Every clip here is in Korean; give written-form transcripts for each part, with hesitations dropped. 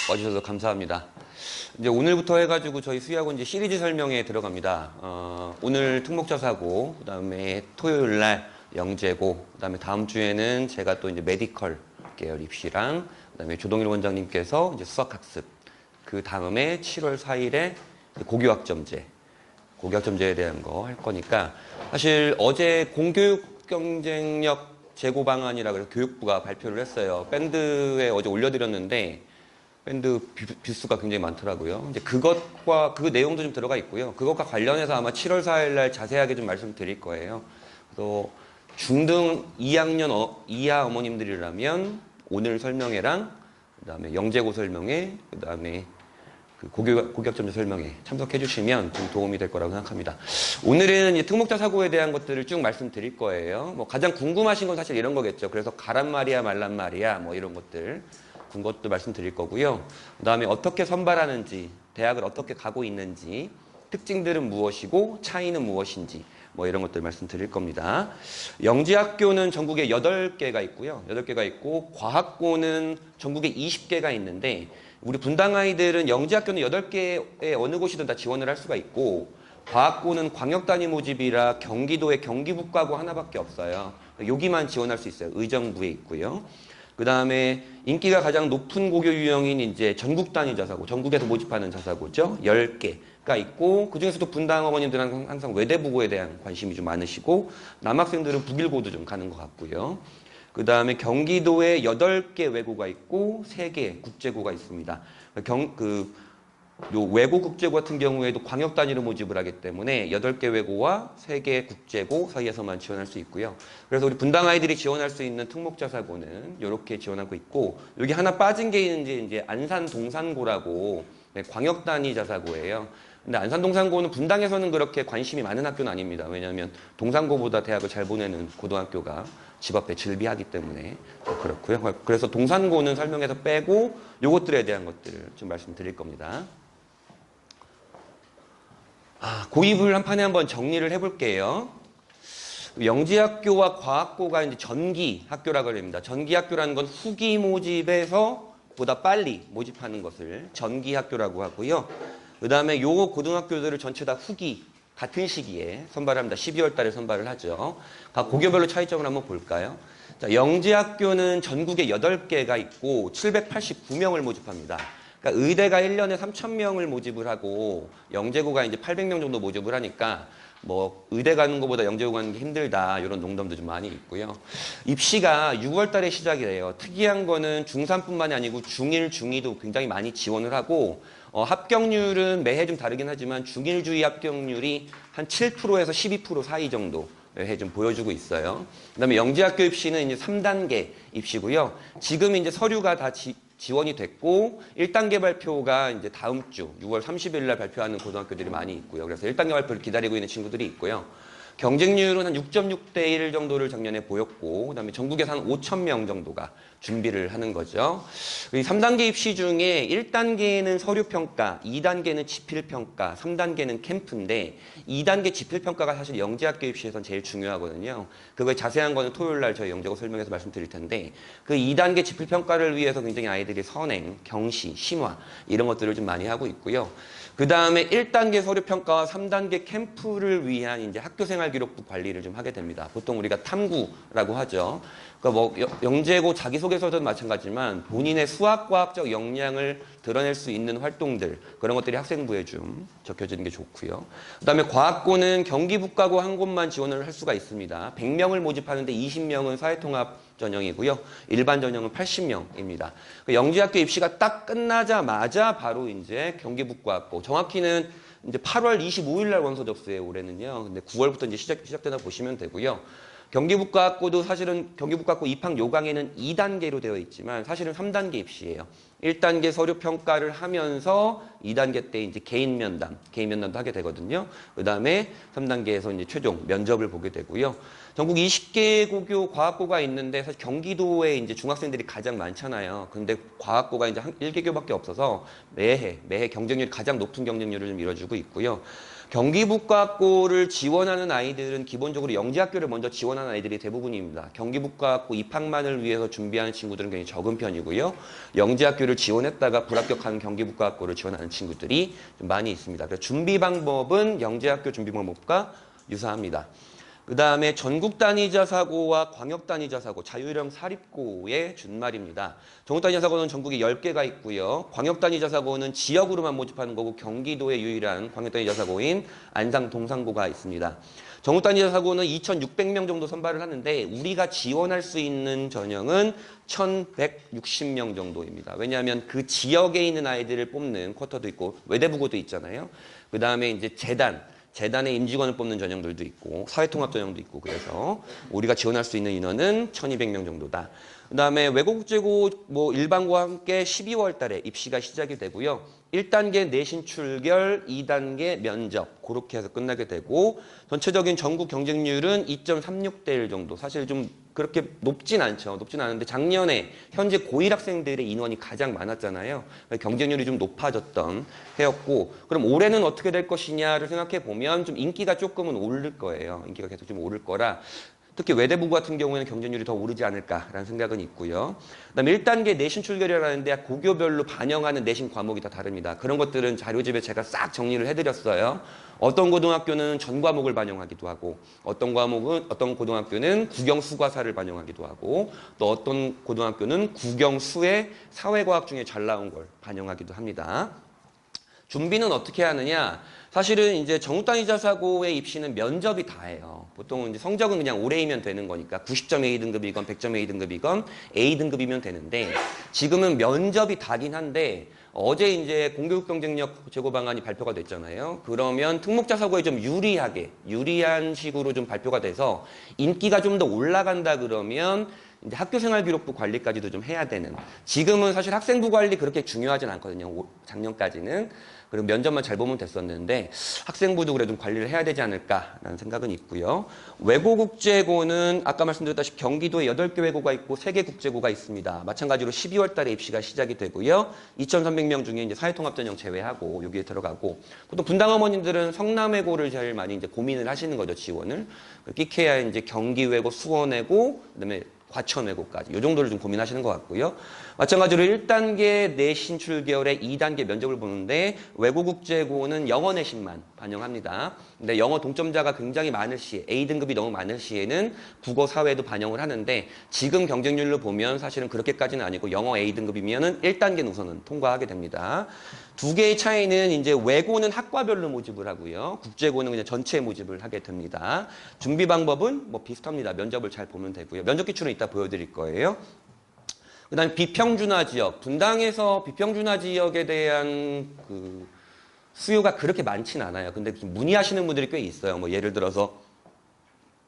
와주셔서 감사합니다. 이제 오늘부터 해가지고 저희 수의학원 이제 시리즈 설명에 들어갑니다. 오늘 특목자사고, 그 다음에 토요일 날 영재고, 그 다음에 다음 주에는 제가 또 이제 메디컬 계열 입시랑, 그 다음에 조동일 원장님께서 이제 수학학습, 그 다음에 7월 4일에 고교학점제에 대한 거 할 거니까, 사실 어제 공교육 경쟁력 재고 방안이라 그래서 교육부가 발표를 했어요. 밴드에 어제 올려드렸는데 밴드 뷰수가 굉장히 많더라고요. 이제 그것과 그 내용도 좀 들어가 있고요. 그것과 관련해서 아마 7월 4일 날 자세하게 좀 말씀드릴 거예요. 그래서 중등 2학년 이하 어머님들이라면 오늘 설명회랑 그다음에 영재고 설명회, 그다음에 그 고교학점제 설명회 참석해 주시면 좀 도움이 될 거라고 생각합니다. 오늘은 이 특목자 사고에 대한 것들을 쭉 말씀드릴 거예요. 뭐 가장 궁금하신 건 사실 이런 거겠죠. 그래서 가란 말이야, 말란 말이야, 뭐 이런 것들. 그것도 말씀드릴 거고요. 그 다음에 어떻게 선발하는지, 대학을 어떻게 가고 있는지, 특징들은 무엇이고 차이는 무엇인지, 뭐 이런 것들 말씀드릴 겁니다. 영재학교는 전국에 8개가 있고요. 8개가 있고 과학고는 전국에 20개가 있는데 우리 분당 아이들은 영재학교는 8개의 어느 곳이든 다 지원을 할 수가 있고 과학고는 광역단위 모집이라 경기도에 경기북과고 하나밖에 없어요. 여기만 지원할 수 있어요. 의정부에 있고요. 그 다음에 인기가 가장 높은 고교 유형인 이제 전국 단위 자사고, 전국에서 모집하는 자사고죠. 10개가 있고, 그 중에서도 분당 어머님들은 항상 외대부고에 대한 관심이 좀 많으시고, 남학생들은 북일고도 좀 가는 것 같고요. 그 다음에 경기도에 8개 외고가 있고, 3개 국제고가 있습니다. 요 외고 국제고 같은 경우에도 광역 단위로 모집을 하기 때문에 8개 외고와 3개 국제고 사이에서만 지원할 수 있고요. 그래서 우리 분당 아이들이 지원할 수 있는 특목자사고는 이렇게 지원하고 있고, 여기 하나 빠진 게 있는지 이제 안산 동산고라고 광역 단위 자사고예요. 근데 안산 동산고는 분당에서는 그렇게 관심이 많은 학교는 아닙니다. 왜냐하면 동산고보다 대학을 잘 보내는 고등학교가 집 앞에 즐비하기 때문에 그렇고요. 그래서 동산고는 설명해서 빼고 요것들에 대한 것들을 좀 말씀드릴 겁니다. 고입을 한 판에 한번 정리를 해볼게요. 영재학교와 과학고가 이제 전기 학교라고 합니다. 전기 학교라는 건 후기 모집에서 보다 빨리 모집하는 것을 전기 학교라고 하고요. 그 다음에 요 고등학교들을 전체 다 후기 같은 시기에 선발합니다. 12월 달에 선발을 하죠. 각 고교별로 차이점을 한번 볼까요? 자, 영재학교는 전국에 8개가 있고 789명을 모집합니다. 그러니까 의대가 1년에 3,000명을 모집을 하고 영재고가 이제 800명 정도 모집을 하니까 뭐 의대 가는 것보다 영재고 가는 게 힘들다 이런 농담도 좀 많이 있고요. 입시가 6월 달에 시작이 돼요. 특이한 거는 중3뿐만이 아니고 중1, 중2도 굉장히 많이 지원을 하고 합격률은 매해 좀 다르긴 하지만 중1 주의 합격률이 한 7%에서 12% 사이 정도 해 좀 보여주고 있어요. 그다음에 영재학교 입시는 이제 3단계 입시고요. 지금 이제 서류가 다 지원이 됐고 1단계 발표가 이제 다음 주 6월 30일 날 발표하는 고등학교들이 많이 있고요. 그래서 1단계 발표를 기다리고 있는 친구들이 있고요. 경쟁률은 한 6.6대 1 정도를 작년에 보였고 그다음에 전국에서 한 5,000명 정도가 준비를 하는 거죠. 이 3단계 입시 중에 1단계는 서류평가, 2단계는 지필평가, 3단계는 캠프인데 2단계 지필평가가 사실 영재학교 입시에선 제일 중요하거든요. 그거에 자세한 거는 토요일 날 저희 영재고 설명해서 말씀드릴 텐데 그 2단계 지필평가를 위해서 굉장히 아이들이 선행, 경시, 심화 이런 것들을 좀 많이 하고 있고요. 그 다음에 1단계 서류평가와 3단계 캠프를 위한 이제 학교생활 기록부 관리를 좀 하게 됩니다. 보통 우리가 탐구라고 하죠. 그러니까 뭐 영재고 자기소개서도 마찬가지지만 본인의 수학과학적 역량을 드러낼 수 있는 활동들 그런 것들이 학생부에 좀 적혀지는 게 좋고요. 그다음에 과학고는 경기북과고 한 곳만 지원을 할 수가 있습니다. 100명을 모집하는데 20명은 사회통합 전형이고요. 일반 전형은 80명입니다. 영재학교 입시가 딱 끝나자마자 바로 이제 경기북과고 정확히는 이제 8월 25일 날 원서 접수해요. 올해는요. 근데 9월부터 이제 시작되나 보시면 되고요. 경기북과학고도 사실은 경기북과학고 입학 요강에는 2단계로 되어 있지만 사실은 3단계 입시예요. 1단계 서류 평가를 하면서 2단계 때 이제 개인 면담도 하게 되거든요. 그 다음에 3단계에서 이제 최종 면접을 보게 되고요. 전국 20개 고교 과학고가 있는데 사실 경기도에 이제 중학생들이 가장 많잖아요. 근데 과학고가 이제 1개교밖에 없어서 매해 경쟁률이 가장 높은 경쟁률을 좀 이뤄주고 있고요. 경기북과학고를 지원하는 아이들은 기본적으로 영재학교를 먼저 지원하는 아이들이 대부분입니다. 경기북과학고 입학만을 위해서 준비하는 친구들은 굉장히 적은 편이고요. 영재학교를 고등학교를 지원했다가 불합격한 경기북과학고를 지원하는 친구들이 좀 많이 있습니다. 그래서 준비 방법은 영재학교 준비 방법과 유사합니다. 그 다음에 전국 단위자 사고와 광역 단위자 사고, 자율형 사립고의 준말입니다. 전국 단위자 사고는 전국에 10개가 있고요. 광역 단위자 사고는 지역으로만 모집하는 거고 경기도의 유일한 광역 단위자 사고인 안상 동산고가 있습니다. 전국 단위자 사고는 2,600명 정도 선발을 하는데 우리가 지원할 수 있는 전형은 1,160명 정도입니다. 왜냐하면 그 지역에 있는 아이들을 뽑는 쿼터도 있고 외대부고도 있잖아요. 그 다음에 이제 재단의 임직원을 뽑는 전형들도 있고 사회통합 전형도 있고 그래서 우리가 지원할 수 있는 인원은 1,200명 정도다. 그다음에 외고국제고 일반고와 함께 12월 달에 입시가 시작이 되고요. 1단계 내신 출결, 2단계 면접 그렇게 해서 끝나게 되고 전체적인 전국 경쟁률은 2.36대 1 정도. 사실 좀 그렇게 높진 않죠. 높진 않은데 작년에 현재 고1 학생들의 인원이 가장 많았잖아요. 경쟁률이 좀 높아졌던 해였고 그럼 올해는 어떻게 될 것이냐를 생각해 보면 좀 인기가 조금은 오를 거예요. 인기가 계속 좀 오를 거라 특히 외대부고 같은 경우에는 경쟁률이 더 오르지 않을까라는 생각은 있고요. 그다음에 1단계 내신 출결이라는데 고교별로 반영하는 내신 과목이 다 다릅니다. 그런 것들은 자료집에 제가 싹 정리를 해드렸어요. 어떤 고등학교는 전 과목을 반영하기도 하고 어떤 고등학교는 국영수과사를 반영하기도 하고 또 어떤 고등학교는 국영수의 사회과학 중에 잘 나온 걸 반영하기도 합니다. 준비는 어떻게 하느냐? 사실은 이제 전국 단위자 사고의 입시는 면접이 다예요. 보통은 이제 성적은 그냥 올해이면 되는 거니까 90점 A등급이건 100점 A등급이건 A등급이면 되는데 지금은 면접이 다긴 한데 어제 이제 공교육 경쟁력 제고 방안이 발표가 됐잖아요. 그러면 특목자 사고에 좀 유리한 식으로 좀 발표가 돼서 인기가 좀 더 올라간다 그러면 이제 학교생활기록부 관리까지도 좀 해야 되는. 지금은 사실 학생부 관리 그렇게 중요하진 않거든요. 작년까지는. 그리고 면접만 잘 보면 됐었는데 학생부도 그래도 좀 관리를 해야 되지 않을까라는 생각은 있고요. 외고국제고는 아까 말씀드렸다시피 경기도에 8개 외고가 있고 3개 국제고가 있습니다. 마찬가지로 12월 달에 입시가 시작이 되고요. 2,300명 중에 이제 사회통합전형 제외하고 여기에 들어가고 보통 분당 어머님들은 성남외고를 제일 많이 이제 고민을 하시는 거죠. 지원을. 끼케야 이제 경기외고, 수원외고, 그다음에 과천외고까지 이 정도를 좀 고민하시는 것 같고요. 마찬가지로 1단계 내신 출결에 2단계 면접을 보는데 외고국제고는 영어 내신만 반영합니다. 근데 영어 동점자가 굉장히 많을 시에 A등급이 너무 많을 시에는 국어 사회도 반영을 하는데 지금 경쟁률로 보면 사실은 그렇게까지는 아니고 영어 A등급이면은 1단계는 우선은 통과하게 됩니다. 두 개의 차이는 이제 외고는 학과별로 모집을 하고요. 국제고는 그냥 전체 모집을 하게 됩니다. 준비 방법은 뭐 비슷합니다. 면접을 잘 보면 되고요. 면접 기출은 이따 보여드릴 거예요. 그다음에 비평준화 지역, 분당에서 비평준화 지역에 대한 그 수요가 그렇게 많진 않아요. 근데 문의하시는 분들이 꽤 있어요. 뭐 예를 들어서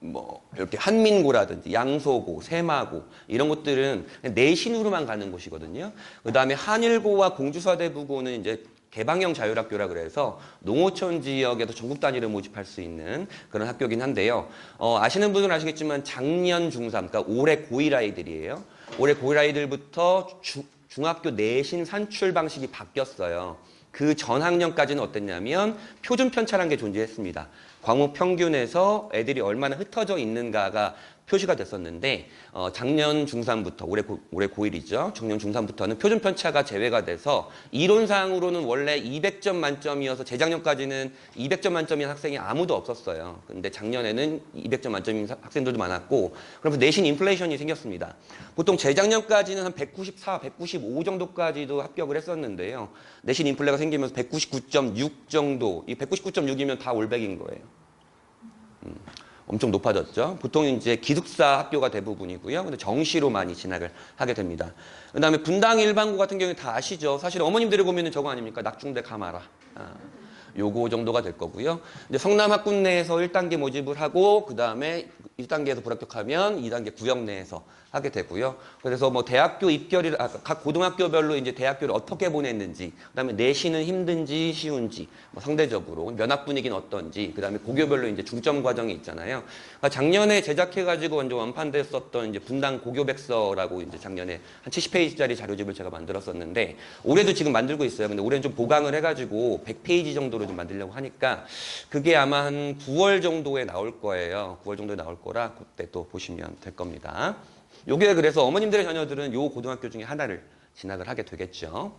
뭐 이렇게 한민고라든지 양소고, 세마고 이런 것들은 내신으로만 가는 곳이거든요. 그다음에 한일고와 공주사대부고는 이제 개방형 자율학교라 그래서 농어촌 지역에서 전국 단위로 모집할 수 있는 그런 학교긴 한데요. 아시는 분들은 아시겠지만 작년 중3, 그러니까 올해 고1 아이들이에요. 올해 고1 아이들부터 중학교 내신 산출 방식이 바뀌었어요. 그 전 학년까지는 어땠냐면 표준 편차라는 게 존재했습니다. 과목 평균에서 애들이 얼마나 흩어져 있는가가 표시가 됐었는데 작년 중3부터 올해 고1이죠. 작년 중3부터는 표준 편차가 제외가 돼서 이론상으로는 원래 200점 만점이어서 재작년까지는 200점 만점인 학생이 아무도 없었어요. 근데 작년에는 200점 만점인 학생들도 많았고 그러면서 내신 인플레이션이 생겼습니다. 보통 재작년까지는 한 194, 195 정도까지도 합격을 했었는데요. 내신 인플레가 생기면서 199.6 정도, 이 199.6이면 다 올백인 거예요. 엄청 높아졌죠. 보통 이제 기숙사 학교가 대부분이고요. 근데 정시로 많이 진학을 하게 됩니다. 그다음에 분당 일반고 같은 경우는 다 아시죠. 사실 어머님들의 고민은 저거 아닙니까? 낙중대 가마라. 요거 정도가 될 거고요. 이제 성남 학군 내에서 1단계 모집을 하고 그다음에 1단계에서 불합격하면 2단계 구역 내에서 하게 되고요. 그래서 뭐 대학교 입결이 각 고등학교별로 이제 대학교를 어떻게 보냈는지, 그다음에 내신은 힘든지 쉬운지, 뭐 상대적으로 면학 분위기는 어떤지, 그다음에 고교별로 이제 중점 과정이 있잖아요. 그러니까 작년에 제작해가지고 먼저 완판됐었던 이제 분당 고교백서라고 이제 작년에 한 70페이지짜리 자료집을 제가 만들었었는데 올해도 지금 만들고 있어요. 근데 올해는 좀 보강을 해가지고 100페이지 정도로 좀 만들려고 하니까 그게 아마 한 9월 정도에 나올 거예요. 9월 정도에 나올 거라 그때 또 보시면 될 겁니다. 요게 그래서 어머님들의 자녀들은 요 고등학교 중에 하나를 진학을 하게 되겠죠.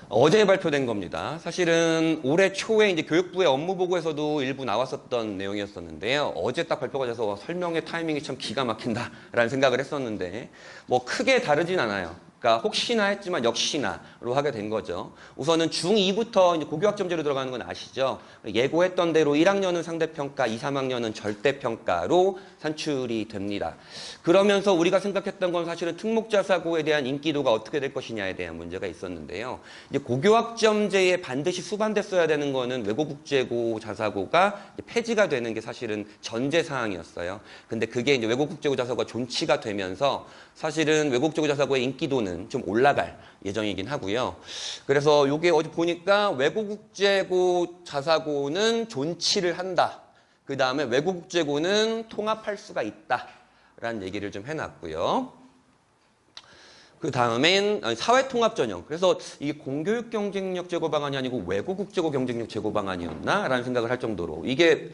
어제 발표된 겁니다. 사실은 올해 초에 이제 교육부의 업무보고에서도 일부 나왔었던 내용이었었는데요. 어제 딱 발표가 돼서 설명의 타이밍이 참 기가 막힌다라는 생각을 했었는데 뭐 크게 다르진 않아요. 그러니까 혹시나 했지만 역시나로 하게 된 거죠. 우선은 중2부터 이제 고교학점제로 들어가는 건 아시죠? 예고했던 대로 1학년은 상대평가, 2, 3학년은 절대평가로 산출이 됩니다. 그러면서 우리가 생각했던 건 사실은 특목자사고에 대한 인기도가 어떻게 될 것이냐에 대한 문제가 있었는데요. 이제 고교학점제에 반드시 수반됐어야 되는 거는 외고국제고 자사고가 폐지가 되는 게 사실은 전제 사항이었어요. 근데 그게 이제 외고국제고 자사고가 존치가 되면서 사실은 외국제고 자사고의 인기도는 좀 올라갈 예정이긴 하고요. 그래서 이게 어제 보니까 외국제고 자사고는 존치를 한다. 그 다음에 외국제고는 통합할 수가 있다라는 얘기를 좀 해놨고요. 그 다음엔 사회통합 전형. 그래서 이게 공교육 경쟁력 제고 방안이 아니고 외고국제고 경쟁력 제고 방안이었나? 라는 생각을 할 정도로 이게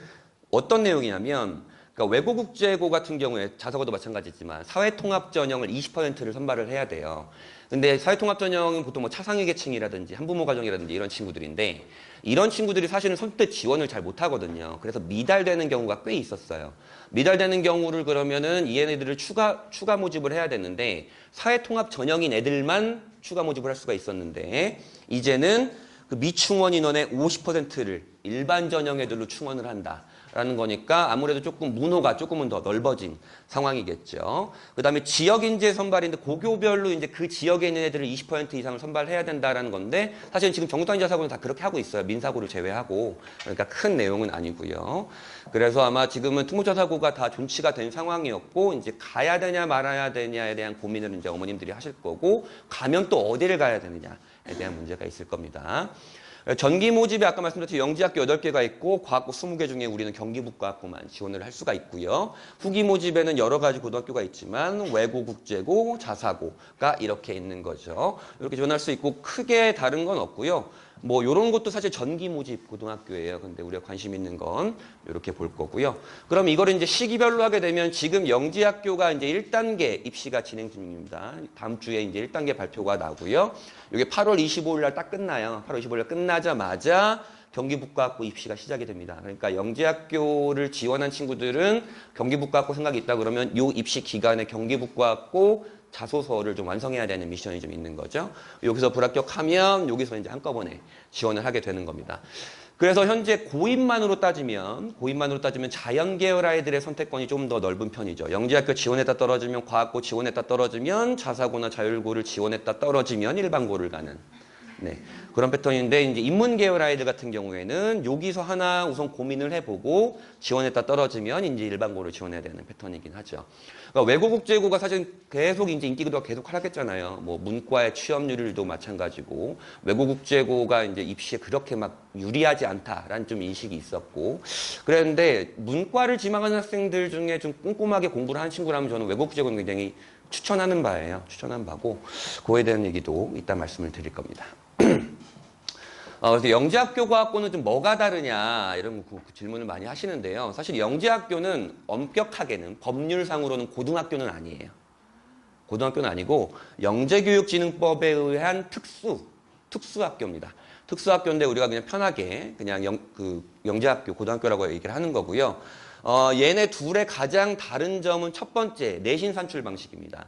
어떤 내용이냐면 그러니까 외고국제고 같은 경우에 자사고도 마찬가지지만 사회통합 전형을 20%를 선발을 해야 돼요. 근데 사회통합 전형은 보통 뭐 차상위 계층이라든지 한부모 가정이라든지 이런 친구들인데 이런 친구들이 사실은 선택 지원을 잘 못하거든요. 그래서 미달되는 경우가 꽤 있었어요. 미달되는 경우를 그러면은 이 애들을 추가 모집을 해야 되는데 사회통합 전형인 애들만 추가 모집을 할 수가 있었는데 이제는 그 미충원 인원의 50%를 일반 전형 애들로 충원을 한다. 라는 거니까 아무래도 조금 문호가 조금은 더 넓어진 상황이겠죠. 그 다음에 지역인재 선발인데 고교별로 이제 그 지역에 있는 애들을 20% 이상을 선발해야 된다라는 건데 사실은 지금 정당자사고는 다 그렇게 하고 있어요. 민사고를 제외하고. 그러니까 큰 내용은 아니고요. 그래서 아마 지금은 특목자사고가 다 존치가 된 상황이었고 이제 가야 되냐 말아야 되냐에 대한 고민을 이제 어머님들이 하실 거고 가면 또 어디를 가야 되느냐에 대한 문제가 있을 겁니다. 전기 모집에 아까 말씀드렸듯이 영지학교 8개가 있고 과학고 20개 중에 우리는 경기북과학고만 지원을 할 수가 있고요. 후기 모집에는 여러 가지 고등학교가 있지만 외고국제고, 자사고가 이렇게 있는 거죠. 이렇게 지원할 수 있고 크게 다른 건 없고요. 뭐 이런 것도 사실 전기 모집 고등학교예요. 근데 우리가 관심 있는 건 이렇게 볼 거고요. 그럼 이거를 이제 시기별로 하게 되면 지금 영지학교가 이제 1단계 입시가 진행 중입니다. 다음 주에 이제 1단계 발표가 나고요. 이게 8월 25일 날 딱 끝나요. 8월 25일 날 끝나자마자 경기북과학고 입시가 시작이 됩니다. 그러니까 영지학교를 지원한 친구들은 경기북과학고 생각이 있다 그러면 이 입시 기간에 경기북과학고 자소서를 좀 완성해야 되는 미션이 좀 있는 거죠. 여기서 불합격하면 여기서 이제 한꺼번에 지원을 하게 되는 겁니다. 그래서 현재 고입만으로 따지면 자연 계열 아이들의 선택권이 좀 더 넓은 편이죠. 영지학교 지원했다 떨어지면 과학고 지원했다 떨어지면 자사고나 자율고를 지원했다 떨어지면 일반고를 가는 네, 그런 패턴인데 이제 인문 계열 아이들 같은 경우에는 여기서 하나 우선 고민을 해보고 지원했다 떨어지면 이제 일반고를 지원해야 되는 패턴이긴 하죠. 그러니까 외고국제고가 사실 계속 이제 인기가 계속 하락했잖아요. 뭐 문과의 취업률도 마찬가지고 외고국제고가 이제 입시에 그렇게 막 유리하지 않다라는 좀 인식이 있었고 그랬는데 문과를 지망하는 학생들 중에 좀 꼼꼼하게 공부를 하는 친구라면 저는 외고국제고는 굉장히 추천하는 바예요. 추천한 바고 그거에 대한 얘기도 이따 말씀을 드릴 겁니다. 그래서 영지학교 과학고는 좀 뭐가 다르냐 이런 질문을 많이 하시는데요. 사실 영지학교는 엄격하게는 법률상으로는 고등학교는 아니에요. 고등학교는 아니고 영재교육진흥법에 의한 특수학교입니다. 특수학교인데 우리가 그냥 편하게 그냥 영재학교 고등학교라고 얘기를 하는 거고요. 얘네 둘의 가장 다른 점은 첫 번째 내신 산출 방식입니다.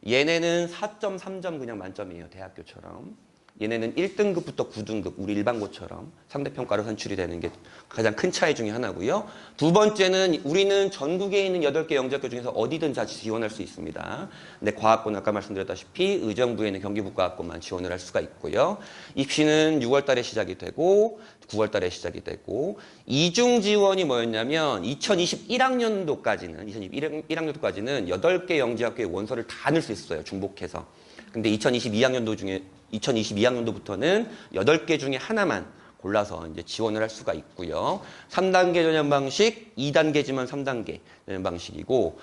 얘네는 4.3점 그냥 만점이에요. 대학교처럼. 얘네는 1등급부터 9등급 우리 일반고처럼 상대평가로 산출이 되는 게 가장 큰 차이 중에 하나고요. 두 번째는 우리는 전국에 있는 8개 영재학교 중에서 어디든 다 지원할 수 있습니다. 근데 과학고는 아까 말씀드렸다시피 의정부에 있는 경기북과학고만 지원을 할 수가 있고요. 입시는 6월 달에 시작이 되고 9월 달에 시작이 되고 이중 지원이 뭐였냐면 2021학년도까지는 8개 영재학교에 원서를 다 넣을 수 있어요. 중복해서. 근데 2022학년도부터는 8개 중에 하나만 골라서 이제 지원을 할 수가 있고요. 3단계 전형 방식, 2단계지만 3단계 전형 방식이고,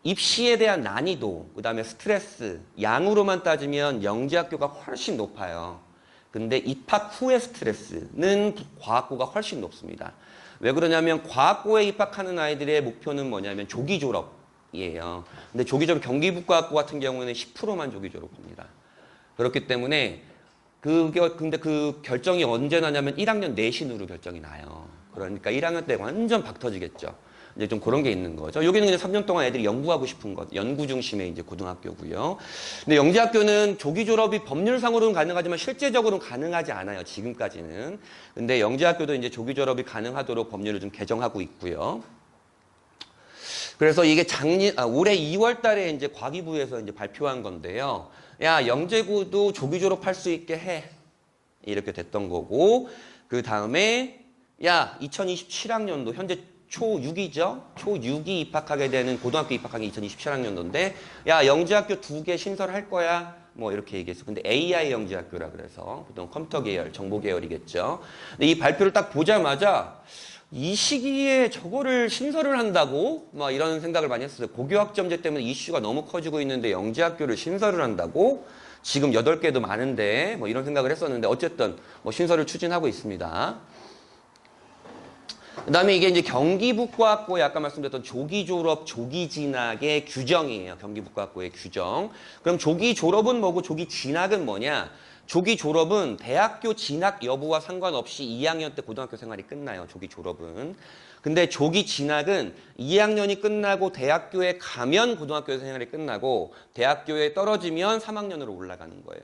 입시에 대한 난이도, 그 다음에 스트레스, 양으로만 따지면 영재학교가 훨씬 높아요. 근데 입학 후의 스트레스는 과학고가 훨씬 높습니다. 왜 그러냐면 과학고에 입학하는 아이들의 목표는 뭐냐면 조기 졸업. 조기졸업이에요. 근데 조기졸업 경기북과학고 같은 경우는 10%만 조기졸업합니다. 그렇기 때문에 근데 그 결정이 언제 나냐면 1학년 내신으로 결정이 나요. 그러니까 1학년 때 완전 박 터지겠죠. 이제 좀 그런 게 있는 거죠. 여기는 그냥 3년 동안 애들이 연구하고 싶은 것, 연구 중심의 이제 고등학교고요. 근데 영재학교는 조기 졸업이 법률상으로는 가능하지만 실제적으로는 가능하지 않아요. 지금까지는. 근데 영재학교도 이제 조기 졸업이 가능하도록 법률을 좀 개정하고 있고요. 그래서 이게 올해 2월 달에 이제 과기부에서 이제 발표한 건데요. 야, 영재고도 조기 졸업할 수 있게 해. 이렇게 됐던 거고. 그 다음에, 야, 2027학년도, 현재 초6이죠? 초6이 입학하게 되는, 고등학교 입학하기 2027학년도인데, 야, 영재학교 2개 신설할 거야. 뭐 이렇게 얘기했어. 근데 AI 영재학교라 그래서 보통 컴퓨터 계열, 정보 계열이겠죠. 근데 이 발표를 딱 보자마자 이 시기에 저거를 신설을 한다고? 막 이런 생각을 많이 했어요. 고교학점제 때문에 이슈가 너무 커지고 있는데 영재학교를 신설을 한다고? 지금 8개도 많은데 뭐 이런 생각을 했었는데 어쨌든 뭐 신설을 추진하고 있습니다. 그 다음에 이게 이제 경기북과학고에 아까 말씀드렸던 조기 졸업, 조기 진학의 규정이에요. 경기북과학고의 규정. 그럼 조기 졸업은 뭐고 조기 진학은 뭐냐? 조기 졸업은 대학교 진학 여부와 상관없이 2학년 때 고등학교 생활이 끝나요. 조기 졸업은. 근데 조기 진학은 2학년이 끝나고 대학교에 가면 고등학교 생활이 끝나고 대학교에 떨어지면 3학년으로 올라가는 거예요.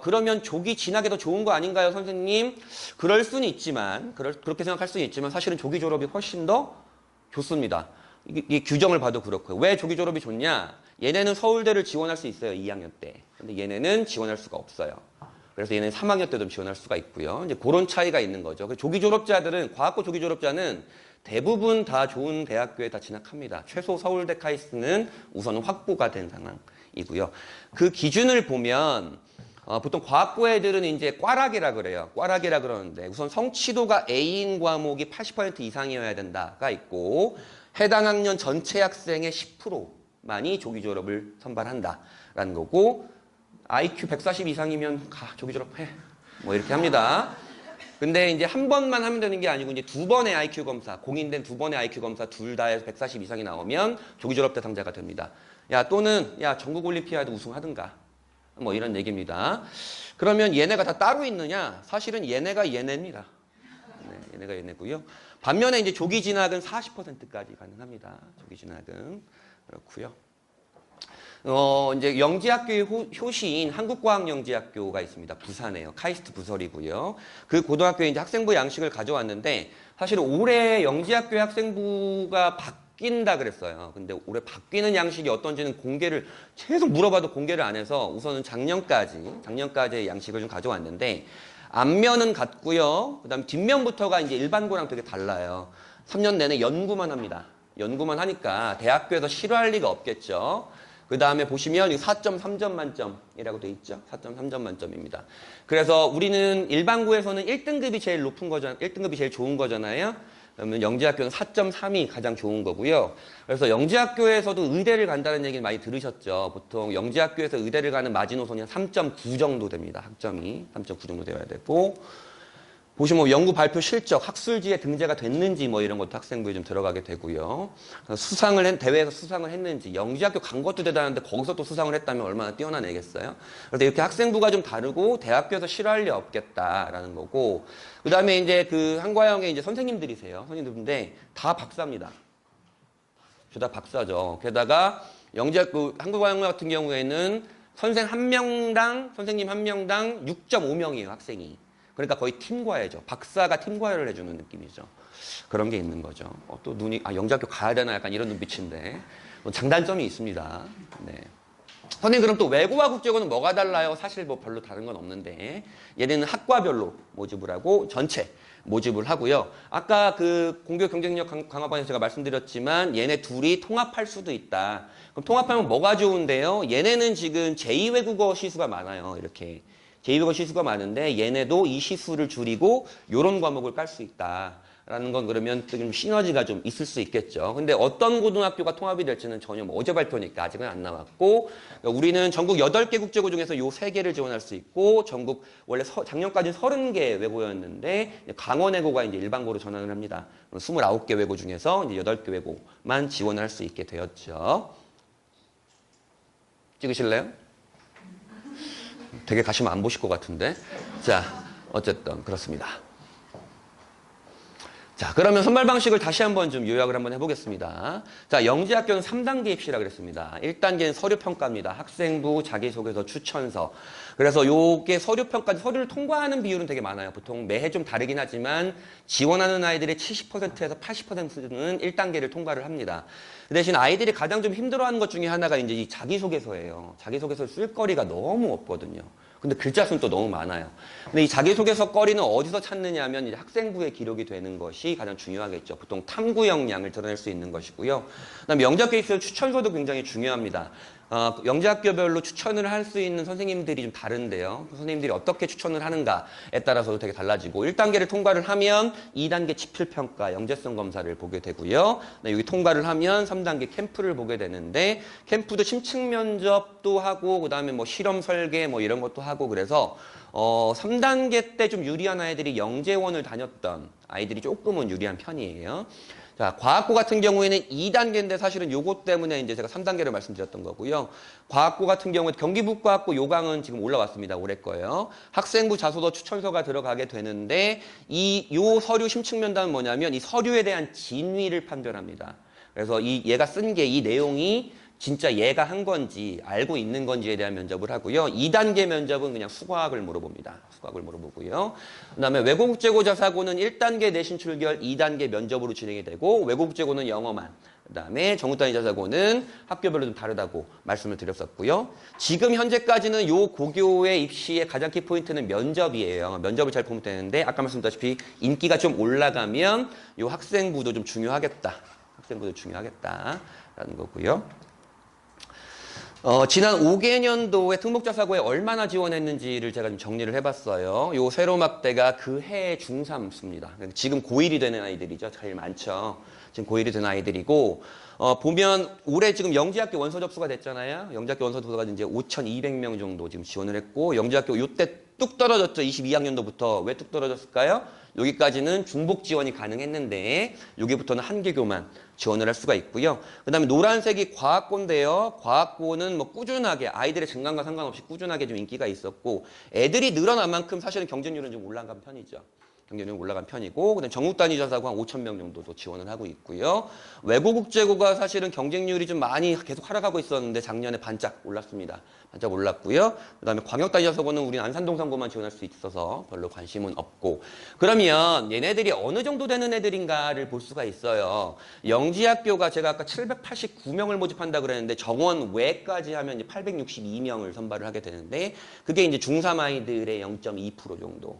그러면 조기 진학이 더 좋은 거 아닌가요, 선생님? 그럴 수는 있지만, 그렇게 생각할 수는 있지만 사실은 조기 졸업이 훨씬 더 좋습니다. 이 규정을 봐도 그렇고요. 왜 조기 졸업이 좋냐? 얘네는 서울대를 지원할 수 있어요, 2학년 때. 근데 얘네는 지원할 수가 없어요. 그래서 얘는 3학년 때도 지원할 수가 있고요. 이제 그런 차이가 있는 거죠. 조기 졸업자들은, 과학고 조기 졸업자는 대부분 다 좋은 대학교에 다 진학합니다. 최소 서울대 카이스트는 우선 확보가 된 상황이고요. 그 기준을 보면 보통 과학고 애들은 이제 꽈락이라 그래요. 꽈락이라 그러는데 우선 성취도가 A인 과목이 80% 이상이어야 된다가 있고 해당 학년 전체 학생의 10%만이 조기 졸업을 선발한다라는 거고 IQ 140 이상이면 조기 졸업해. 뭐 이렇게 합니다. 근데 이제 한 번만 하면 되는 게 아니고 이제 2번의 IQ 검사, 공인된 2번의 IQ 검사 둘 다 해서 140 이상이 나오면 조기 졸업 대상자가 됩니다. 또는 전국 올림피아드 우승하든가 뭐 이런 얘기입니다. 그러면 얘네가 다 따로 있느냐? 사실은 얘네가 얘네입니다. 네, 얘네가 얘네고요. 반면에 이제 조기 진학은 40%까지 가능합니다. 조기 진학은 그렇고요. 이제 영재학교의 효시인 한국과학영재학교가 있습니다. 부산에요. 카이스트 부설이고요. 그 고등학교에 이제 학생부 양식을 가져왔는데 사실 올해 영재학교의 학생부가 바뀐다 그랬어요. 근데 올해 바뀌는 양식이 어떤지는 공개를 계속 물어봐도 공개를 안 해서 우선은 작년까지의 양식을 좀 가져왔는데 앞면은 같고요. 그다음 뒷면부터가 이제 일반고랑 되게 달라요. 3년 내내 연구만 합니다. 연구만 하니까 대학교에서 싫어할 리가 없겠죠. 그 다음에 보시면 4.3점 만점이라고 돼 있죠. 4.3점 만점입니다. 그래서 우리는 일반고에서는 1등급이 제일 높은 거잖아요. 1등급이 제일 좋은 거잖아요. 그러면 영재학교는 4.3이 가장 좋은 거고요. 그래서 영재학교에서도 의대를 간다는 얘기를 많이 들으셨죠. 보통 영재학교에서 의대를 가는 마지노선이 3.9 정도 됩니다. 학점이 3.9 정도 되어야 되고 보시면 연구 발표 실적, 학술지에 등재가 됐는지 뭐 이런 것도 학생부에 좀 들어가게 되고요. 대회에서 수상을 했는지, 영재학교 간 것도 대단한데 거기서 또 수상을 했다면 얼마나 뛰어난 애겠어요. 그래서 이렇게 학생부가 좀 다르고 대학교에서 싫어할 리 없겠다라는 거고, 그 다음에 이제 그 한과영의 이제 선생님들이세요. 선생님들인데 다 박사입니다. 다 박사죠. 게다가 영재학교 한국과영 같은 경우에는 선생님 한 명당 6.5명이에요, 학생이. 그러니까 거의 팀과외죠. 박사가 팀과외를 해주는 느낌이죠. 그런 게 있는 거죠. 또 눈이 영재학교 가야 되나 약간 이런 눈빛인데 장단점이 있습니다. 네. 선생님 그럼 또 외고와 국제고는 뭐가 달라요? 사실 뭐 별로 다른 건 없는데 얘네는 학과별로 모집을 하고 전체 모집을 하고요. 아까 그 공교 경쟁력 강화반에서 제가 말씀드렸지만 얘네 둘이 통합할 수도 있다. 그럼 통합하면 뭐가 좋은데요? 얘네는 지금 제2외국어 시수가 많아요. 이렇게. 제2외국어 시수가 많은데 얘네도 이 시수를 줄이고 이런 과목을 깔 수 있다라는 건 그러면 좀 시너지가 좀 있을 수 있겠죠. 근데 어떤 고등학교가 통합이 될지는 전혀 뭐 어제 발표니까 아직은 안 나왔고 우리는 전국 8개 국제고 중에서 요 3개를 지원할 수 있고 전국 원래 작년까지 30개 외고였는데 강원외고가 이제 일반고로 전환을 합니다. 29개 외고 중에서 이제 8개 외고만 지원할 수 있게 되었죠. 찍으실래요? 되게 가시면 안 보실 것 같은데. 자, 어쨌든 그렇습니다. 자, 그러면 선발 방식을 다시 한번 좀 요약을 한번 해보겠습니다. 자, 영재학교는 3단계 입시라 그랬습니다. 1단계는 서류평가입니다. 학생부, 자기소개서, 추천서. 그래서 요게 서류평가, 서류를 통과하는 비율은 되게 많아요. 보통 매해 좀 다르긴 하지만 지원하는 아이들의 70%에서 80%는 1단계를 통과를 합니다. 그 대신 아이들이 가장 좀 힘들어하는 것 중에 하나가 이제 이 자기소개서예요. 자기소개서 쓸 거리가 너무 없거든요. 근데 글자 수는 또 너무 많아요. 근데 이 자기소개서 거리는 어디서 찾느냐 하면 이제 학생부에 기록이 되는 것이 가장 중요하겠죠. 보통 탐구 역량을 드러낼 수 있는 것이고요. 그다음에 영재학교에 있어서 추천서도 굉장히 중요합니다. 영재학교별로 추천을 할 수 있는 선생님들이 좀 다른데요. 선생님들이 어떻게 추천을 하는가에 따라서도 되게 달라지고 1단계를 통과를 하면 2단계 지필평가, 영재성 검사를 보게 되고요. 여기 통과를 하면 3단계 캠프를 보게 되는데 캠프도 심층 면접도 하고 그다음에 뭐 실험 설계 뭐 이런 것도 하고 그래서 3단계 때 좀 유리한 아이들이 영재원을 다녔던 아이들이 조금은 유리한 편이에요. 자, 과학고 같은 경우에는 2단계인데 사실은 요거 때문에 이제 제가 3단계를 말씀드렸던 거고요. 과학고 같은 경우에 경기북과학고 요강은 지금 올라왔습니다. 올해 거예요. 학생부 자소서 추천서가 들어가게 되는데 요 서류 심층 면담은 뭐냐면 이 서류에 대한 진위를 판별합니다. 그래서 얘가 쓴 게 이 내용이 진짜 얘가 한 건지 알고 있는 건지에 대한 면접을 하고요. 2단계 면접은 그냥 수학을 물어봅니다. 수학을 물어보고요. 그다음에 외국국제고자사고는 1단계 내신 출결, 2단계 면접으로 진행이 되고 외국국제고는 영어만. 그다음에 정국단위자사고는 학교별로 좀 다르다고 말씀을 드렸었고요. 지금 현재까지는 요 고교의 입시의 가장 키포인트는 면접이에요. 면접을 잘 보면 되는데 아까 말씀드렸다시피 인기가 좀 올라가면 요 학생부도 좀 중요하겠다. 학생부도 중요하겠다라는 거고요. 지난 5개년도에 특목자사고에 얼마나 지원했는지를 제가 좀 정리를 해봤어요. 요 세로막대가 그 해 중3입니다. 지금 고1이 되는 아이들이죠. 제일 많죠. 지금 고1이 되는 아이들이고, 보면 올해 지금 영재학교 원서 접수가 됐잖아요. 영재학교 원서 접수가 이제 5,200명 정도 지금 지원을 했고, 영재학교 요때 뚝 떨어졌죠. 22학년도부터. 왜 뚝 떨어졌을까요? 여기까지는 중복 지원이 가능했는데 여기부터는 한 개교만 지원을 할 수가 있고요. 그 다음에 노란색이 과학고인데요. 과학고는 뭐 꾸준하게 아이들의 증감과 상관없이 꾸준하게 좀 인기가 있었고 애들이 늘어난 만큼 사실은 경쟁률은 좀 올라간 편이죠. 경쟁률은 올라간 편이고 그다음에 전국단위자사고 한 5,000명 정도도 지원을 하고 있고요. 외국국제고가 사실은 경쟁률이 좀 많이 계속 하락하고 있었는데 작년에 반짝 올랐습니다. 반짝 올랐고요. 그다음에 광역단위자사고는 우리는 안산동산고만 지원할 수 있어서 별로 관심은 없고 그러면 얘네들이 어느 정도 되는 애들인가를 볼 수가 있어요. 영지학교가 제가 아까 789명을 모집한다 그랬는데 정원 외까지 하면 이제 862명을 선발을 하게 되는데 그게 이제 중3 아이들의 0.2% 정도.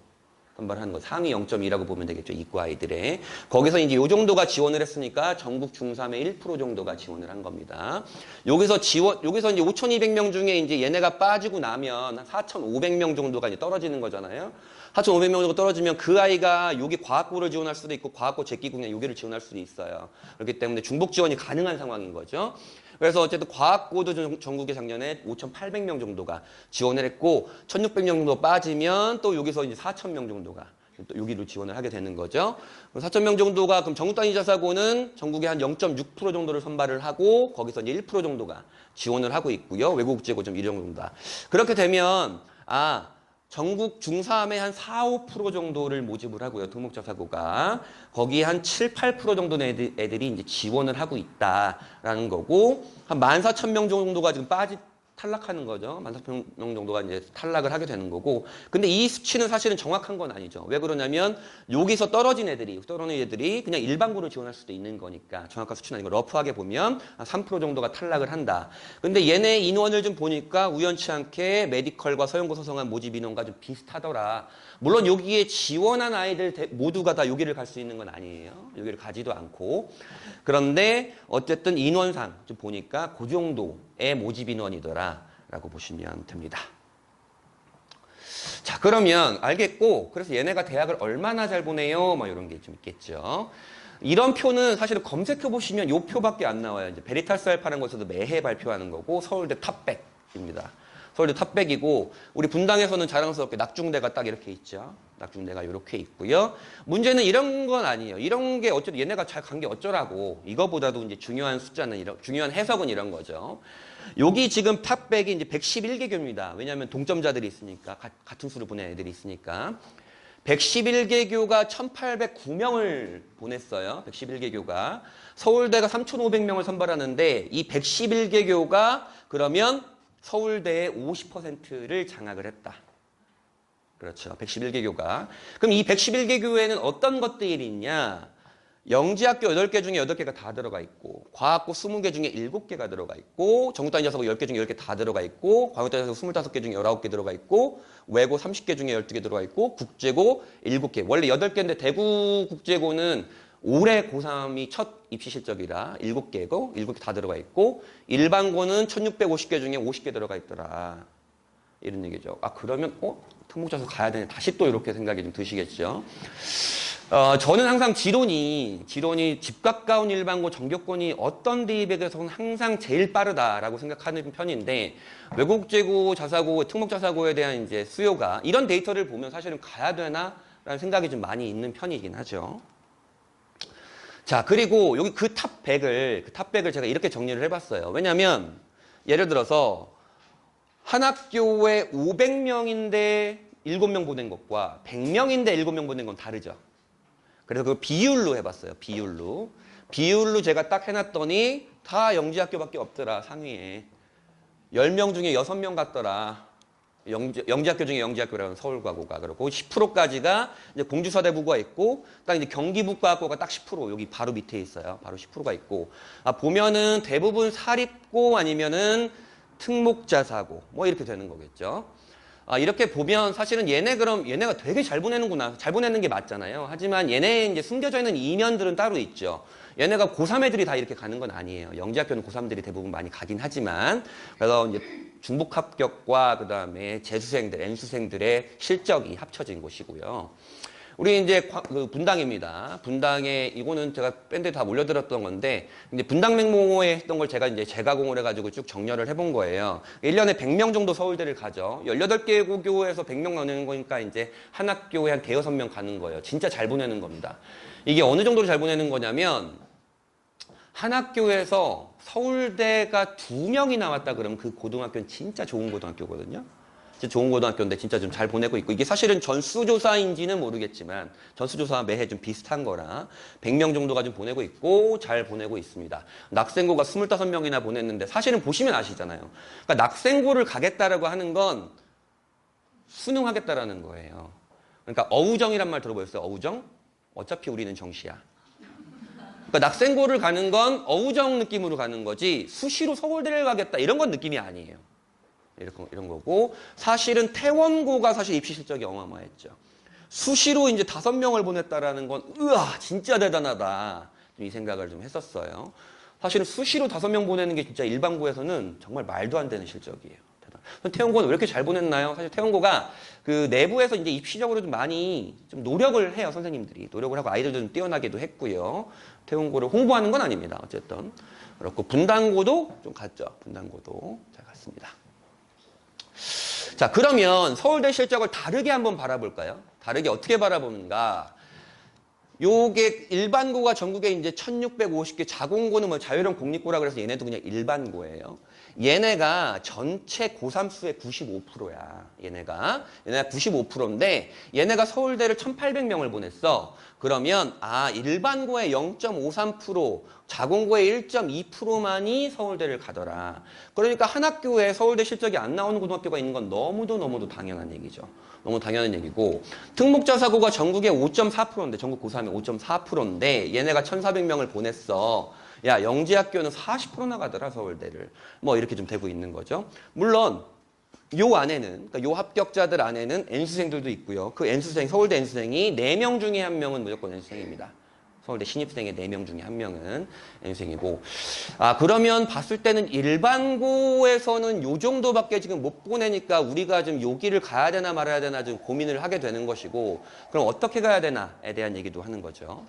선발하는 거 상위 0.2라고 보면 되겠죠. 이과 아이들의. 거기서 이제 요 정도가 지원을 했으니까 전국 중3의 1% 정도가 지원을 한 겁니다. 여기서 이제 5,200명 중에 이제 얘네가 빠지고 나면 한 4,500명 정도가 이제 떨어지는 거잖아요. 4,500명 정도 떨어지면 그 아이가 여기 과학고를 지원할 수도 있고 과학고 제끼고 여기를 지원할 수도 있어요. 그렇기 때문에 중복 지원이 가능한 상황인 거죠. 그래서 어쨌든 과학고도 전국에 작년에 5,800명 정도가 지원을 했고 1,600명 정도 빠지면 또 여기서 이제 4,000명 정도가 또 여기로 지원을 하게 되는 거죠. 4,000명 정도가 그럼 전국단위자사고는 전국에 한 0.6% 정도를 선발을 하고 거기서 이제 1% 정도가 지원을 하고 있고요. 외국국제고 좀 이 정도다. 그렇게 되면 전국 중3의 한 4, 5% 정도를 모집을 하고요. 특목자사고가. 거기 한 7, 8% 정도의 애들이 이제 지원을 하고 있다라는 거고, 한 14,000명 정도가 지금 탈락하는 거죠. 14,000명 정도가 이제 탈락을 하게 되는 거고. 근데 이 수치는 사실은 정확한 건 아니죠. 왜 그러냐면 여기서 떨어진 애들이 그냥 일반고를 지원할 수도 있는 거니까 정확한 수치는 아니고 러프하게 보면 한 3% 정도가 탈락을 한다. 근데 얘네 인원을 좀 보니까 우연치 않게 메디컬과 서영고 소성한 모집 인원과 좀 비슷하더라. 물론 여기에 지원한 아이들 모두가 다 여기를 갈 수 있는 건 아니에요. 여기를 가지도 않고. 그런데 어쨌든 인원상 좀 보니까 그 정도의 모집 인원이더라라고 보시면 됩니다. 자, 그러면 알겠고 그래서 얘네가 대학을 얼마나 잘 보내요? 뭐 이런 게 좀 있겠죠. 이런 표는 사실은 검색해 보시면 요 표밖에 안 나와요. 이제 베리타스 알파라는 것에서도 매해 발표하는 거고 서울대 탑백입니다. 서울대 탑백이고 우리 분당에서는 자랑스럽게 낙중대가 딱 이렇게 있죠. 낙중대가 이렇게 있고요. 문제는 이런 건 아니에요. 이런 게 어쨌든 얘네가 잘 간 게 어쩌라고. 이거보다도 이제 중요한 숫자는 중요한 해석은 이런 거죠. 여기 지금 탑백이 이제 111개교입니다. 왜냐하면 동점자들이 있으니까, 같은 수를 보낸 애들이 있으니까. 111개교가 1,809명을 보냈어요. 111개교가. 서울대가 3,500명을 선발하는데 이 111개교가 그러면 서울대의 50%를 장악을 했다. 그렇죠. 111개교가. 그럼 이 111개교에는 어떤 것들이 있냐? 영지학교 8개 중에 8개가 다 들어가 있고, 과학고 20개 중에 7개가 들어가 있고, 전국단위자사고 10개 중에 10개 다 들어가 있고, 광역단위자사고 25개 중에 19개 들어가 있고, 외고 30개 중에 12개 들어가 있고, 국제고 7개. 원래 8개인데 대구 국제고는 올해 고3이 첫 입시 실적이라 7개고, 7개 다 들어가 있고, 일반고는 1650개 중에 50개 들어가 있더라. 이런 얘기죠. 아, 그러면, 특목자소 가야 되네. 다시 또 이렇게 생각이 좀 드시겠죠. 저는 항상 지론이 집 가까운 일반고 전교권이 어떤 대입에서는 항상 제일 빠르다라고 생각하는 편인데, 외국제고, 자사고, 특목자사고에 대한 이제 수요가 이런 데이터를 보면 사실은 가야 되나라는 생각이 좀 많이 있는 편이긴 하죠. 자, 그리고 여기 그 탑 100을 제가 이렇게 정리를 해봤어요. 왜냐면, 예를 들어서, 한 학교에 500명인데 7명 보낸 것과 100명인데 7명 보낸 건 다르죠. 그래서 그 비율로 해봤어요. 비율로 제가 딱 해놨더니 다 영지학교밖에 없더라, 상위에. 10명 중에 6명 같더라. 영지학교 중에 영지학교라는 서울과고가. 그렇고 10%까지가 이제 공주서대부가 있고, 딱 이제 경기북과학고가 딱 10%, 여기 바로 밑에 있어요. 바로 10%가 있고. 보면은 대부분 사립고 아니면은 특목자사고, 뭐 이렇게 되는 거겠죠. 이렇게 보면 사실은 얘네가 되게 잘 보내는구나. 잘 보내는 게 맞잖아요. 하지만 얘네 이제 숨겨져 있는 이면들은 따로 있죠. 얘네가 고3 애들이 다 이렇게 가는 건 아니에요. 영지학교는 고3들이 대부분 많이 가긴 하지만, 그래서 이제 중복 합격과 그 다음에 재수생들, N수생들의 실적이 합쳐진 곳이고요. 우리 이제 그 분당입니다. 분당에 이거는 제가 밴드에 다 올려드렸던 건데, 이제 분당 맹모에 했던 걸 제가 이제 재가공을 해가지고 쭉 정렬을 해본 거예요. 1년에 100명 정도 서울대를 가죠. 18개 고교에서 100명 나누는 거니까 이제 한 학교에 한 대여섯 명 가는 거예요. 진짜 잘 보내는 겁니다. 이게 어느 정도로 잘 보내는 거냐면, 한 학교에서 서울대가 2명이 나왔다 그러면 그 고등학교는 진짜 좋은 고등학교거든요. 진짜 좋은 고등학교인데 진짜 좀 잘 보내고 있고, 이게 사실은 전수조사인지는 모르겠지만 전수조사와 매해 좀 비슷한 거라 100명 정도가 좀 보내고 있고 잘 보내고 있습니다. 낙생고가 25명이나 보냈는데, 사실은 보시면 아시잖아요. 그러니까 낙생고를 가겠다라고 하는 건 수능하겠다라는 거예요. 그러니까 어우정이란 말 들어보셨어요? 어우정? 어차피 우리는 정시야. 그러니까 낙생고를 가는 건 어우정 느낌으로 가는 거지, 수시로 서울대를 가겠다 이런 건 느낌이 아니에요. 이런 거고, 사실은 태원고가 사실 입시 실적이 어마어마했죠. 수시로 이제 5명을 보냈다라는 건, 으아, 진짜 대단하다. 이 생각을 좀 했었어요. 사실은 수시로 5명 보내는 게 진짜 일반고에서는 정말 말도 안 되는 실적이에요. 태원고는 왜 이렇게 잘 보냈나요? 사실 태원고가 그 내부에서 이제 입시적으로 좀 많이 좀 노력을 해요. 선생님들이. 노력을 하고 아이들도 좀 뛰어나게도 했고요. 태원고를 홍보하는 건 아닙니다. 어쨌든. 그렇고, 분당고도 좀 갔죠. 분당고도 잘 갔습니다. 자, 그러면 서울대 실적을 다르게 한번 바라볼까요? 다르게 어떻게 바라보는가? 요게 일반고가 전국에 이제 1650개, 자공고는 뭐 자유형 공립고라 그래서 얘네도 그냥 일반고예요. 얘네가 전체 고3 수의 95%야. 얘네가 95%인데 얘네가 서울대를 1800명을 보냈어. 그러면 일반고의 0.53%, 자공고의 1.2%만이 서울대를 가더라. 그러니까 한 학교에 서울대 실적이 안 나오는 고등학교가 있는 건 너무도 당연한 얘기죠. 너무 당연한 얘기고, 특목자사고가 전국의 5.4%인데, 전국 고3의 5.4%인데 얘네가 1400명을 보냈어. 야, 영지학교는 40%나 가더라, 서울대를. 뭐 이렇게 좀 되고 있는 거죠. 물론 요 안에는, 그러니까 요 합격자들 안에는 N수생들도 있고요. 그 N수생, 서울대 N수생이 4명 중에 1명은 무조건 N수생입니다. 서울대 신입생의 4명 중에 1명은 N수생이고. 그러면 봤을 때는 일반고에서는 요 정도밖에 지금 못 보내니까 우리가 좀 여기를 가야 되나 말아야 되나 좀 고민을 하게 되는 것이고, 그럼 어떻게 가야 되나에 대한 얘기도 하는 거죠.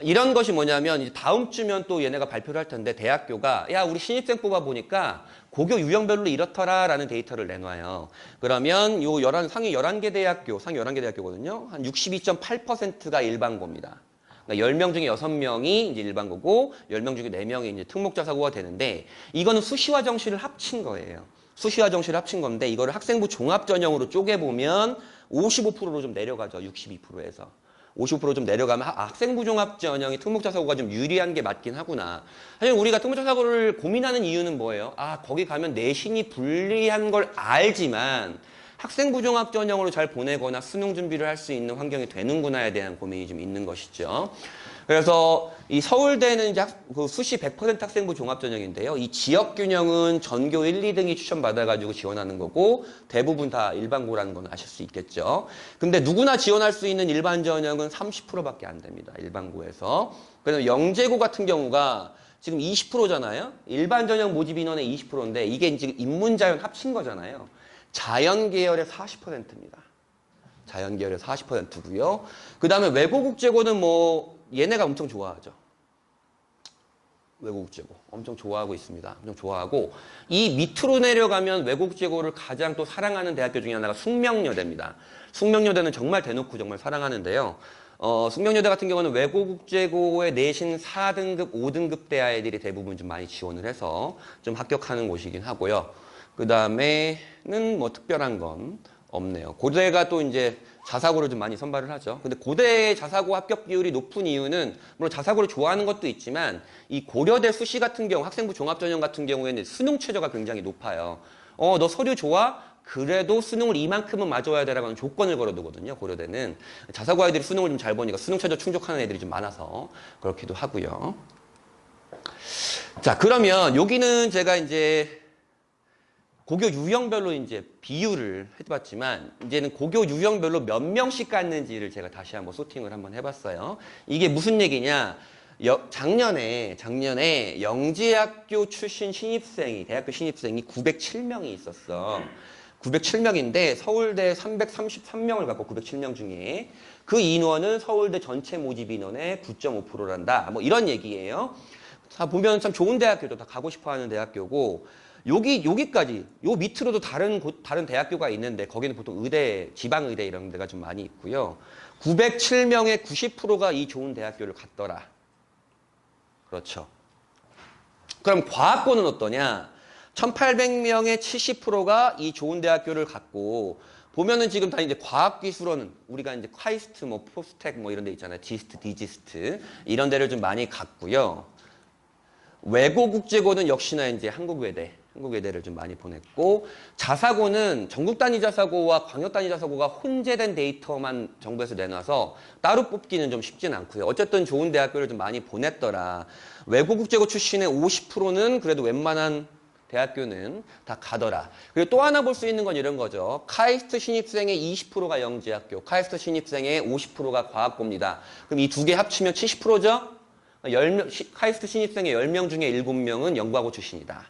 이런 것이 뭐냐면, 이제 다음 주면 또 얘네가 발표를 할 텐데, 대학교가 야, 우리 신입생 뽑아보니까 고교 유형별로 이렇더라라는 데이터를 내놔요. 그러면 요 상위 11개 대학교거든요. 한 62.8%가 일반고입니다. 그러니까 10명 중에 6명이 이제 일반고고 10명 중에 4명이 이제 특목자사고가 되는데 이거는 수시와 정시를 합친 거예요. 수시와 정시를 합친 건데 이거를 학생부 종합 전형으로 쪼개 보면 55%로 좀 내려가죠. 62%에서. 55%좀 내려가면 학생부 종합 전형이 특목자사고가 좀 유리한 게 맞긴 하구나. 사실 우리가 특목자사고를 고민하는 이유는 뭐예요? 거기 가면 내신이 불리한 걸 알지만 학생부 종합 전형으로 잘 보내거나 수능 준비를 할 수 있는 환경이 되는구나에 대한 고민이 좀 있는 것이죠. 그래서 이 서울대는 이제 그 수시 100% 학생부 종합 전형인데요. 이 지역 균형은 전교 1, 2등이 추천받아가지고 지원하는 거고 대부분 다 일반고라는 건 아실 수 있겠죠. 근데 누구나 지원할 수 있는 일반 전형은 30%밖에 안 됩니다. 일반고에서. 그래서 영재고 같은 경우가 지금 20%잖아요. 일반 전형 모집 인원의 20%인데 이게 지금 인문자연 합친 거잖아요. 자연계열의 40%입니다. 자연계열의 40%고요. 그 다음에 외고국제고는 뭐 얘네가 엄청 좋아하죠. 외고국제고 엄청 좋아하고 있습니다. 엄청 좋아하고 이 밑으로 내려가면 외고국제고를 가장 또 사랑하는 대학교 중에 하나가 숙명여대입니다. 숙명여대는 정말 대놓고 정말 사랑하는데요. 숙명여대 같은 경우는 외고국제고의 내신 4등급, 5등급 대 아이들이 대부분 좀 많이 지원을 해서 좀 합격하는 곳이긴 하고요. 그 다음에는 뭐 특별한 건 없네요. 고대가 또 이제 자사고를 좀 많이 선발을 하죠. 근데 고대 자사고 합격 비율이 높은 이유는 물론 자사고를 좋아하는 것도 있지만 이 고려대 수시 같은 경우 학생부 종합전형 같은 경우에는 수능 최저가 굉장히 높아요. 너 서류 좋아? 그래도 수능을 이만큼은 맞아야 되라고 하는 조건을 걸어두거든요. 고려대는 자사고 아이들이 수능을 좀 잘 보니까 수능 최저 충족하는 애들이 좀 많아서 그렇기도 하고요. 자, 그러면 여기는 제가 이제 고교 유형별로 이제 비율을 해봤지만 이제는 고교 유형별로 몇 명씩 갔는지를 제가 다시 한번 소팅을 한번 해봤어요. 이게 무슨 얘기냐? 작년에 영재학교 출신 신입생이 대학교 신입생이 907명이 있었어. 907명인데 서울대 333명을 갖고 907명 중에 그 인원은 서울대 전체 모집 인원의 9.5%란다. 뭐 이런 얘기예요. 다 보면 참 좋은 대학교도 다 가고 싶어하는 대학교고. 여기까지, 요 밑으로도 다른 대학교가 있는데, 거기는 보통 의대, 지방의대 이런 데가 좀 많이 있고요. 907명의 90%가 이 좋은 대학교를 갔더라. 그렇죠. 그럼 과학고는 어떠냐? 1800명의 70%가 이 좋은 대학교를 갔고, 보면은 지금 다 이제 과학기술원은 우리가 이제 카이스트, 뭐, 포스텍 뭐 이런 데 있잖아요. 지스트, 디지스트. 이런 데를 좀 많이 갔고요. 외고국제고는 역시나 이제 한국외대를 좀 많이 보냈고, 자사고는 전국 단위 자사고와 광역 단위 자사고가 혼재된 데이터만 정부에서 내놔서 따로 뽑기는 좀 쉽진 않고요. 어쨌든 좋은 대학교를 좀 많이 보냈더라. 외고국제고 출신의 50%는 그래도 웬만한 대학교는 다 가더라. 그리고 또 하나 볼 수 있는 건 이런 거죠. 카이스트 신입생의 20%가 영재학교, 카이스트 신입생의 50%가 과학고입니다. 그럼 이 두 개 합치면 70%죠? 10명, 카이스트 신입생의 10명 중에 7명은 영과고 출신이다.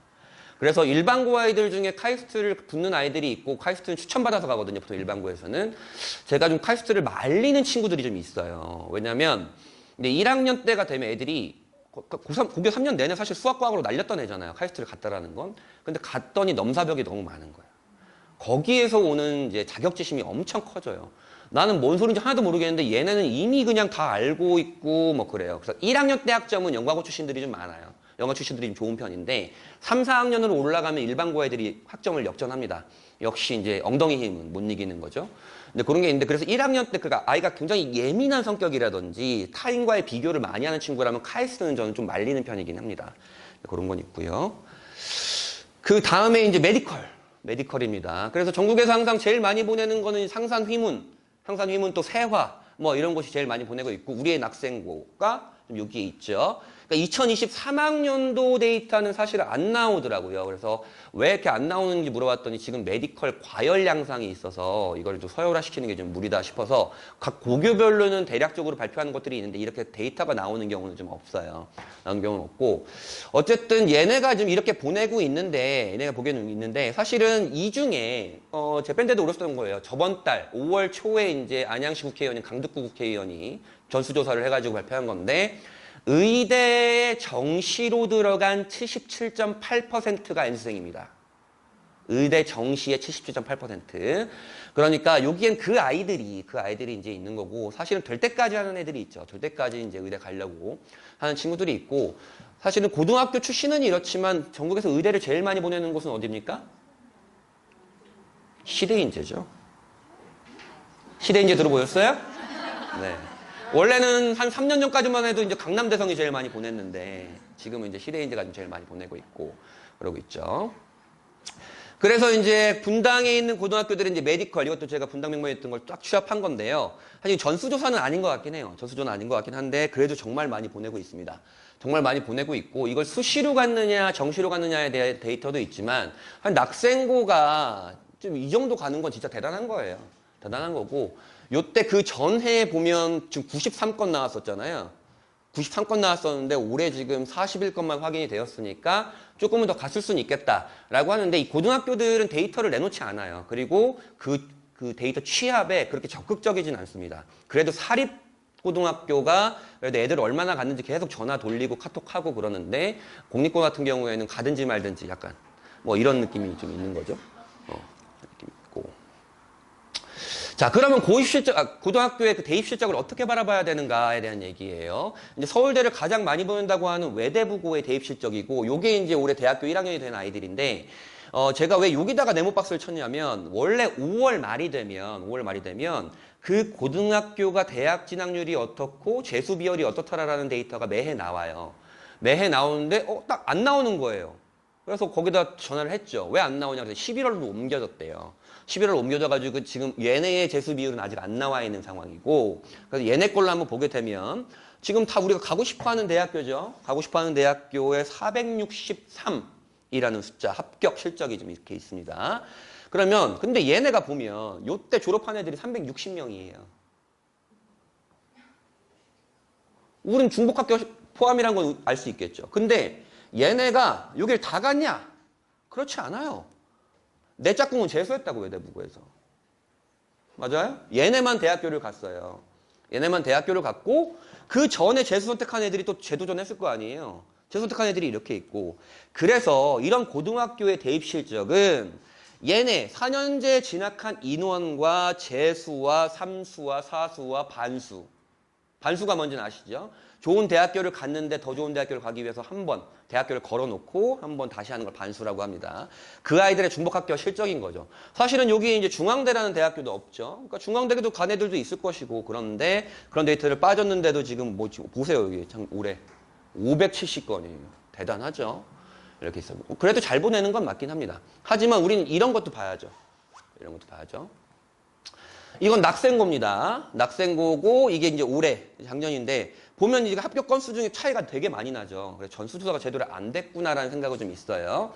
그래서 일반고 아이들 중에 카이스트를 붙는 아이들이 있고 카이스트는 추천받아서 가거든요. 보통 일반고에서는. 제가 좀 카이스트를 말리는 친구들이 좀 있어요. 왜냐면 이제 1학년 때가 되면 애들이 고교 3년 내내 사실 수학과학으로 날렸던 애잖아요. 카이스트를 갔다라는 건. 근데 갔더니 넘사벽이 너무 많은 거예요. 거기에서 오는 이제 자격지심이 엄청 커져요. 나는 뭔 소리인지 하나도 모르겠는데 얘네는 이미 그냥 다 알고 있고 뭐 그래요. 그래서 1학년 때 학점은 영과고 출신들이 좀 많아요. 영어 출신들이 좀 좋은 편인데 3, 4학년으로 올라가면 일반고 애들이 학점을 역전합니다. 역시 이제 엉덩이 힘은 못 이기는 거죠. 근데 그런 게 있는데 그래서 1학년 때 그러니까 아이가 굉장히 예민한 성격이라든지 타인과의 비교를 많이 하는 친구라면 카이스트는 저는 좀 말리는 편이긴 합니다. 그런 건 있고요. 그 다음에 이제 메디컬입니다. 그래서 전국에서 항상 제일 많이 보내는 거는 상산휘문 또 세화 뭐 이런 곳이 제일 많이 보내고 있고 우리의 낙생고가 좀 여기에 있죠. 그러니까 2023학년도 데이터는 사실 안 나오더라고요. 그래서 왜 이렇게 안 나오는지 물어봤더니 지금 메디컬 과열 양상이 있어서 이걸 좀 서열화시키는 게 좀 무리다 싶어서 각 고교별로는 대략적으로 발표하는 것들이 있는데 이렇게 데이터가 나오는 경우는 좀 없어요. 나오는 경우는 없고 어쨌든 얘네가 좀 이렇게 보내고 있는데 얘네가 보기에는 있는데 사실은 이 중에 제 밴드에도 올렸었던 거예요. 저번 달 5월 초에 이제 안양시 국회의원인 강득구 국회의원이 전수조사를 해가지고 발표한 건데 의대에 정시로 들어간 77.8%가 N수생입니다. 의대 정시의 77.8%. 그러니까 여기엔 그 아이들이 이제 있는 거고, 사실은 될 때까지 하는 애들이 있죠. 될 때까지 이제 의대 가려고 하는 친구들이 있고, 사실은 고등학교 출신은 이렇지만 전국에서 의대를 제일 많이 보내는 곳은 어디입니까? 시대인재죠. 시대인재 들어보셨어요? 네. 원래는 한 3년 전까지만 해도 이제 강남대성이 제일 많이 보냈는데, 지금은 이제 시대인재가 좀 제일 많이 보내고 있고, 그러고 있죠. 그래서 이제 분당에 있는 고등학교들은 이제 메디컬, 이것도 제가 분당 명문에 있던 걸 쫙 취합한 건데요. 사실 전수조사는 아닌 것 같긴 해요. 전수조사는 아닌 것 같긴 한데, 그래도 정말 많이 보내고 있습니다. 정말 많이 보내고 있고, 이걸 수시로 갔느냐, 정시로 갔느냐에 대한 데이터도 있지만, 한 낙생고가 좀 이 정도 가는 건 진짜 대단한 거예요. 대단한 거고, 요때 그 전해에 보면 지금 93건 나왔었잖아요. 93건 나왔었는데 올해 지금 41건만 확인이 되었으니까 조금은 더 갔을 수는 있겠다라고 하는데, 이 고등학교들은 데이터를 내놓지 않아요. 그리고 그 데이터 취합에 그렇게 적극적이진 않습니다. 그래도 사립고등학교가 그래도 애들 얼마나 갔는지 계속 전화 돌리고 카톡하고 그러는데, 공립고 같은 경우에는 가든지 말든지 약간 뭐 이런 느낌이 좀 있는 거죠. 느낌이 있고. 자, 그러면 고등학교의 그 대입 실적을 어떻게 바라봐야 되는가에 대한 얘기예요. 이제 서울대를 가장 많이 보낸다고 하는 외대부고의 대입 실적이고, 요게 이제 올해 대학교 1학년이 된 아이들인데, 제가 왜 여기다가 네모박스를 쳤냐면, 원래 5월 말이 되면 그 고등학교가 대학 진학률이 어떻고 재수 비율이 어떻더라라는 데이터가 매해 나와요. 매해 나오는데, 딱 안 나오는 거예요. 그래서 거기다 전화를 했죠. 왜 안 나오냐 그래서 11월로 옮겨졌대요. 11월 옮겨져가지고 지금 얘네의 재수 비율은 아직 안 나와 있는 상황이고, 그래서 얘네 걸로 한번 보게 되면 지금 다 우리가 가고 싶어하는 대학교죠. 가고 싶어하는 대학교에 463이라는 숫자 합격 실적이 좀 이렇게 있습니다. 그러면 근데 얘네가 보면 요때 졸업한 애들이 360명이에요. 우린 중복합격 포함이란 건 알 수 있겠죠. 근데 얘네가 여길 다 갔냐? 그렇지 않아요. 내 짝꿍은 재수했다고 외대부고에서. 맞아요? 얘네만 대학교를 갔어요. 얘네만 대학교를 갔고, 그 전에 재수 선택한 애들이 또 재도전 했을 거 아니에요. 재수 선택한 애들이 이렇게 있고. 그래서 이런 고등학교의 대입 실적은 얘네 4년제 진학한 인원과 재수와 삼수와 사수와 반수. 반수가 뭔지는 아시죠? 좋은 대학교를 갔는데 더 좋은 대학교를 가기 위해서 한 번 대학교를 걸어놓고 한 번 다시 하는 걸 반수라고 합니다. 그 아이들의 중복합격 실적인 거죠. 사실은 여기 이제 중앙대라는 대학교도 없죠. 그러니까 중앙대도 간 애들도 있을 것이고, 그런데 그런 데이터를 빠졌는데도 지금 뭐 보세요. 여기 참 올해 570건이에요. 대단하죠. 이렇게 있어요. 그래도 잘 보내는 건 맞긴 합니다. 하지만 우리는 이런 것도 봐야죠. 이런 것도 봐야죠. 이건 낙생고입니다. 낙생고고, 이게 이제 올해, 작년인데, 보면 이제 합격 건수 중에 차이가 되게 많이 나죠. 그래서 전수조사가 제대로 안 됐구나라는 생각이 좀 있어요.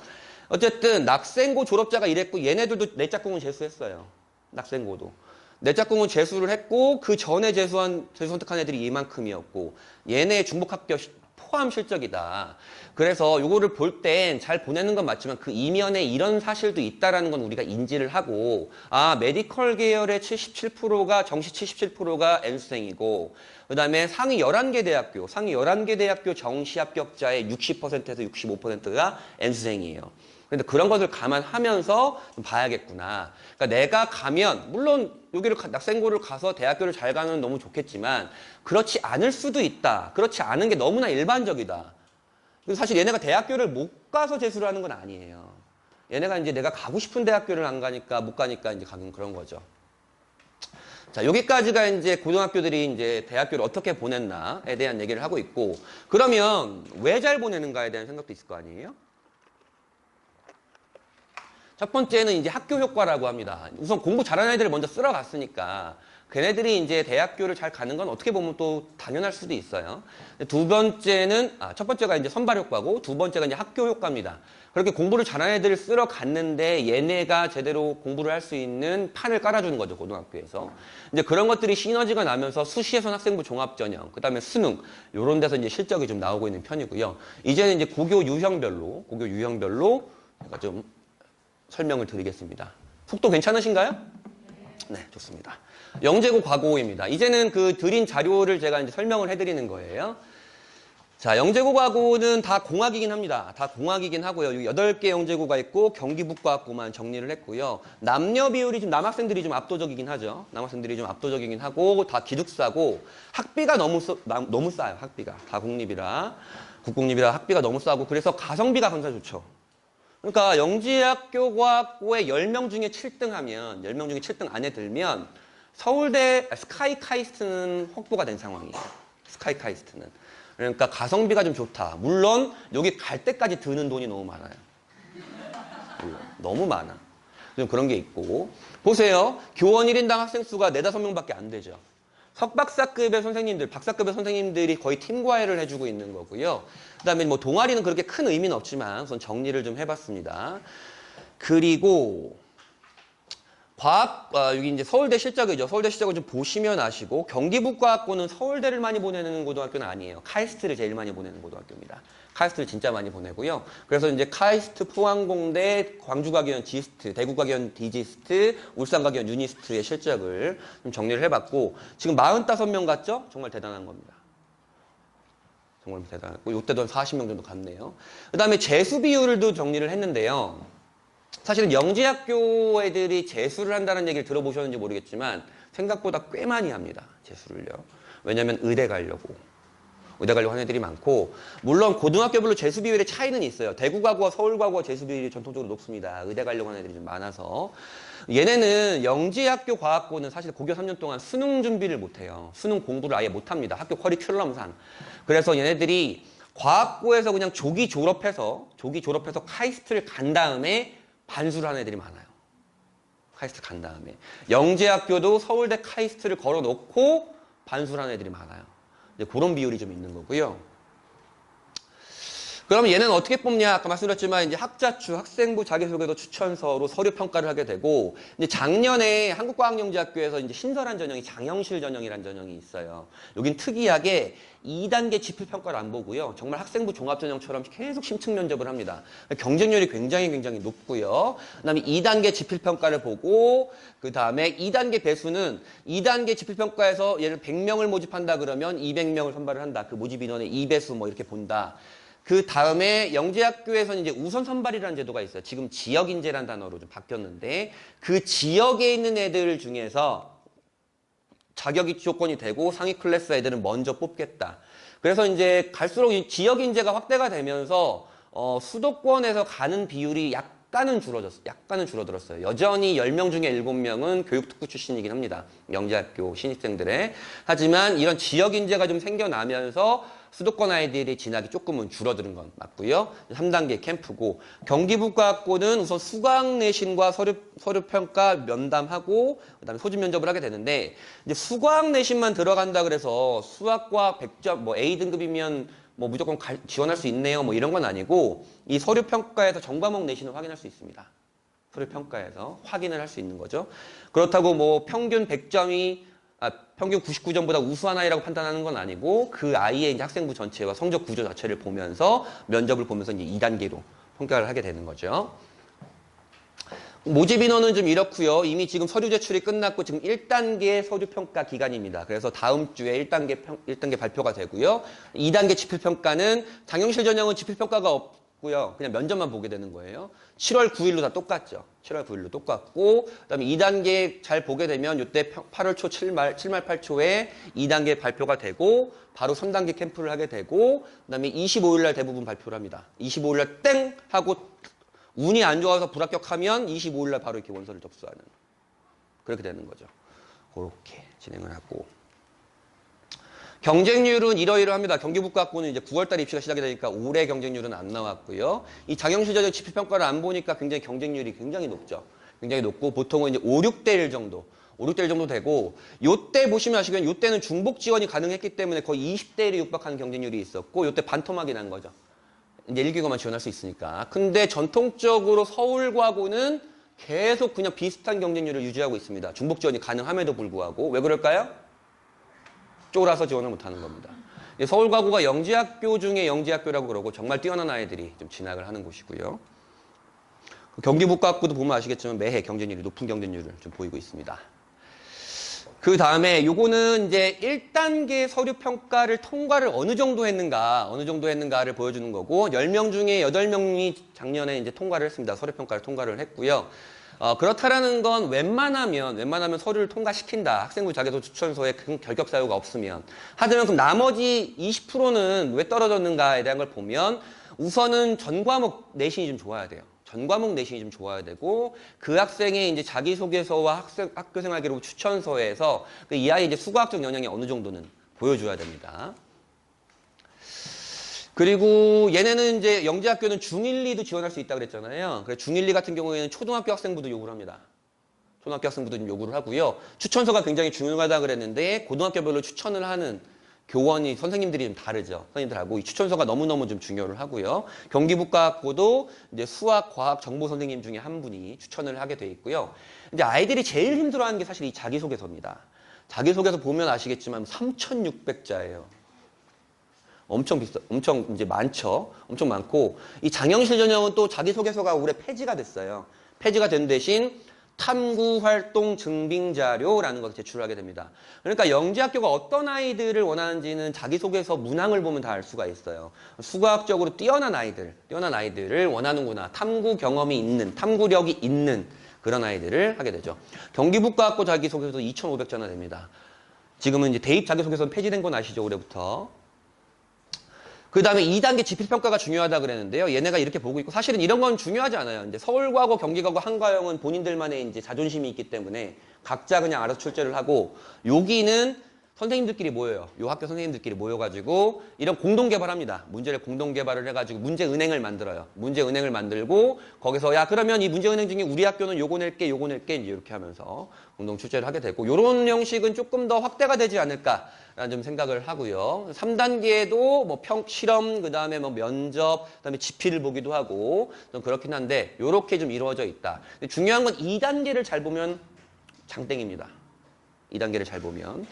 어쨌든, 낙생고 졸업자가 이랬고, 얘네들도 내 짝꿍은 재수했어요. 낙생고도. 내 짝꿍은 재수를 했고, 그 전에 재수 선택한 애들이 이만큼이었고, 얘네 중복 합격 포함 실적이다. 그래서 요거를 볼 땐 잘 보내는 건 맞지만 그 이면에 이런 사실도 있다라는 건 우리가 인지를 하고, 메디컬 계열의 77%가 정시 77%가 N수생이고, 그다음에 상위 11개 대학교 정시 합격자의 60%에서 65%가 N수생이에요. 근데 그런 것을 감안하면서 좀 봐야겠구나. 그러니까 내가 가면, 물론 여기를 낙생고를 가서 대학교를 잘 가면 너무 좋겠지만, 그렇지 않을 수도 있다. 그렇지 않은 게 너무나 일반적이다. 사실 얘네가 대학교를 못 가서 재수를 하는 건 아니에요. 얘네가 이제 내가 가고 싶은 대학교를 안 가니까, 못 가니까 이제 가는 그런 거죠. 자, 여기까지가 이제 고등학교들이 이제 대학교를 어떻게 보냈나에 대한 얘기를 하고 있고, 그러면 왜 잘 보내는가에 대한 생각도 있을 거 아니에요? 첫 번째는 이제 학교 효과라고 합니다. 우선 공부 잘하는 애들을 먼저 쓸어 갔으니까 걔네들이 이제 대학교를 잘 가는 건 어떻게 보면 또 당연할 수도 있어요. 두 번째는, 첫 번째가 이제 선발 효과고, 두 번째가 이제 학교 효과입니다. 그렇게 공부를 잘하는 애들을 쓸어 갔는데 얘네가 제대로 공부를 할 수 있는 판을 깔아주는 거죠, 고등학교에서. 이제 그런 것들이 시너지가 나면서 수시에선 학생부 종합전형, 그 다음에 수능, 요런 데서 이제 실적이 좀 나오고 있는 편이고요. 이제는 이제 고교 유형별로 제가 좀 설명을 드리겠습니다. 속도 괜찮으신가요? 네, 좋습니다. 영재고 과고입니다. 이제는 그 드린 자료를 제가 이제 설명을 해드리는 거예요. 자, 영재고가고는 다 공학이긴 합니다. 다 공학이긴 하고요. 8개 영재고가 있고 경기북과학고만 정리를 했고요. 남녀 비율이 좀 남학생들이 좀 압도적이긴 하죠. 남학생들이 좀 압도적이긴 하고 다 기숙사고 학비가 너무 싸요. 학비가. 다 국공립이라 학비가 너무 싸고 그래서 가성비가 강사 좋죠. 그러니까 영재학교과학고에 10명 중에 7등 하면 10명 중에 7등 안에 들면 서울대 스카이카이스트는 확보가 된 상황이에요. 스카이카이스트는. 그러니까 가성비가 좀 좋다. 물론 여기 갈 때까지 드는 돈이 너무 많아요. 너무 많아. 좀 그런 게 있고. 보세요. 교원 1인당 학생 수가 4, 5명밖에 안 되죠. 석박사급의 선생님들, 박사급의 선생님들이 거의 팀과외를 해주고 있는 거고요. 그 다음에 뭐 동아리는 그렇게 큰 의미는 없지만 우선 정리를 좀 해봤습니다. 그리고 여기 이제 서울대 실적이죠. 서울대 실적을 좀 보시면 아시고, 경기북과학고는 서울대를 많이 보내는 고등학교는 아니에요. 카이스트를 제일 많이 보내는 고등학교입니다. 카이스트를 진짜 많이 보내고요. 그래서 이제 카이스트, 포항공대, 광주가기원 지스트, 대구가기원 디지스트, 울산가기원 유니스트의 실적을 좀 정리를 해봤고, 지금 45명 갔죠? 정말 대단한 겁니다. 정말 대단하고, 이때도 한 40명 정도 갔네요. 그 다음에 재수 비율도 정리를 했는데요. 사실은 영재학교 애들이 재수를 한다는 얘기를 들어보셨는지 모르겠지만 생각보다 꽤 많이 합니다. 재수를요. 왜냐하면 의대 가려고 하는 애들이 많고, 물론 고등학교별로 재수 비율의 차이는 있어요. 대구가고와 서울가고와 재수 비율이 전통적으로 높습니다. 의대 가려고 하는 애들이 좀 많아서. 얘네는 영재학교 과학고는 사실 고교 3년 동안 수능 준비를 못해요. 수능 공부를 아예 못합니다. 학교 커리큘럼상. 그래서 얘네들이 과학고에서 그냥 조기 졸업해서 카이스트를 간 다음에 반수를 하는 애들이 많아요. 카이스트 간 다음에. 영재학교도 서울대 카이스트를 걸어놓고 반수를 하는 애들이 많아요. 이제 그런 비율이 좀 있는 거고요. 그러면 얘는 어떻게 뽑냐? 아까 말씀드렸지만 이제 학자추, 학생부 자기소개도 추천서로 서류 평가를 하게 되고, 이제 작년에 한국과학영재학교에서 이제 신설한 전형이 장영실 전형이라는 전형이 있어요. 여긴 특이하게 2단계 지필 평가를 안 보고요. 정말 학생부 종합 전형처럼 계속 심층 면접을 합니다. 경쟁률이 굉장히 높고요. 그다음에 2단계 지필 평가를 보고, 그다음에 2단계 배수는 2단계 지필 평가에서 예를 100명을 모집한다 그러면 200명을 선발을 한다. 그 모집 인원의 2배수 뭐 이렇게 본다. 그 다음에 영재학교에서는 이제 우선 선발이라는 제도가 있어요. 지금 지역인재라는 단어로 좀 바뀌었는데, 그 지역에 있는 애들 중에서 자격이 조건이 되고 상위 클래스 애들은 먼저 뽑겠다. 그래서 이제 갈수록 지역인재가 확대가 되면서 수도권에서 가는 비율이 약간은 줄어들었어요. 여전히 10명 중에 7명은 교육특구 출신이긴 합니다. 영재학교 신입생들의. 하지만 이런 지역인재가 좀 생겨나면서 수도권 아이들의 진학이 조금은 줄어드는 건 맞고요. 3단계 캠프고, 경기북과학고는 우선 수강 내신과 서류 평가 면담하고 그다음에 소집 면접을 하게 되는데, 이제 수강 내신만 들어간다 그래서 수학과학 100점 뭐 A 등급이면 뭐 무조건 지원할 수 있네요. 뭐 이런 건 아니고, 이 서류 평가에서 전과목 내신을 확인할 수 있습니다. 서류 평가에서 확인을 할 수 있는 거죠. 그렇다고 뭐 평균 100점이 평균 99점보다 우수한 아이라고 판단하는 건 아니고, 그 아이의 이제 학생부 전체와 성적 구조 자체를 보면서 면접을 보면서 이제 2단계로 평가를 하게 되는 거죠. 모집 인원은 좀 이렇고요. 이미 지금 서류 제출이 끝났고 지금 1단계 서류 평가 기간입니다. 그래서 다음 주에 1단계 발표가 되고요. 2단계 지필 평가는 장영실 전형은 지필 평가가 없고요. 그냥 면접만 보게 되는 거예요. 7월 9일로 다 똑같죠. 7월 9일로 똑같고, 그다음에 2단계 잘 보게 되면 이때 8월 초 7말 8초에 2단계 발표가 되고 바로 3단계 캠프를 하게 되고, 그다음에 25일 날 대부분 발표를 합니다. 25일 날 땡 하고 운이 안 좋아서 불합격하면 25일 날 바로 이렇게 원서를 접수하는, 그렇게 되는 거죠. 그렇게 진행을 하고, 경쟁률은 이러이러합니다. 경기북과학고는 이제 9월달에 입시가 시작이 되니까 올해 경쟁률은 안 나왔고요. 이 장영실 전형 지필 평가를 안 보니까 굉장히 경쟁률이 굉장히 높죠. 굉장히 높고, 보통은 이제 5, 6대1 정도. 5, 6대1 정도 되고, 요때 보시면 아시겠지만 요때는 중복 지원이 가능했기 때문에 거의 20대1에 육박하는 경쟁률이 있었고, 요때 반토막이 난 거죠. 이제 1기고만 지원할 수 있으니까. 근데 전통적으로 서울과고는 계속 그냥 비슷한 경쟁률을 유지하고 있습니다. 중복 지원이 가능함에도 불구하고. 왜 그럴까요? 쫄아서 지원을 못하는 겁니다. 서울과고가 영재학교 중에 영재학교라고 그러고 정말 뛰어난 아이들이 좀 진학을 하는 곳이고요. 경기북과학고도 보면 아시겠지만 매해 경쟁률이 높은 경쟁률을 좀 보이고 있습니다. 그 다음에 요거는 이제 1단계 서류 평가를 통과를 어느 정도 했는가를 보여주는 거고, 10명 중에 8명이 작년에 이제 통과를 했습니다. 서류 평가를 통과를 했고요. 그렇다라는 건 웬만하면 서류를 통과시킨다. 학생부 자기소개 추천서에 큰 결격 사유가 없으면. 하지만 그럼 나머지 20%는 왜 떨어졌는가에 대한 걸 보면, 우선은 전 과목 내신이 좀 좋아야 돼요. 전 과목 내신이 좀 좋아야 되고, 그 학생의 이제 자기소개서와 학교 생활 기록 추천서에서 이 아이 이제 수과학적 역량이 어느 정도는 보여줘야 됩니다. 그리고 얘네는 이제 영재학교는 중1, 2도 지원할 수 있다고 그랬잖아요. 그래서 중1, 2 같은 경우에는 초등학교 학생부도 요구를 합니다. 초등학교 학생부도 좀 요구를 하고요. 추천서가 굉장히 중요하다고 그랬는데, 고등학교별로 추천을 하는 교원이, 선생님들이 좀 다르죠. 선생님들하고 이 추천서가 너무너무 좀 중요를 하고요. 경기북과학고도 이제 수학, 과학, 정보 선생님 중에 한 분이 추천을 하게 돼 있고요. 이제 아이들이 제일 힘들어하는 게 사실 이 자기소개서입니다. 자기소개서 보면 아시겠지만 3,600자예요. 엄청 엄청 이제 많죠. 엄청 많고, 이 장영실 전형은 또 자기소개서가 올해 폐지가 됐어요. 폐지가 된 대신 탐구활동 증빙자료라는 것을 제출하게 됩니다. 그러니까 영재학교가 어떤 아이들을 원하는지는 자기소개서 문항을 보면 다 알 수가 있어요. 수학적으로 뛰어난 아이들을 원하는구나. 탐구 경험이 있는, 탐구력이 있는 그런 아이들을 하게 되죠. 경기북과학고 자기소개서 2,500자나 됩니다. 지금은 이제 대입 자기소개서는 폐지된 건 아시죠? 올해부터. 그 다음에 2단계 지필평가가 중요하다 그랬는데요. 얘네가 이렇게 보고 있고, 사실은 이런 건 중요하지 않아요. 이제 서울과고, 경기과고, 한과형은 본인들만의 이제 자존심이 있기 때문에 각자 그냥 알아서 출제를 하고, 여기는 선생님들끼리 모여요. 요 학교 선생님들끼리 모여가지고 이런 공동 개발합니다. 문제를 공동 개발을 해가지고 문제 은행을 만들어요. 문제 은행을 만들고 거기서 야 그러면 이 문제 은행 중에 우리 학교는 요거 낼게 이제 이렇게 하면서 공동 출제를 하게 되고, 요런 형식은 조금 더 확대가 되지 않을까라는 좀 생각을 하고요. 3단계에도 뭐 실험, 그 다음에 뭐 면접, 그 다음에 지필을 보기도 하고 좀 그렇긴 한데 요렇게 좀 이루어져 있다. 근데 중요한 건 2단계를 잘 보면 장땡입니다. 2단계를 잘 보면.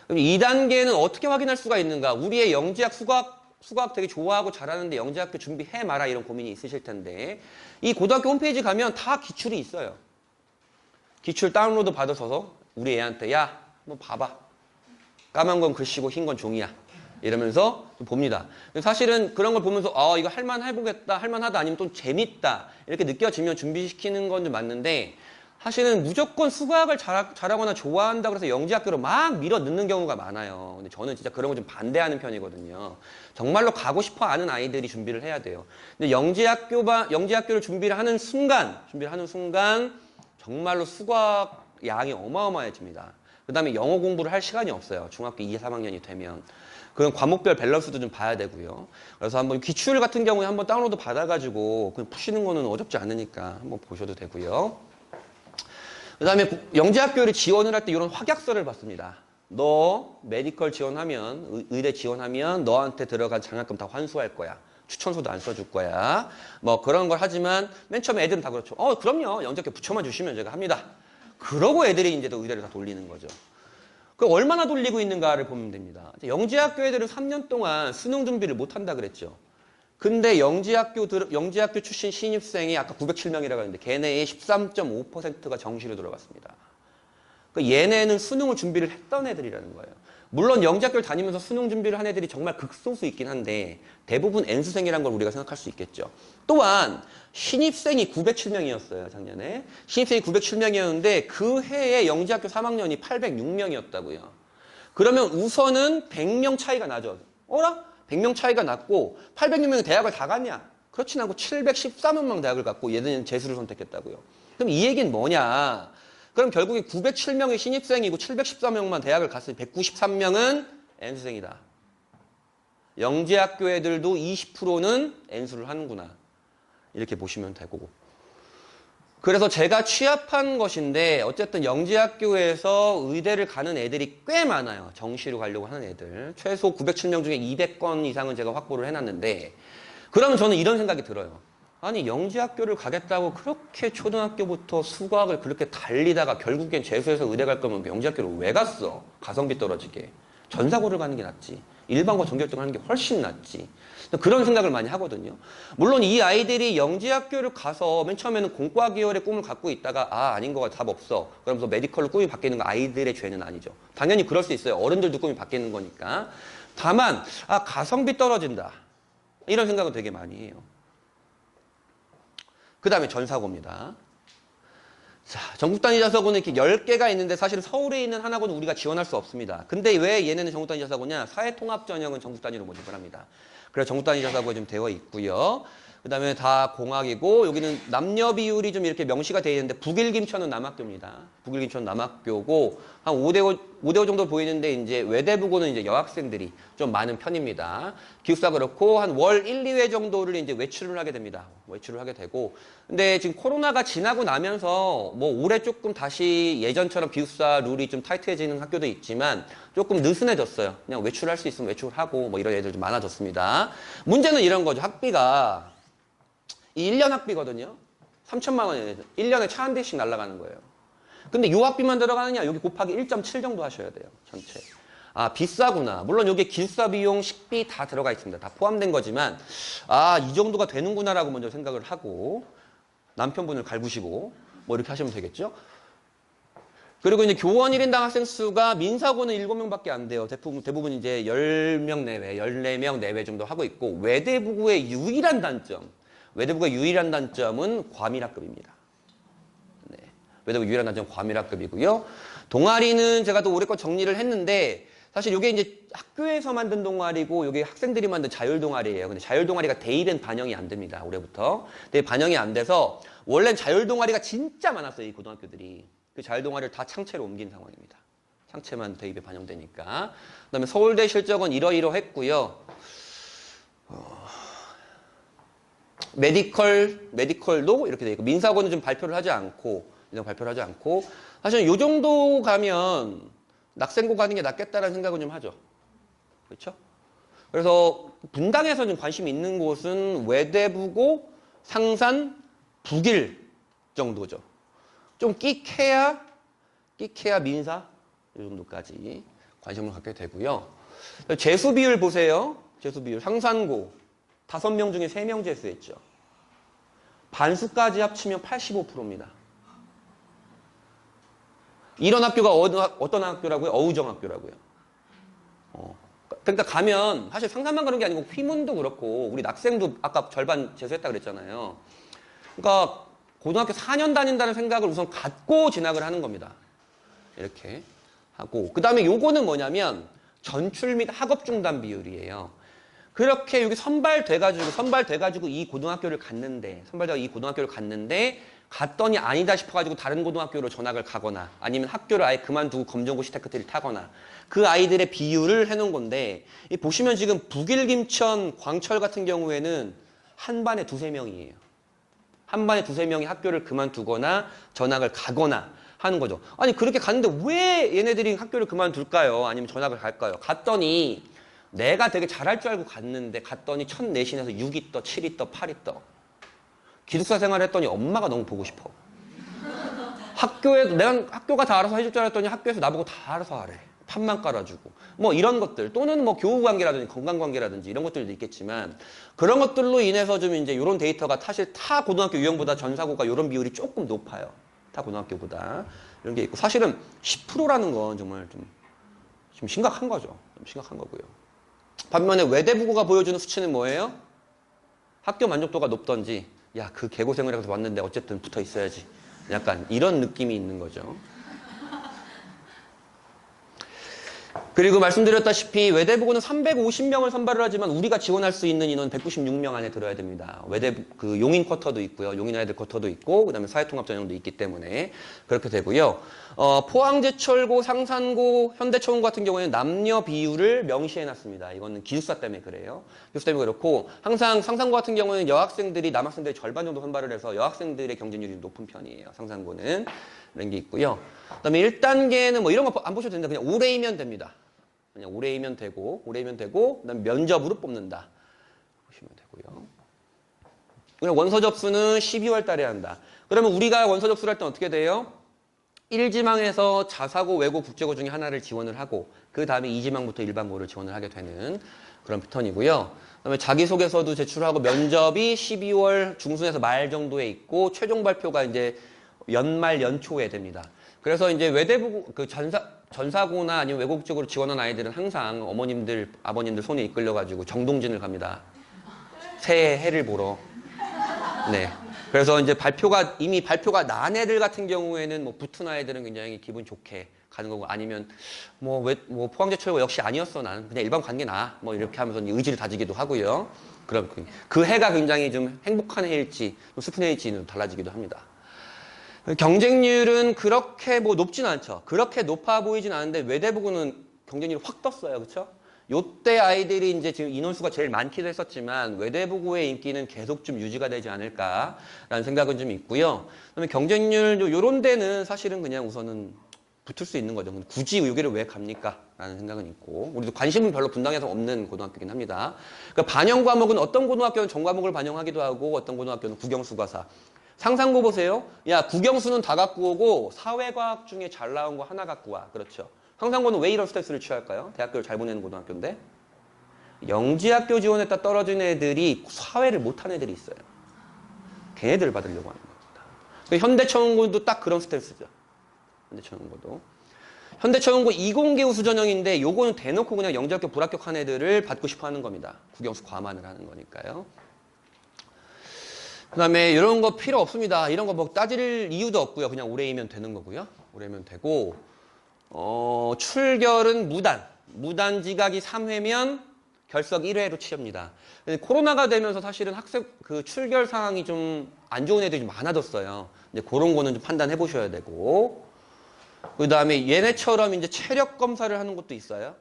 그럼 2단계는 어떻게 확인할 수가 있는가? 우리의 영재학 수학 되게 좋아하고 잘하는데 영재학교 준비해 마라 이런 고민이 있으실 텐데, 이 고등학교 홈페이지 가면 다 기출이 있어요. 기출 다운로드 받아서 우리 애한테 야, 뭐 봐봐. 까만 건 글씨고 흰 건 종이야. 이러면서 좀 봅니다. 사실은 그런 걸 보면서 이거 할만해보겠다, 할만하다, 아니면 또 재밌다 이렇게 느껴지면 준비시키는 건 좀 맞는데, 사실은 무조건 수학을 잘하거나 좋아한다고 해서 영재학교로 막 밀어 넣는 경우가 많아요. 근데 저는 진짜 그런 거 좀 반대하는 편이거든요. 정말로 가고 싶어 하는 아이들이 준비를 해야 돼요. 근데 영재학교를 준비를 하는 순간 정말로 수학 양이 어마어마해집니다. 그 다음에 영어 공부를 할 시간이 없어요. 중학교 2, 3학년이 되면. 그런 과목별 밸런스도 좀 봐야 되고요. 그래서 한번 기출 같은 경우에 한번 다운로드 받아가지고 그냥 푸시는 거는 어렵지 않으니까 한번 보셔도 되고요. 그 다음에 영재학교를 지원을 할 때 이런 확약서를 받습니다. 너 메디컬 지원하면, 의대 지원하면 너한테 들어간 장학금 다 환수할 거야. 추천서도 안 써줄 거야. 뭐 그런 걸 하지만 맨 처음에 애들은 다 그렇죠. 그럼요. 영재학교 붙여만 주시면 제가 합니다. 그러고 애들이 이제 또 의대를 다 돌리는 거죠. 그 얼마나 돌리고 있는가를 보면 됩니다. 영재학교 애들은 3년 동안 수능 준비를 못 한다 그랬죠. 근데 영재학교 출신 신입생이 아까 907명이라고 했는데 걔네의 13.5%가 정시로 들어갔습니다. 그러니까 얘네는 수능을 준비를 했던 애들이라는 거예요. 물론 영재학교를 다니면서 수능 준비를 한 애들이 정말 극소수 있긴 한데 대부분 N수생이라는 걸 우리가 생각할 수 있겠죠. 또한 신입생이 907명이었어요. 작년에. 신입생이 907명이었는데 그 해에 영재학교 3학년이 806명이었다고요. 그러면 우선은 100명 차이가 나죠. 100명 차이가 났고 806명이 대학을 다 갔냐? 그렇진 않고 713명 대학을 갔고 얘는 재수를 선택했다고요. 그럼 이 얘기는 뭐냐? 그럼 결국에 907명이 신입생이고 713명만 대학을 갔으니 193명은 N수생이다. 영재학교 애들도 20%는 N수를 하는구나. 이렇게 보시면 되고. 그래서 제가 취합한 것인데 어쨌든 영재학교에서 의대를 가는 애들이 꽤 많아요. 정시로 가려고 하는 애들. 최소 907명 중에 200건 이상은 제가 확보를 해놨는데, 그러면 저는 이런 생각이 들어요. 아니 영재학교를 가겠다고 그렇게 초등학교부터 수학을 그렇게 달리다가 결국엔 재수해서 의대 갈 거면 영재학교를 왜 갔어? 가성비 떨어지게. 전사고를 가는 게 낫지. 일반고 전교 1등 하는 게 훨씬 낫지. 그런 생각을 많이 하거든요. 물론 이 아이들이 영재학교를 가서 맨 처음에는 공과 계열의 꿈을 갖고 있다가 아닌 거 같아, 답 없어. 그러면서 메디컬로 꿈이 바뀌는 건 아이들의 죄는 아니죠. 당연히 그럴 수 있어요. 어른들도 꿈이 바뀌는 거니까. 다만 가성비 떨어진다. 이런 생각은 되게 많이 해요. 그 다음에 전사고입니다. 자, 전국 단위 자사고는 이렇게 10개가 있는데 사실은 서울에 있는 하나고는 우리가 지원할 수 없습니다. 근데 왜 얘네는 전국 단위 자사고냐? 사회통합 전형은 전국 단위로 모집을 합니다. 그래서 전국 단위 자사고에 좀 되어 있고요. 그 다음에 다 공학이고 여기는 남녀 비율이 좀 이렇게 명시가 되어 있는데 북일 김천은 남학교입니다. 북일 김천은 남학교고 한 5대5 정도 보이는데 이제 외대부고는 이제 여학생들이 좀 많은 편입니다. 기숙사 그렇고 한 월 1, 2회 정도를 이제 외출을 하게 됩니다. 외출을 하게 되고 근데 지금 코로나가 지나고 나면서 뭐 올해 조금 다시 예전처럼 기숙사 룰이 좀 타이트해지는 학교도 있지만 조금 느슨해졌어요. 그냥 외출할 수 있으면 외출하고 뭐 이런 애들 좀 많아졌습니다. 문제는 이런 거죠. 학비가 이 1년 학비거든요. 3천만 원이에요. 1년에 차 한 대씩 날아가는 거예요. 근데 요 학비만 들어가느냐? 여기 곱하기 1.7 정도 하셔야 돼요. 전체. 비싸구나. 물론 여기 기숙사 비용, 식비 다 들어가 있습니다. 다 포함된 거지만 이 정도가 되는구나라고 먼저 생각을 하고 남편분을 갈구시고 뭐 이렇게 하시면 되겠죠. 그리고 이제 교원 1인당 학생 수가 민사고는 7명밖에 안 돼요. 대부분 이제 10명 내외, 14명 내외 정도 하고 있고 외대부고의 유일한 단점. 외대부고의 유일한 단점은 과밀학급입니다. 네. 외대부 유일한 단점 과밀학급이고요. 동아리는 제가 또 올해 거 정리를 했는데 사실 이게 이제 학교에서 만든 동아리고 이게 학생들이 만든 자율 동아리예요. 근데 자율 동아리가 대입엔 반영이 안 됩니다. 올해부터. 대입 반영이 안 돼서 원래는 자율 동아리가 진짜 많았어요. 이 고등학교들이. 그 자율 동아리를 다 창체로 옮긴 상황입니다. 창체만 대입에 반영되니까. 그다음에 서울대 실적은 이러이러했고요. 메디컬도 이렇게 돼 있고 민사고는 좀 발표를 하지 않고 사실은 요 정도 가면 낙생고 가는 게 낫겠다라는 생각은 좀 하죠. 그렇죠? 그래서 분당에서 좀 관심이 있는 곳은 외대부고, 상산, 북일 정도죠. 좀 끽해야 민사 이 정도까지 관심을 갖게 되고요. 재수 비율 보세요. 재수 비율 상산고 5명 중에 3명 재수했죠. 반수까지 합치면 85%입니다. 이런 학교가 어떤 학교라고요? 어우정학교라고요. 그러니까 가면 사실 상산만 그런 게 아니고 휘문도 그렇고 우리 낙생도 아까 절반 재수했다 그랬잖아요. 그러니까 고등학교 4년 다닌다는 생각을 우선 갖고 진학을 하는 겁니다. 이렇게 하고 그 다음에 요거는 뭐냐면 전출 및 학업 중단 비율이에요. 그렇게 여기 선발돼가지고 이 고등학교를 갔는데 갔더니 아니다 싶어가지고 다른 고등학교로 전학을 가거나 아니면 학교를 아예 그만두고 검정고 시테크트를 타거나 그 아이들의 비율을 해놓은 건데 보시면 지금 북일, 김천, 광철 같은 경우에는 한 반에 2-3명이에요. 한 반에 2-3명이 학교를 그만두거나 전학을 가거나 하는 거죠. 아니 그렇게 갔는데 왜 얘네들이 학교를 그만둘까요? 아니면 전학을 갈까요? 갔더니 내가 되게 잘할 줄 알고 갔더니 첫 내신에서 6이 떠, 7이 떠, 8이 떠. 기숙사 생활을 했더니 엄마가 너무 보고 싶어. 내가 학교가 다 알아서 해줄 줄 알았더니 학교에서 나보고 다 알아서 하래. 판만 깔아주고. 뭐 이런 것들. 또는 뭐 교우관계라든지 건강관계라든지 이런 것들도 있겠지만 그런 것들로 인해서 좀 이제 이런 데이터가 사실 타 고등학교 유형보다 전사고가 이런 비율이 조금 높아요. 타 고등학교보다. 이런 게 있고. 사실은 10%라는 건 정말 좀 심각한 거죠. 좀 심각한 거고요. 반면에 외대부고가 보여주는 수치는 뭐예요? 학교 만족도가 높던지 야, 그 개고생을 해서 왔는데 어쨌든 붙어 있어야지. 약간 이런 느낌이 있는 거죠. 그리고 말씀드렸다시피 외대부고는 350명을 선발을 하지만 우리가 지원할 수 있는 인원 196명 안에 들어야 됩니다. 그 용인 쿼터도 있고요. 용인 아이들 쿼터도 있고 그다음에 사회통합 전형도 있기 때문에 그렇게 되고요. 포항제철고, 상산고, 현대초원 같은 경우에는 남녀 비율을 명시해놨습니다. 이거는 기숙사 때문에 그래요. 기숙사 때문에 그렇고 항상 상산고 같은 경우에는 여학생들이 남학생들의 절반 정도 선발을 해서 여학생들의 경쟁률이 높은 편이에요. 상산고는 이런 게 있고요. 그다음에 1단계는 뭐 이런 거 안 보셔도 된다. 그냥 올해이면 됩니다. 그냥 올해이면 되고 그다음에 면접으로 뽑는다. 보시면 되고요. 그냥 원서 접수는 12월 달에 한다. 그러면 우리가 원서 접수를 할 때 어떻게 돼요? 1지망에서 자사고, 외고, 국제고 중에 하나를 지원을 하고 그 다음에 2지망부터 일반고를 지원을 하게 되는 그런 패턴이고요. 그다음에 자기소개서도 제출하고 면접이 12월 중순에서 말 정도에 있고 최종 발표가 이제 연말 연초에 됩니다. 그래서 이제 외대부 그 전사고나 아니면 외국 쪽으로 지원한 아이들은 항상 어머님들, 아버님들 손에 이끌려가지고 정동진을 갑니다. 새해 해를 보러. 네. 그래서 이제 이미 발표가 난 애들 같은 경우에는 뭐 붙은 아이들은 굉장히 기분 좋게 가는 거고 아니면 뭐 포항제 철거 역시 아니었어 나는 그냥 일반 간 게 나아 뭐 이렇게 하면서 의지를 다지기도 하고요. 그럼 그 해가 굉장히 좀 행복한 해일지 좀 슬픈 해일지는 달라지기도 합니다. 경쟁률은 그렇게 뭐 높진 않죠. 그렇게 높아 보이진 않은데 외대부고는 경쟁률이 확 떴어요. 그렇죠? 요때 아이들이 이제 지금 인원수가 제일 많기도 했었지만 외대부고의 인기는 계속 좀 유지가 되지 않을까라는 생각은 좀 있고요. 그다음에 경쟁률 요런 데는 사실은 그냥 우선은 붙을 수 있는 거죠. 굳이 여기를 왜 갑니까? 라는 생각은 있고 우리도 관심은 별로 분당에서 없는 고등학교긴 합니다. 그러니까 반영 과목은 어떤 고등학교는 전 과목을 반영하기도 하고 어떤 고등학교는 국영수과사. 상상고 보세요. 야 국영수는 다 갖고 오고 사회과학 중에 잘 나온 거 하나 갖고 와. 그렇죠. 상상고는 왜 이런 스트레스를 취할까요? 대학교를 잘 보내는 고등학교인데 영지학교 지원했다 떨어진 애들이 사회를 못한 애들이 있어요. 걔네들을 받으려고 하는 겁니다. 현대천운고도 딱 그런 스트레스죠. 현대천운고도. 현대천운고 이공계 우수 전형인데 요거는 대놓고 그냥 영지학교 불합격한 애들을 받고 싶어 하는 겁니다. 국영수 과만을 하는 거니까요. 그 다음에 이런 거 필요 없습니다. 이런 거 뭐 따질 이유도 없고요. 그냥 올해이면 되는 거고요. 올해면 되고 출결은 무단 지각이 3회면 결석 1회로 치릅니다. 코로나가 되면서 사실은 학생 그 출결 상황이 좀 안 좋은 애들이 좀 많아졌어요. 이제 그런 거는 좀 판단해 보셔야 되고 그 다음에 얘네처럼 이제 체력 검사를 하는 것도 있어요.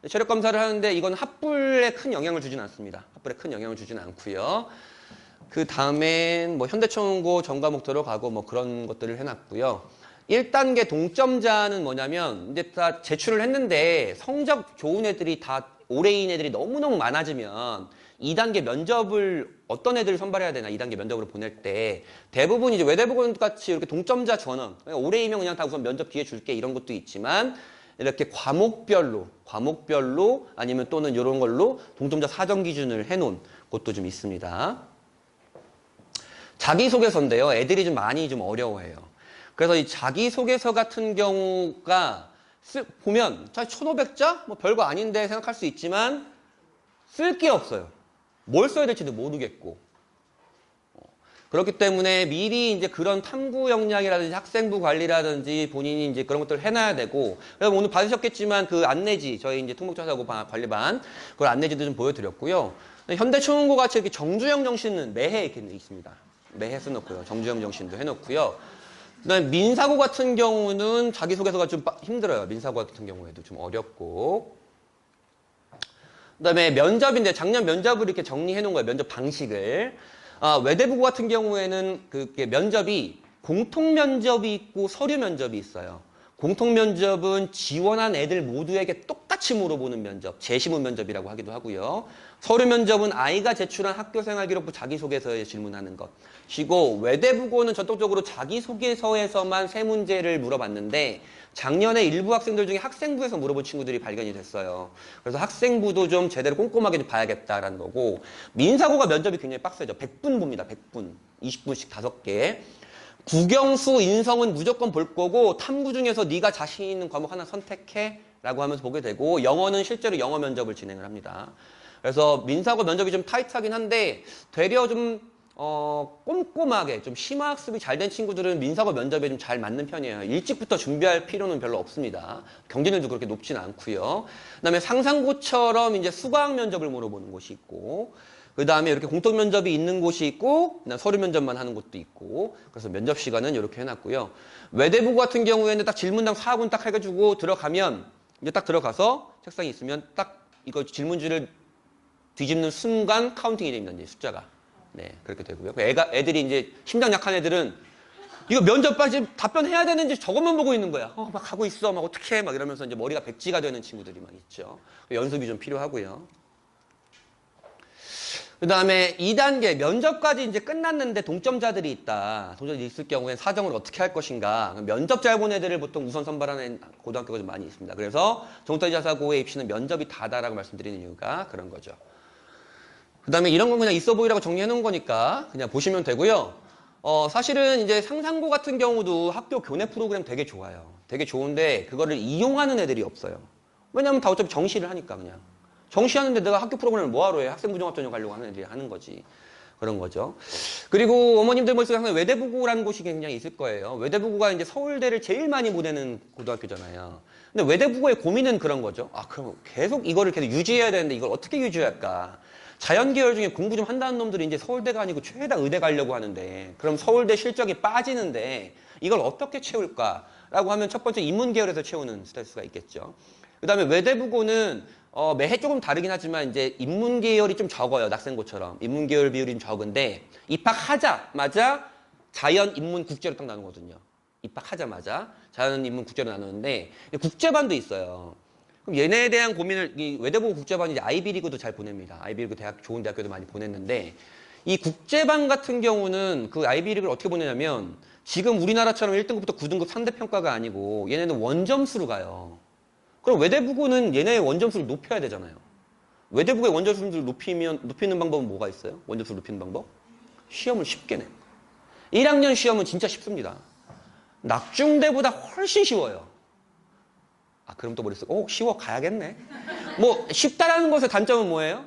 체력 검사를 하는데 이건 합불에 큰 영향을 주진 않습니다. 합불에 큰 영향을 주진 않고요. 그 다음엔 뭐 현대천운고 전과목 들어가고 뭐 그런 것들을 해놨고요. 1단계 동점자는 뭐냐면 이제 다 제출을 했는데 성적 좋은 애들이 다 올해인 애들이 너무너무 많아지면 2단계 면접을 어떤 애들을 선발해야 되나 2단계 면접으로 보낼 때 대부분 이제 외대부고 같이 이렇게 동점자 전원 올해이면 그냥 다 우선 면접 기회 줄게 이런 것도 있지만 이렇게 과목별로 아니면 또는 이런 걸로 동점자 사정 기준을 해놓은 것도 좀 있습니다. 자기소개서인데요. 애들이 좀 많이 좀 어려워해요. 그래서 이 자기소개서 같은 경우가 보면 1500자? 뭐 별거 아닌데 생각할 수 있지만 쓸 게 없어요. 뭘 써야 될지도 모르겠고. 그렇기 때문에 미리 이제 그런 탐구 역량이라든지 학생부 관리라든지 본인이 이제 그런 것들을 해놔야 되고. 그래서 오늘 받으셨겠지만 그 안내지, 저희 이제 특목자사고 관리반, 그걸 안내지도 좀 보여드렸고요. 현대초능고 같이 이렇게 정주영 정신은 매해 이렇게 있습니다. 매해 써놓고요. 정주영 정신도 해놓고요. 그다음에 민사고 같은 경우는 자기소개서가 좀 힘들어요. 민사고 같은 경우에도 좀 어렵고. 그다음에 면접인데 작년 면접을 이렇게 정리해 놓은 거예요. 면접 방식을. 외대부고 같은 경우에는 그게 면접이 공통 면접이 있고 서류 면접이 있어요. 공통 면접은 지원한 애들 모두에게 똑같이 물어보는 면접, 재시문 면접이라고 하기도 하고요. 서류 면접은 아이가 제출한 학교생활기록부 자기소개서에 질문하는 것이고 외대부고는 전통적으로 자기소개서에서만 세 문제를 물어봤는데 작년에 일부 학생들 중에 학생부에서 물어본 친구들이 발견이 됐어요. 그래서 학생부도 좀 제대로 꼼꼼하게 좀 봐야겠다라는 거고 민사고가 면접이 굉장히 빡세죠. 100분 봅니다. 100분. 20분씩 5개. 국영수 인성은 무조건 볼 거고 탐구 중에서 네가 자신 있는 과목 하나 선택해 라고 하면서 보게 되고 영어는 실제로 영어 면접을 진행을 합니다. 그래서 민사고 면접이 좀 타이트하긴 한데 되려 좀 꼼꼼하게 좀 심화학습이 잘 된 친구들은 민사고 면접에 좀 잘 맞는 편이에요. 일찍부터 준비할 필요는 별로 없습니다. 경쟁률도 그렇게 높지는 않고요. 그다음에 상상고처럼 이제 수과학 면접을 물어보는 곳이 있고 그 다음에 이렇게 공통 면접이 있는 곳이 있고 서류 면접만 하는 곳도 있고 그래서 면접 시간은 이렇게 해놨고요. 외대부고 같은 경우에는 딱 질문당 4분 딱 해가지고 들어가면 이제 딱 들어가서 책상이 있으면 딱 이거 질문지를 뒤집는 순간 카운팅이 됩니다. 이제 숫자가. 네, 그렇게 되고요. 애들이 이제 심장 약한 애들은 이거 면접 빨리 답변해야 되는지 저것만 보고 있는 거야. 막 하고 있어. 막 어떡해. 막 이러면서 이제 머리가 백지가 되는 친구들이 막 있죠. 연습이 좀 필요하고요. 그 다음에 2단계 면접까지 이제 끝났는데 동점자들이 있다. 동점자들이 있을 경우에 사정을 어떻게 할 것인가. 면접 잘 본 애들을 보통 우선 선발하는 고등학교가 좀 많이 있습니다. 그래서 정터자사고의 입시는 면접이 다다라고 말씀드리는 이유가 그런 거죠. 그 다음에 이런 건 그냥 있어 보이라고 정리해 놓은 거니까 그냥 보시면 되고요. 사실은 이제 상상고 같은 경우도 학교 교내 프로그램 되게 좋아요. 되게 좋은데 그거를 이용하는 애들이 없어요. 왜냐면 다 어차피 정시를 하니까 그냥. 정시하는데 내가 학교 프로그램을 뭐하러 해? 학생부종합전형 가려고 하는 애들이 하는 거지. 그런 거죠. 그리고 어머님들 머릿속에 항상 외대부고라는 곳이 굉장히 있을 거예요. 외대부고가 이제 서울대를 제일 많이 보내는 고등학교잖아요. 근데 외대부고의 고민은 그런 거죠. 아, 그럼 계속 이거를 계속 유지해야 되는데 이걸 어떻게 유지할까? 자연계열 중에 공부 좀 한다는 놈들이 이제 서울대가 아니고 최다 의대 가려고 하는데 그럼 서울대 실적이 빠지는데 이걸 어떻게 채울까라고 하면 첫 번째 인문계열에서 채우는 스트레스가 있겠죠. 그 다음에 외대부고는 매해 조금 다르긴 하지만 이제 인문계열이 좀 적어요. 낙생고처럼. 인문계열 비율이 좀 적은데 입학하자마자 자연, 인문, 국제로 딱 나누거든요. 입학하자마자 자연, 인문, 국제로 나누는데 국제반도 있어요. 그럼 얘네에 대한 고민을 이 외대부고 국제반이 이제 아이비리그도 잘 보냅니다. 아이비리그 대학 좋은 대학교도 많이 보냈는데 이 국제반 같은 경우는 그 아이비리그를 어떻게 보내냐면 지금 우리나라처럼 1등급부터 9등급 상대평가가 아니고 얘네는 원점수로 가요. 그럼 외대부고는 얘네의 원점수를 높여야 되잖아요. 외대부고의 원점수를 높이는 방법은 뭐가 있어요? 원점수를 높이는 방법? 시험을 쉽게 내. 1학년 시험은 진짜 쉽습니다. 낙중대보다 훨씬 쉬워요. 아, 그럼 또 머릿속에 쉬워 가야겠네. 뭐 쉽다라는 것의 단점은 뭐예요?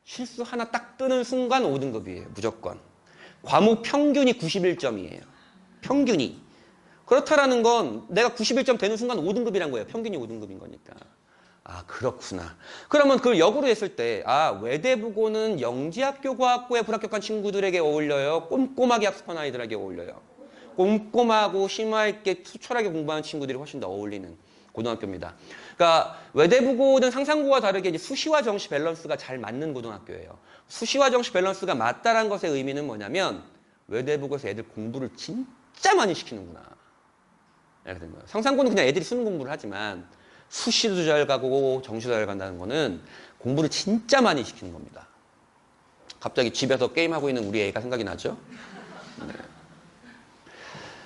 실수 하나 딱 뜨는 순간 5등급이에요. 무조건. 과목 평균이 91점이에요. 평균이. 그렇다라는 건 내가 91점 되는 순간 5등급이란 거예요. 평균이 5등급인 거니까. 아, 그렇구나. 그러면 그걸 역으로 했을 때, 외대부고는 영지학교 과학고에 불합격한 친구들에게 어울려요? 꼼꼼하게 학습한 아이들에게 어울려요? 꼼꼼하고 심화 있게 투철하게 공부하는 친구들이 훨씬 더 어울리는 고등학교입니다. 그러니까 외대부고는 상상고와 다르게 이제 수시와 정시 밸런스가 잘 맞는 고등학교예요. 수시와 정시 밸런스가 맞다라는 것의 의미는 뭐냐면 외대부고에서 애들 공부를 진짜 많이 시키는구나. 이렇게 된 거예요. 상상고는 그냥 애들이 쓰는 공부를 하지만 수시도 잘 가고 정시도 잘 간다는 거는 공부를 진짜 많이 시키는 겁니다. 갑자기 집에서 게임하고 있는 우리 애가 생각이 나죠? 네.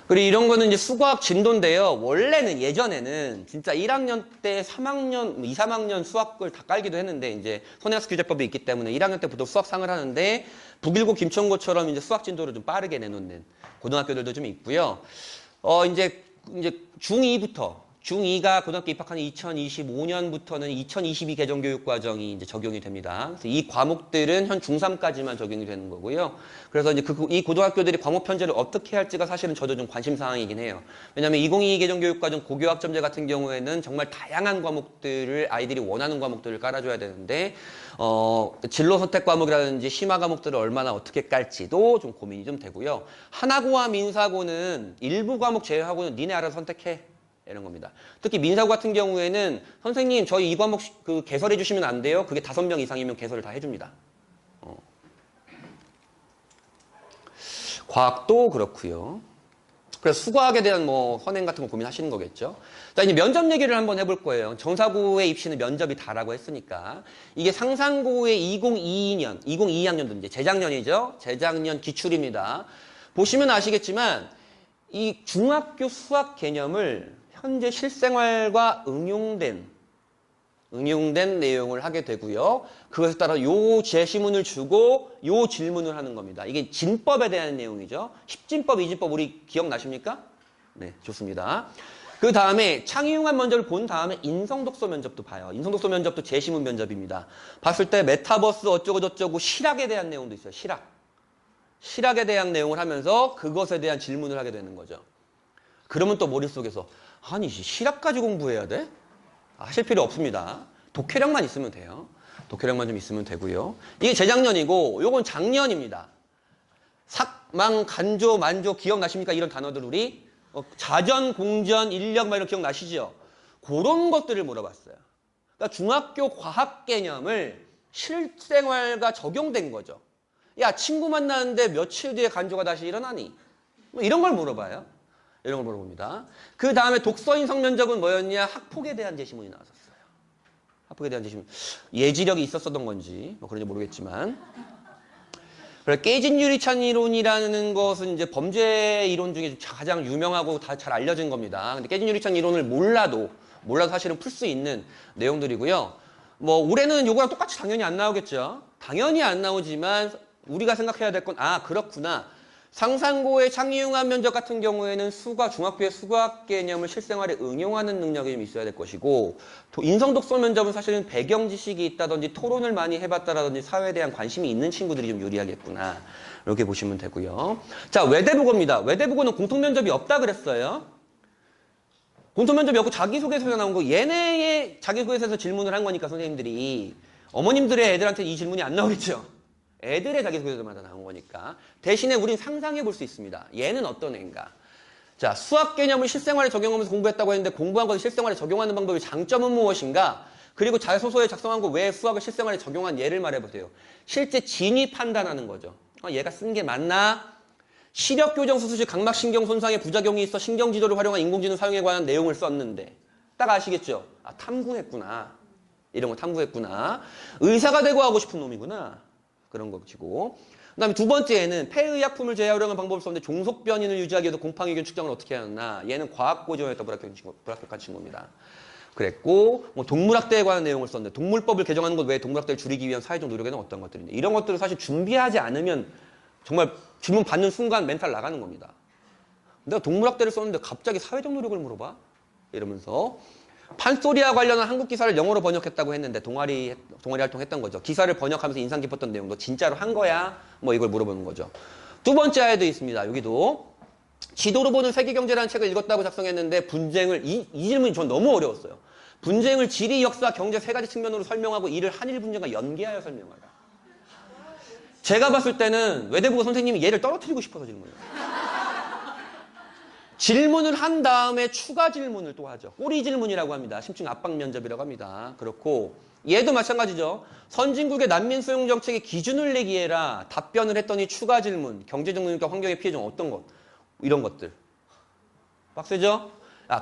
그리고 이런 거는 이제 수과학 진도인데요. 원래는 예전에는 진짜 1학년 때 3학년, 2, 3학년 수학을 다 깔기도 했는데 이제 손해학습 규제법이 있기 때문에 1학년 때부터 수학상을 하는데 북일고 김천고처럼 이제 수학 진도를 좀 빠르게 내놓는 고등학교들도 좀 있고요. 이제 중2가 고등학교 입학하는 2025년부터는 2022 개정교육과정이 이제 적용이 됩니다. 그래서 이 과목들은 현 중3까지만 적용이 되는 거고요. 그래서 이제 이 고등학교들이 과목 편제를 어떻게 할지가 사실은 저도 좀 관심 사항이긴 해요. 왜냐하면 2022 개정교육과정 고교학점제 같은 경우에는 정말 다양한 과목들을 아이들이 원하는 과목들을 깔아줘야 되는데 진로 선택 과목이라든지 심화 과목들을 얼마나 어떻게 깔지도 좀 고민이 좀 되고요. 하나고와 민사고는 일부 과목 제외하고는 니네 알아서 선택해. 이런 겁니다. 특히 민사고 같은 경우에는 선생님 저희 이 과목 개설해 주시면 안 돼요? 그게 5명 이상이면 개설을 다 해줍니다. 과학도 그렇고요. 그래서 수과학에 대한 뭐 선행 같은 거 고민하시는 거겠죠. 자, 이제 면접 얘기를 한번 해볼 거예요. 정사고의 입시는 면접이 다라고 했으니까 이게 상상고의 2022학년도 이제 재작년이죠. 재작년 기출입니다. 보시면 아시겠지만 이 중학교 수학 개념을 현재 실생활과 응용된 내용을 하게 되고요. 그것에 따라 요 제시문을 주고 요 질문을 하는 겁니다. 이게 진법에 대한 내용이죠. 10진법, 2진법 우리 기억나십니까? 네, 좋습니다. 그 다음에 창의융합 면접을 본 다음에 인성독서 면접도 봐요. 인성독서 면접도 제시문 면접입니다. 봤을 때 메타버스 어쩌고 저쩌고 실학에 대한 내용도 있어요. 실학에 대한 내용을 하면서 그것에 대한 질문을 하게 되는 거죠. 그러면 또 머릿속에서 아니 실학까지 공부해야 돼? 하실 필요 없습니다. 독해력만 있으면 돼요. 독해력만 좀 있으면 되고요. 이게 재작년이고 요건 작년입니다. 삭망, 간조, 만조 기억나십니까? 이런 단어들 우리 자전, 공전, 인력 막 이런 기억나시죠? 그런 것들을 물어봤어요. 그러니까 중학교 과학 개념을 실생활과 적용된 거죠. 야, 친구 만나는데 며칠 뒤에 간조가 다시 일어나니? 뭐 이런 걸 물어봐요. 이런 걸 물어봅니다. 그 다음에 독서인성 면접은 뭐였냐? 학폭에 대한 제시문이 나왔었어요. 학폭에 대한 제시문. 예지력이 있었던 건지 뭐 그런지 모르겠지만 깨진 유리창 이론이라는 것은 이제 범죄 이론 중에 가장 유명하고 다 잘 알려진 겁니다. 근데 깨진 유리창 이론을 몰라도 사실은 풀 수 있는 내용들이고요. 뭐 올해는 요거랑 똑같이 당연히 안 나오겠죠. 당연히 안 나오지만 우리가 생각해야 될 건 그렇구나. 상산고의 창의융합 면접 같은 경우에는 중학교의 수학 개념을 실생활에 응용하는 능력이 좀 있어야 될 것이고, 인성독서 면접은 사실은 배경 지식이 있다든지 토론을 많이 해봤다라든지 사회에 대한 관심이 있는 친구들이 좀 유리하겠구나. 이렇게 보시면 되고요. 자, 외대국어입니다. 외대국어는 공통면접이 없다 그랬어요. 공통면접이 없고 자기소개서에서 나온 거, 얘네의 자기소개서에서 질문을 한 거니까 선생님들이, 어머님들의 애들한테 이 질문이 안 나오겠죠. 애들의 자기소개서마다 나온 거니까. 대신에 우린 상상해 볼 수 있습니다. 얘는 어떤 애인가. 자, 수학 개념을 실생활에 적용하면서 공부했다고 했는데 공부한 것을 실생활에 적용하는 방법의 장점은 무엇인가? 그리고 자소서에 작성한 거 왜 수학을 실생활에 적용한 예를 말해보세요. 실제 진위 판단하는 거죠. 얘가 쓴 게 맞나? 시력교정 수술 시 각막신경 손상의 부작용이 있어 신경지도를 활용한 인공지능 사용에 관한 내용을 썼는데 딱 아시겠죠? 탐구했구나. 이런 거 탐구했구나. 의사가 되고 하고 싶은 놈이구나. 그런 것이고. 그 다음에 두 번째는 폐의약품을 제어하려는 방법을 썼는데 종속변이를 유지하기 위해서 곰팡이균 측정을 어떻게 하였나. 얘는 과학고지원에다 불합격한 친구입니다. 그랬고, 뭐 동물학대에 관한 내용을 썼는데 동물법을 개정하는 것 외에 동물학대를 줄이기 위한 사회적 노력에는 어떤 것들인데, 이런 것들을 사실 준비하지 않으면 정말 질문 받는 순간 멘탈 나가는 겁니다. 내가 동물학대를 썼는데 갑자기 사회적 노력을 물어봐? 이러면서. 판소리와 관련한 한국 기사를 영어로 번역했다고 했는데 동아리 활동했던 거죠. 기사를 번역하면서 인상 깊었던 내용도 진짜로 한 거야? 뭐 이걸 물어보는 거죠. 두 번째 아이도 있습니다. 여기도 지도로 보는 세계경제라는 책을 읽었다고 작성했는데 분쟁을 이 질문이 전 너무 어려웠어요. 분쟁을 지리, 역사, 경제 세 가지 측면으로 설명하고 이를 한일 분쟁과 연계하여 설명하라. 제가 봤을 때는 외대국어 선생님이 얘를 떨어뜨리고 싶어서 질문해요. 질문을 한 다음에 추가 질문을 또 하죠. 꼬리 질문이라고 합니다. 심층 압박 면접이라고 합니다. 그렇고 얘도 마찬가지죠. 선진국의 난민 수용 정책의 기준을 내기해라. 답변을 했더니 추가 질문. 경제적 능력과 환경의 피해 중 어떤 것. 이런 것들. 빡세죠?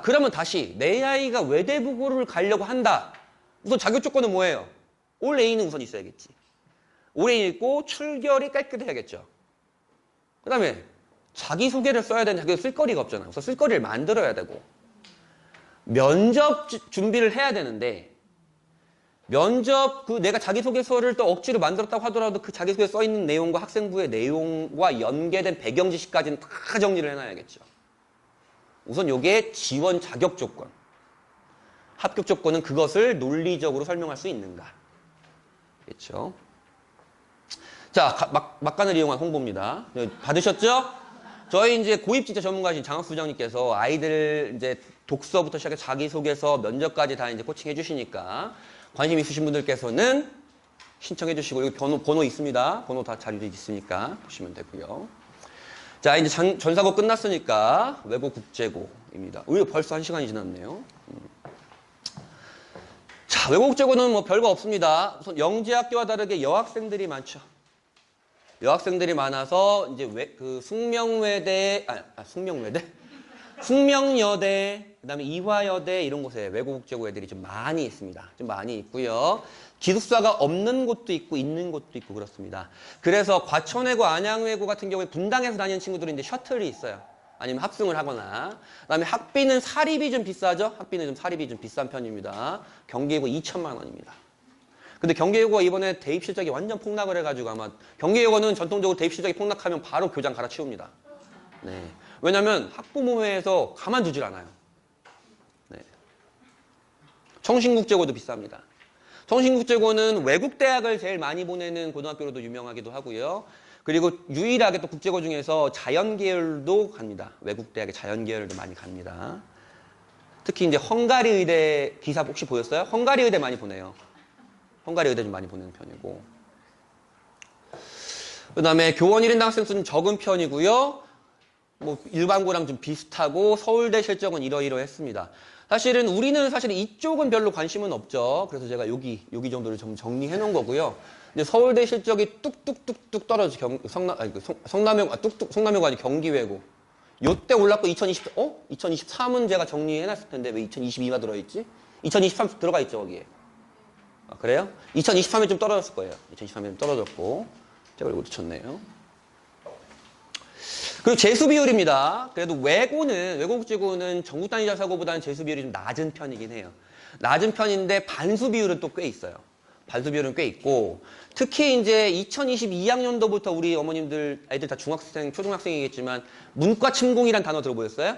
그러면 다시 내 아이가 외대국어를 가려고 한다. 우선 자격 조건은 뭐예요? 올 A는 우선 있어야겠지. 올 A 있고 출결이 깨끗해야겠죠. 그 다음에 자기소개를 써야 되는데 자기가 쓸 거리가 없잖아. 그래서 쓸 거리를 만들어야 되고, 면접 준비를 해야 되는데 면접 내가 자기소개서를 또 억지로 만들었다고 하더라도 그 자기소개에 써 있는 내용과 학생부의 내용과 연계된 배경 지식까지는 다 정리를 해놔야겠죠. 우선 요게 지원 자격 조건. 합격 조건은 그것을 논리적으로 설명할 수 있는가. 그렇죠? 자, 막간을 이용한 홍보입니다. 받으셨죠? 저희 이제 고입직자 전문가신 장학수 부장님께서 아이들 이제 독서부터 시작해서 자기소개서, 면접까지 다 이제 코칭해 주시니까 관심 있으신 분들께서는 신청해 주시고, 여기 번호 있습니다. 번호 다 자료도 있으니까 보시면 되고요. 자, 이제 전사고 끝났으니까 외고 국제고입니다. 벌써 1시간이 지났네요. 자, 외고 국제고는 뭐 별거 없습니다. 우선 영재학교와 다르게 여학생들이 많죠. 여학생들이 많아서 이제 숙명여대, 그다음에 이화여대 이런 곳에 외고국제고 애들이 좀 많이 있습니다. 좀 많이 있고요. 기숙사가 없는 곳도 있고 있는 곳도 있고 그렇습니다. 그래서 과천외고, 안양외고 같은 경우에 분당에서 다니는 친구들은 이제 셔틀이 있어요. 아니면 합승을 하거나. 그다음에 학비는 사립이 좀 비싸죠. 사립이 좀 비싼 편입니다. 경기외고 2천만 원입니다. 근데 경기외고가 이번에 대입 실적이 완전 폭락을 해가지고 아마 경기외고는 전통적으로 대입 실적이 폭락하면 바로 교장 갈아치웁니다. 네. 왜냐면 학부모회에서 가만두질 않아요. 네. 청신국제고도 비쌉니다. 청신국제고는 외국 대학을 제일 많이 보내는 고등학교로도 유명하기도 하고요. 그리고 유일하게 또 국제고 중에서 자연계열도 갑니다. 외국 대학의 자연계열도 많이 갑니다. 특히 이제 헝가리 의대 기사 혹시 보였어요? 헝가리 의대 많이 보내요. 헝가리 의대 좀 많이 보내는 편이고. 그 다음에 교원 1인당 학생 수는 적은 편이고요. 뭐 일반고랑 좀 비슷하고 서울대 실적은 이러이러했습니다. 사실은 우리는 이쪽은 별로 관심은 없죠. 그래서 제가 여기 정도를 좀 정리해 놓은 거고요. 근데 서울대 실적이 뚝뚝뚝뚝 떨어져. 성남외고 아니 경기외고. 요때 올랐고 2023은 제가 정리해 놨을 텐데 왜 2022가 들어있지? 2023 들어가 있죠, 거기에. 그래요? 2023에 좀 떨어졌을 거예요. 2023에 좀 떨어졌고. 제가 이거 놓쳤네요. 그리고 재수 비율입니다. 그래도 외고국제고는 전국 단위 자사고보다는 재수 비율이 좀 낮은 편이긴 해요. 낮은 편인데 반수 비율은 또 꽤 있어요. 반수 비율은 꽤 있고, 특히 이제 2022학년도부터 우리 어머님들, 애들 다 중학생, 초등학생이겠지만, 문과 침공이란 단어 들어보셨어요?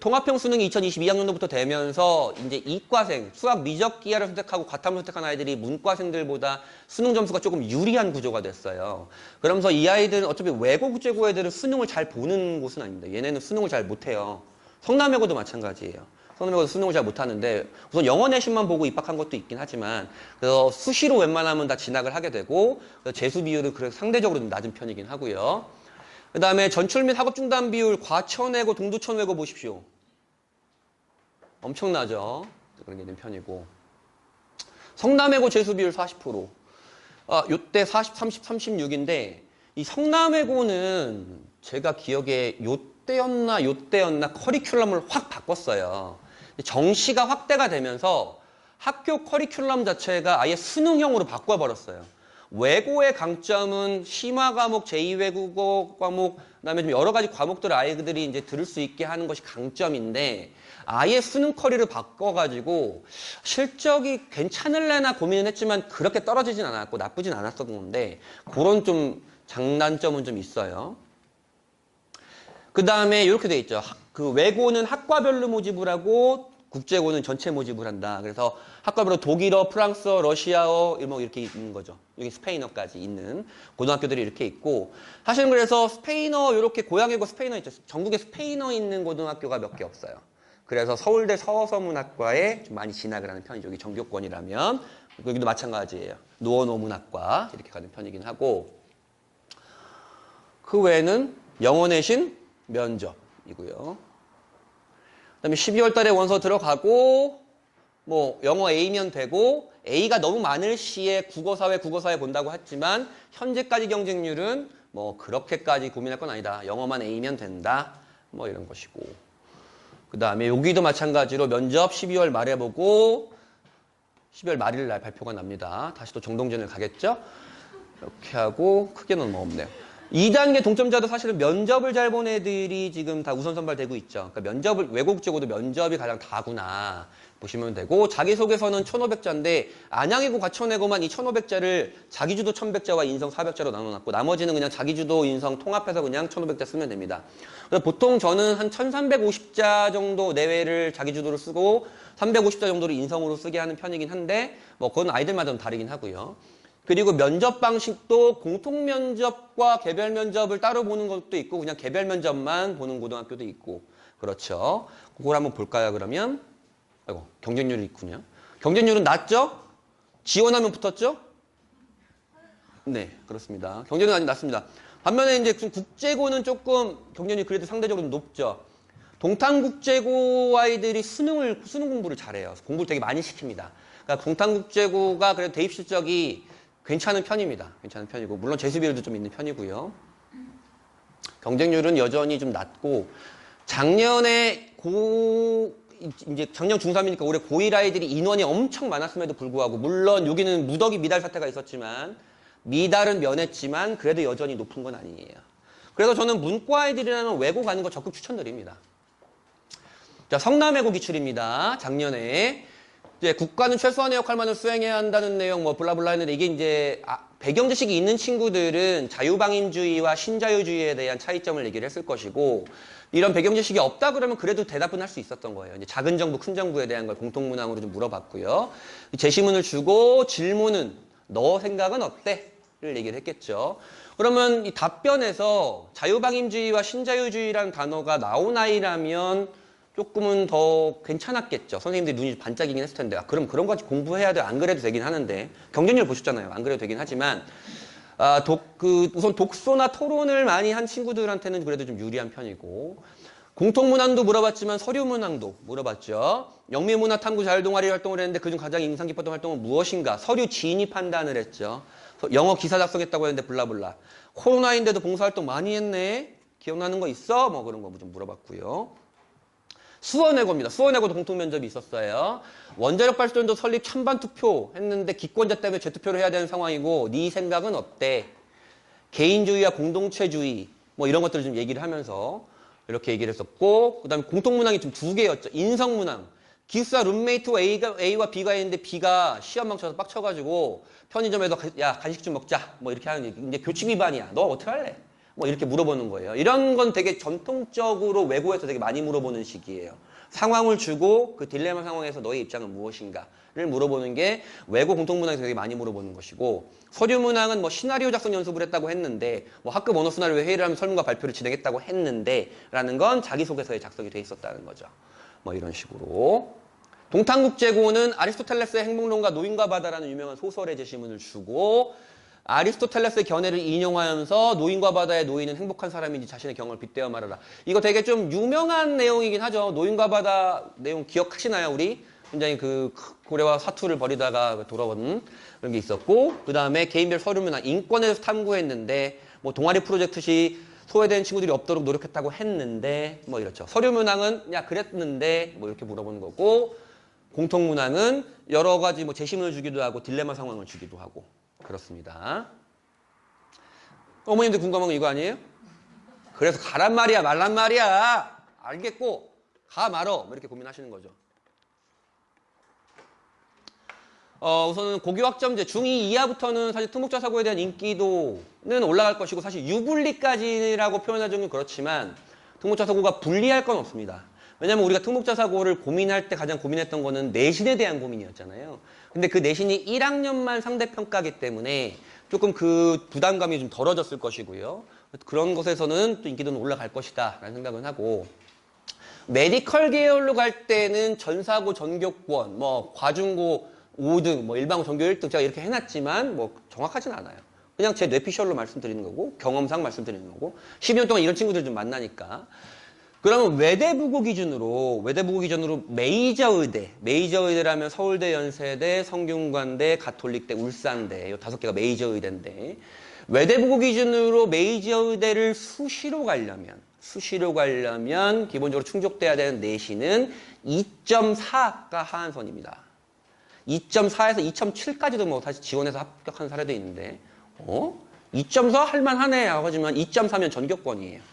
통합형 수능이 2022학년도부터 되면서 이제 이과생, 수학 미적기하를 선택하고 과탐을 선택한 아이들이 문과생들보다 수능 점수가 조금 유리한 구조가 됐어요. 그러면서 이 아이들은 어차피 외고국제고 애들은 수능을 잘 보는 곳은 아닙니다. 얘네는 수능을 잘 못해요. 성남외고도 마찬가지예요. 성남외고도 수능을 잘 못하는데 우선 영어 내신만 보고 입학한 것도 있긴 하지만 그래서 수시로 웬만하면 다 진학을 하게 되고 재수 비율은 그래서 상대적으로 좀 낮은 편이긴 하고요. 그 다음에 전출 및 학업 중단 비율 과천외고, 동두천외고 보십시오. 엄청나죠? 그런 게 있는 편이고. 성남외고 재수 비율 40%. 요때 40, 30, 36인데, 이 성남외고는 제가 기억에 요때였나 커리큘럼을 확 바꿨어요. 정시가 확대가 되면서 학교 커리큘럼 자체가 아예 수능형으로 바꿔버렸어요. 외고의 강점은 심화 과목, 제2외국어 과목, 그다음에 좀 여러 가지 과목들을 아이들이 이제 들을 수 있게 하는 것이 강점인데 아예 수능 커리를 바꿔가지고 실적이 괜찮을래나 고민은 했지만 그렇게 떨어지진 않았고 나쁘진 않았었던 건데 그런 좀 장단점은 좀 있어요. 그 다음에 이렇게 돼 있죠. 그 외고는 학과별로 모집을 하고 국제고는 전체 모집을 한다. 그래서 학과별로 독일어, 프랑스어, 러시아어 뭐 이렇게 있는 거죠. 여기 스페인어까지 있는 고등학교들이 이렇게 있고 사실은 그래서 스페인어 이렇게 고향이고 스페인어 있죠. 전국에 스페인어 있는 고등학교가 몇 개 없어요. 그래서 서울대 서서문학과에 좀 많이 진학을 하는 편이죠. 여기 전교권이라면 여기도 마찬가지예요. 노원어문학과 이렇게 가는 편이긴 하고 그 외에는 영어 내신 면접이고요. 그다음에 12월 달에 원서 들어가고 뭐 영어 A면 되고 A가 너무 많을 시에 국어사회 본다고 했지만 현재까지 경쟁률은 뭐 그렇게까지 고민할 건 아니다. 영어만 A면 된다. 뭐 이런 것이고. 그다음에 여기도 마찬가지로 면접 12월 말에 보고 12월 말일 날 발표가 납니다. 다시 또 정동전을 가겠죠? 이렇게 하고 크게는 뭐 없네요. 2단계 동점자도 사실은 면접을 잘 본 애들이 지금 다 우선 선발되고 있죠. 그러니까 면접을, 외국적으로도 면접이 가장 다구나 보시면 되고, 자기소개서는 1,500자인데, 안양이고 과천외고만 이 1,500자를 자기주도 1,100자와 인성 400자로 나눠놨고, 나머지는 그냥 자기주도 인성 통합해서 그냥 1,500자 쓰면 됩니다. 그래서 보통 저는 한 1,350자 정도 내외를 자기주도로 쓰고, 350자 정도를 인성으로 쓰게 하는 편이긴 한데, 뭐, 그건 아이들마다 좀 다르긴 하고요. 그리고 면접 방식도 공통 면접과 개별 면접을 따로 보는 것도 있고 그냥 개별 면접만 보는 고등학교도 있고 그렇죠. 그걸 한번 볼까요? 그러면 아이고 경쟁률이 있군요. 경쟁률은 낮죠? 지원하면 붙었죠? 네, 그렇습니다. 경쟁률은 아직 낮습니다. 반면에 이제 국제고는 조금 경쟁률이 그래도 상대적으로 높죠. 동탄국제고 아이들이 수능 공부를 잘해요. 공부를 되게 많이 시킵니다. 그러니까 동탄국제고가 그래도 대입 실적이 괜찮은 편입니다. 괜찮은 편이고 물론 재수 비율도 좀 있는 편이고요. 경쟁률은 여전히 좀 낮고 작년에 이제 작년 중3이니까 올해 고1 아이들이 인원이 엄청 많았음에도 불구하고 물론 여기는 무더기 미달 사태가 있었지만 미달은 면했지만 그래도 여전히 높은 건 아니에요. 그래서 저는 문과 아이들이라면 외고 가는 거 적극 추천드립니다. 자, 성남외고 기출입니다. 작년에 이제 국가는 최소한의 역할만을 수행해야 한다는 내용 뭐 블라블라 했는데 이게 이제 배경 지식이 있는 친구들은 자유방임주의와 신자유주의에 대한 차이점을 얘기를 했을 것이고 이런 배경 지식이 없다 그러면 그래도 대답은 할 수 있었던 거예요. 이제 작은 정부, 큰 정부에 대한 걸 공통문항으로 좀 물어봤고요. 제시문을 주고 질문은 너 생각은 어때? 를 얘기를 했겠죠. 그러면 이 답변에서 자유방임주의와 신자유주의라는 단어가 나온 아이라면 조금은 더 괜찮았겠죠. 선생님들이 눈이 반짝이긴 했을 텐데 그럼 그런 거 공부해야 돼. 안 그래도 되긴 하는데 경쟁률 보셨잖아요. 안 그래도 되긴 하지만 우선 독서나 토론을 많이 한 친구들한테는 그래도 좀 유리한 편이고 공통문항도 물어봤지만 서류문항도 물어봤죠. 영미문화 탐구 자율동아리 활동을 했는데 그중 가장 인상 깊었던 활동은 무엇인가? 서류 진위 판단을 했죠. 영어 기사 작성했다고 했는데 블라블라. 코로나인데도 봉사활동 많이 했네. 기억나는 거 있어? 뭐 그런 거 좀 물어봤고요. 수원외고입니다. 수원외고도 공통면접이 있었어요. 원자력 발전소 설립 찬반 투표 했는데 기권자 때문에 재투표를 해야 되는 상황이고 네 생각은 어때? 개인주의와 공동체주의 뭐 이런 것들을 좀 얘기를 하면서 이렇게 얘기를 했었고, 그 다음에 공통문항이 좀 두 개였죠. 인성문항. 기숙사 룸메이트와 A와 B가 있는데 B가 시험 망쳐서 빡쳐가지고 편의점에서 야 간식 좀 먹자 뭐 이렇게 하는 얘기. 근데 교칙 위반이야. 너 어떻게 할래? 뭐 이렇게 물어보는 거예요. 이런 건 되게 전통적으로 외고에서 되게 많이 물어보는 식이에요. 상황을 주고 그 딜레마 상황에서 너의 입장은 무엇인가를 물어보는 게 외고 공통문항에서 되게 많이 물어보는 것이고, 서류문항은 뭐 시나리오 작성 연습을 했다고 했는데, 뭐 학급 언어 시나리오 회의를 하면 설문과 발표를 진행했다고 했는데 라는 건 자기소개서에 작성이 돼 있었다는 거죠. 뭐 이런 식으로. 동탄국제고는 아리스토텔레스의 행복론과 노인과 바다라는 유명한 소설의 제시문을 주고, 아리스토텔레스의 견해를 인용하면서 노인과 바다의 노인은 행복한 사람인지 자신의 경험을 빗대어 말하라. 이거 되게 좀 유명한 내용이긴 하죠. 노인과 바다 내용 기억하시나요, 우리? 굉장히 그 고래와 사투를 벌이다가 돌아온 그런 게 있었고, 그 다음에 개인별 서류문항, 인권에서 탐구했는데, 뭐 동아리 프로젝트시 소외된 친구들이 없도록 노력했다고 했는데, 뭐 이렇죠. 서류문항은 야 그랬는데 뭐 이렇게 물어보는 거고, 공통문항은 여러 가지 뭐 제시문을 주기도 하고 딜레마 상황을 주기도 하고 그렇습니다. 어머님들 궁금한 건 이거 아니에요? 그래서 가란 말이야 말란 말이야 알겠고 가 말어 뭐 이렇게 고민하시는 거죠. 우선은 고교학점제 중2 이하부터는 사실 특목자 사고에 대한 인기도는 올라갈 것이고, 사실 유불리까지라고 표현하자면 그렇지만 특목자 사고가 불리할 건 없습니다. 왜냐면 우리가 특목자 사고를 고민할 때 가장 고민했던 거는 내신에 대한 고민이었잖아요. 근데 그 내신이 1학년만 상대평가기 때문에 조금 그 부담감이 좀 덜어졌을 것이고요. 그런 것에서는 또 인기도는 올라갈 것이다 라는 생각은 하고, 메디컬 계열로 갈 때는 전사고 전교권, 뭐 과중고 5등, 뭐 일반고 전교 1등 제가 이렇게 해놨지만 뭐 정확하진 않아요. 그냥 제 뇌피셜로 말씀드리는 거고 경험상 말씀드리는 거고, 12년 동안 이런 친구들 좀 만나니까. 그러면 외대부고 기준으로 메이저 의대라면 서울대, 연세대, 성균관대, 가톨릭대, 울산대 이 5개가 메이저 의대인데, 외대부고 기준으로 메이저 의대를 수시로 가려면 기본적으로 충족돼야 되는 내신은 2.4가 하한선입니다. 2.4에서 2.7까지도 뭐 다시 지원해서 합격한 사례도 있는데, 2.4 할만하네 하지만 2.4면 전교권이에요.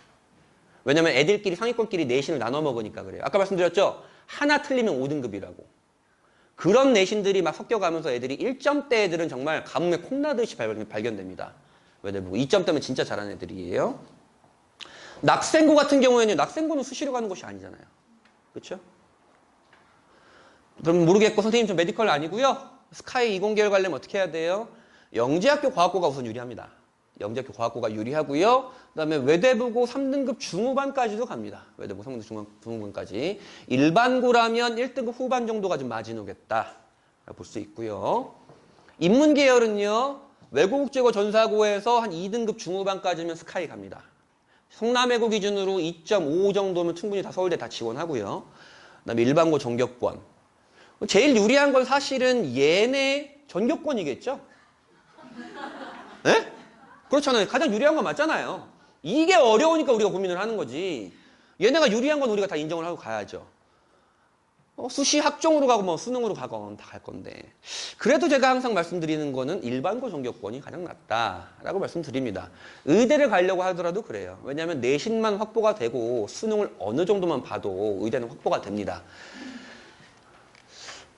왜냐면 애들끼리 상위권끼리 내신을 나눠 먹으니까 그래요. 아까 말씀드렸죠? 하나 틀리면 5등급이라고. 그런 내신들이 막 섞여가면서 애들이 1점대 애들은 정말 가뭄에 콩나듯이 발견됩니다. 외대부고 2점대면 진짜 잘하는 애들이에요. 낙생고 같은 경우에는 낙생고는 수시로 가는 것이 아니잖아요. 그렇죠? 그럼 모르겠고 선생님 저 메디컬 아니고요. 스카이 20계열 가려면 어떻게 해야 돼요? 영재학교 과학고가 우선 유리합니다. 영재학교 과학고가 유리하고요. 그다음에 외대부고 3등급 중후반까지도 갑니다. 외대부고 3등급 중후반까지. 일반고라면 1등급 후반 정도가 좀 마진 오겠다 볼 수 있고요. 인문계열은요. 외고국제고 전사고에서 한 2등급 중후반까지면 스카이 갑니다. 성남외고 기준으로 2.5 정도면 충분히 다 서울대 다 지원하고요. 그다음에 일반고 전교권. 제일 유리한 건 사실은 얘네 전교권이겠죠? 네? 그렇잖아요. 가장 유리한 건 맞잖아요. 이게 어려우니까 우리가 고민을 하는 거지. 얘네가 유리한 건 우리가 다 인정을 하고 가야죠. 수시 학종으로 가고 뭐 수능으로 가건 다 갈 건데. 그래도 제가 항상 말씀드리는 거는 일반고 전교권이 가장 낫다라고 말씀드립니다. 의대를 가려고 하더라도 그래요. 왜냐하면 내신만 확보가 되고 수능을 어느 정도만 봐도 의대는 확보가 됩니다.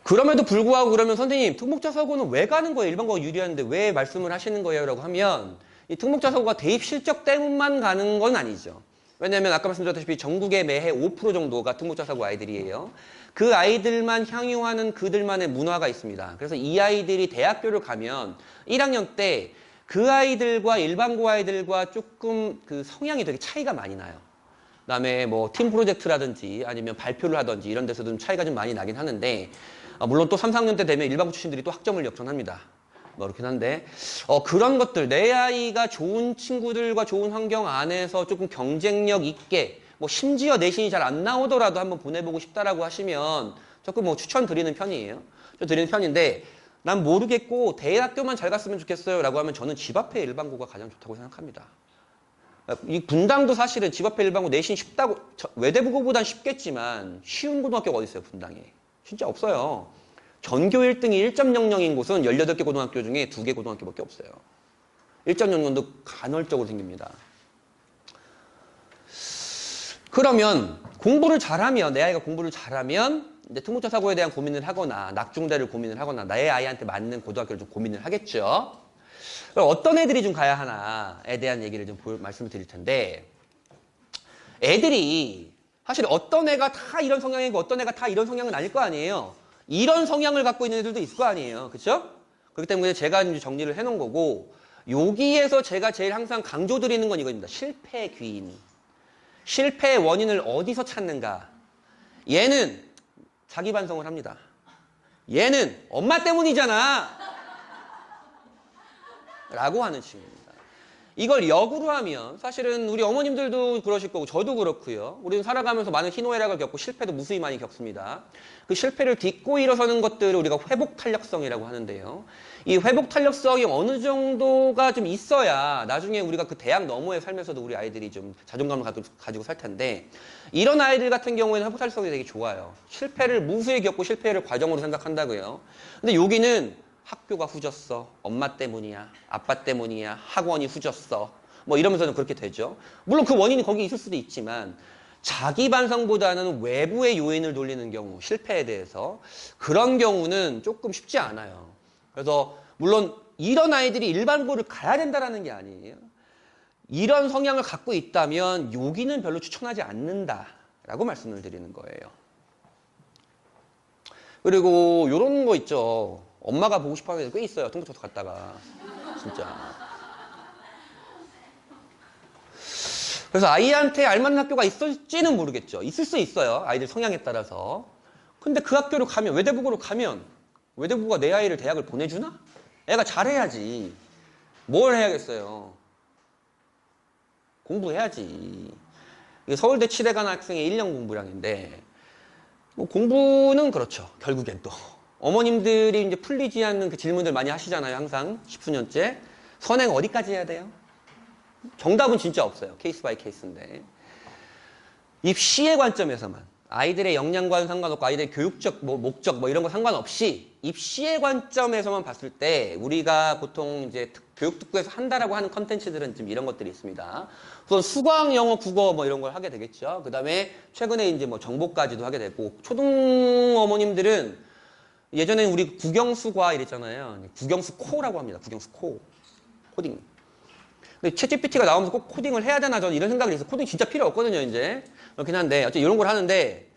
그럼에도 불구하고 그러면 선생님 특목자 사고는 왜 가는 거예요? 일반고가 유리한데 왜 말씀을 하시는 거예요? 라고 하면 이 특목자 사고가 대입 실적 때문만 가는 건 아니죠. 왜냐하면 아까 말씀드렸다시피 전국에 매해 5% 정도가 특목자 사고 아이들이에요. 그 아이들만 향유하는 그들만의 문화가 있습니다. 그래서 이 아이들이 대학교를 가면 1학년 때 그 아이들과 일반고 아이들과 조금 그 성향이 되게 차이가 많이 나요. 그다음에 뭐 팀 프로젝트라든지 아니면 발표를 하든지 이런 데서도 좀 차이가 좀 많이 나긴 하는데, 물론 또 3, 4학년 때 되면 일반고 출신들이 또 학점을 역전합니다. 뭐 그렇긴 한데 그런 것들, 내 아이가 좋은 친구들과 좋은 환경 안에서 조금 경쟁력 있게 뭐 심지어 내신이 잘 안 나오더라도 한번 보내보고 싶다라고 하시면 조금 뭐 추천드리는 편이에요. 드리는 편인데, 난 모르겠고 대학교만 잘 갔으면 좋겠어요 라고 하면 저는 집 앞에 일반고가 가장 좋다고 생각합니다. 이 분당도 사실은 집 앞에 일반고 내신 쉽다고, 외대부고보단 쉽겠지만 쉬운 고등학교가 어디 있어요, 분당에. 진짜 없어요. 전교 1등이 1.00인 곳은 18개 고등학교 중에 2개 고등학교밖에 없어요. 1.00도 간헐적으로 생깁니다. 그러면 공부를 잘하면, 내 아이가 공부를 잘하면 이제 특목자 사고에 대한 고민을 하거나 낙중대를 고민을 하거나 나의 아이한테 맞는 고등학교를 좀 고민을 하겠죠. 그럼 어떤 애들이 좀 가야 하나에 대한 얘기를 좀 말씀을 드릴 텐데, 애들이 사실 어떤 애가 다 이런 성향이고 어떤 애가 다 이런 성향은 아닐 거 아니에요. 이런 성향을 갖고 있는 애들도 있을 거 아니에요. 그렇죠? 그렇기 때문에 제가 이제 정리를 해놓은 거고, 여기에서 제가 제일 항상 강조드리는 건 이겁니다. 실패 귀인. 실패의 원인을 어디서 찾는가? 얘는 자기 반성을 합니다. 얘는 엄마 때문이잖아 라고 하는 친구입니다. 이걸 역으로 하면 사실은 우리 어머님들도 그러실 거고 저도 그렇고요. 우리는 살아가면서 많은 희노애락을 겪고 실패도 무수히 많이 겪습니다. 그 실패를 딛고 일어서는 것들을 우리가 회복 탄력성이라고 하는데요. 이 회복 탄력성이 어느 정도가 좀 있어야 나중에 우리가 그 대학 너머에 살면서도 우리 아이들이 좀 자존감을 가지고 살 텐데, 이런 아이들 같은 경우에는 회복 탄력성이 되게 좋아요. 실패를 무수히 겪고 실패를 과정으로 생각한다고요. 근데 여기는 학교가 후졌어. 엄마 때문이야. 아빠 때문이야. 학원이 후졌어. 뭐 이러면서는 그렇게 되죠. 물론 그 원인이 거기 있을 수도 있지만 자기 반성보다는 외부의 요인을 돌리는 경우, 실패에 대해서 그런 경우는 조금 쉽지 않아요. 그래서 물론 이런 아이들이 일반고를 가야 된다는 게 아니에요. 이런 성향을 갖고 있다면 여기는 별로 추천하지 않는다라고 말씀을 드리는 거예요. 그리고 이런 거 있죠. 엄마가 보고 싶어하는 애들 꽤 있어요. 통교초사 갔다가. 진짜. 그래서 아이한테 알맞는 학교가 있을지는 모르겠죠. 있을 수 있어요. 아이들 성향에 따라서. 근데 그 학교로 가면, 외대부고로 가면 외대부고가 내 아이를 대학을 보내주나? 애가 잘해야지. 뭘 해야겠어요? 공부해야지. 이게 서울대 치대 가는 학생의 1년 공부량인데, 뭐 공부는 그렇죠. 결국엔 또. 어머님들이 이제 풀리지 않는 그 질문들 많이 하시잖아요. 항상 10수년째. 선행 어디까지 해야 돼요? 정답은 진짜 없어요. 케이스 바이 케이스인데. 입시의 관점에서만, 아이들의 역량과는 상관없고 아이들의 교육적 목적 이런 거 상관없이 입시의 관점에서만 봤을 때 우리가 보통 이제 교육특구에서 한다라고 하는 컨텐츠들은 좀 이런 것들이 있습니다. 우선 수학, 영어, 국어 뭐 이런 걸 하게 되겠죠. 그 다음에 최근에 이제 뭐 정보까지도 하게 되고, 초등 어머님들은 예전에 우리 국영수과 이랬잖아요. 국영수코라고 합니다. 국영수코. 코딩. 근데 챗GPT가 나오면서 꼭 코딩을 해야 되나 저는 이런 생각이 있어요. 코딩 진짜 필요 없거든요, 이제. 그렇긴 한데, 어쨌든 이런 걸 하는데,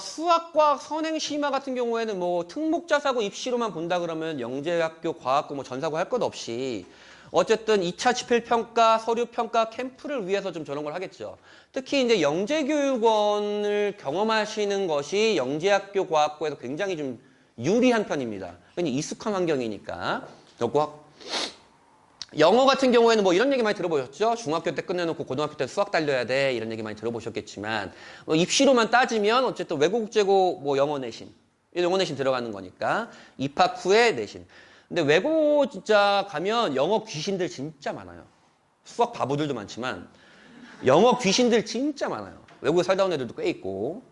수학과학 선행 심화 같은 경우에는 뭐 특목자사고 입시로만 본다 그러면 영재학교, 과학고, 뭐 전사고 할 것 없이 어쨌든 2차 지필평가, 서류평가, 캠프를 위해서 좀 저런 걸 하겠죠. 특히 이제 영재교육원을 경험하시는 것이 영재학교, 과학고에서 굉장히 좀 유리한 편입니다. 굉장히 익숙한 환경이니까. 영어 같은 경우에는 뭐 이런 얘기 많이 들어보셨죠? 중학교 때 끝내놓고 고등학교 때 수학 달려야 돼. 이런 얘기 많이 들어보셨겠지만, 입시로만 따지면 어쨌든 외고국제고 뭐 영어 내신, 영어 내신 들어가는 거니까 입학 후에 내신. 근데 외고 진짜 가면 영어 귀신들 진짜 많아요. 수학 바보들도 많지만 영어 귀신들 진짜 많아요. 외국에 살다 온 애들도 꽤 있고.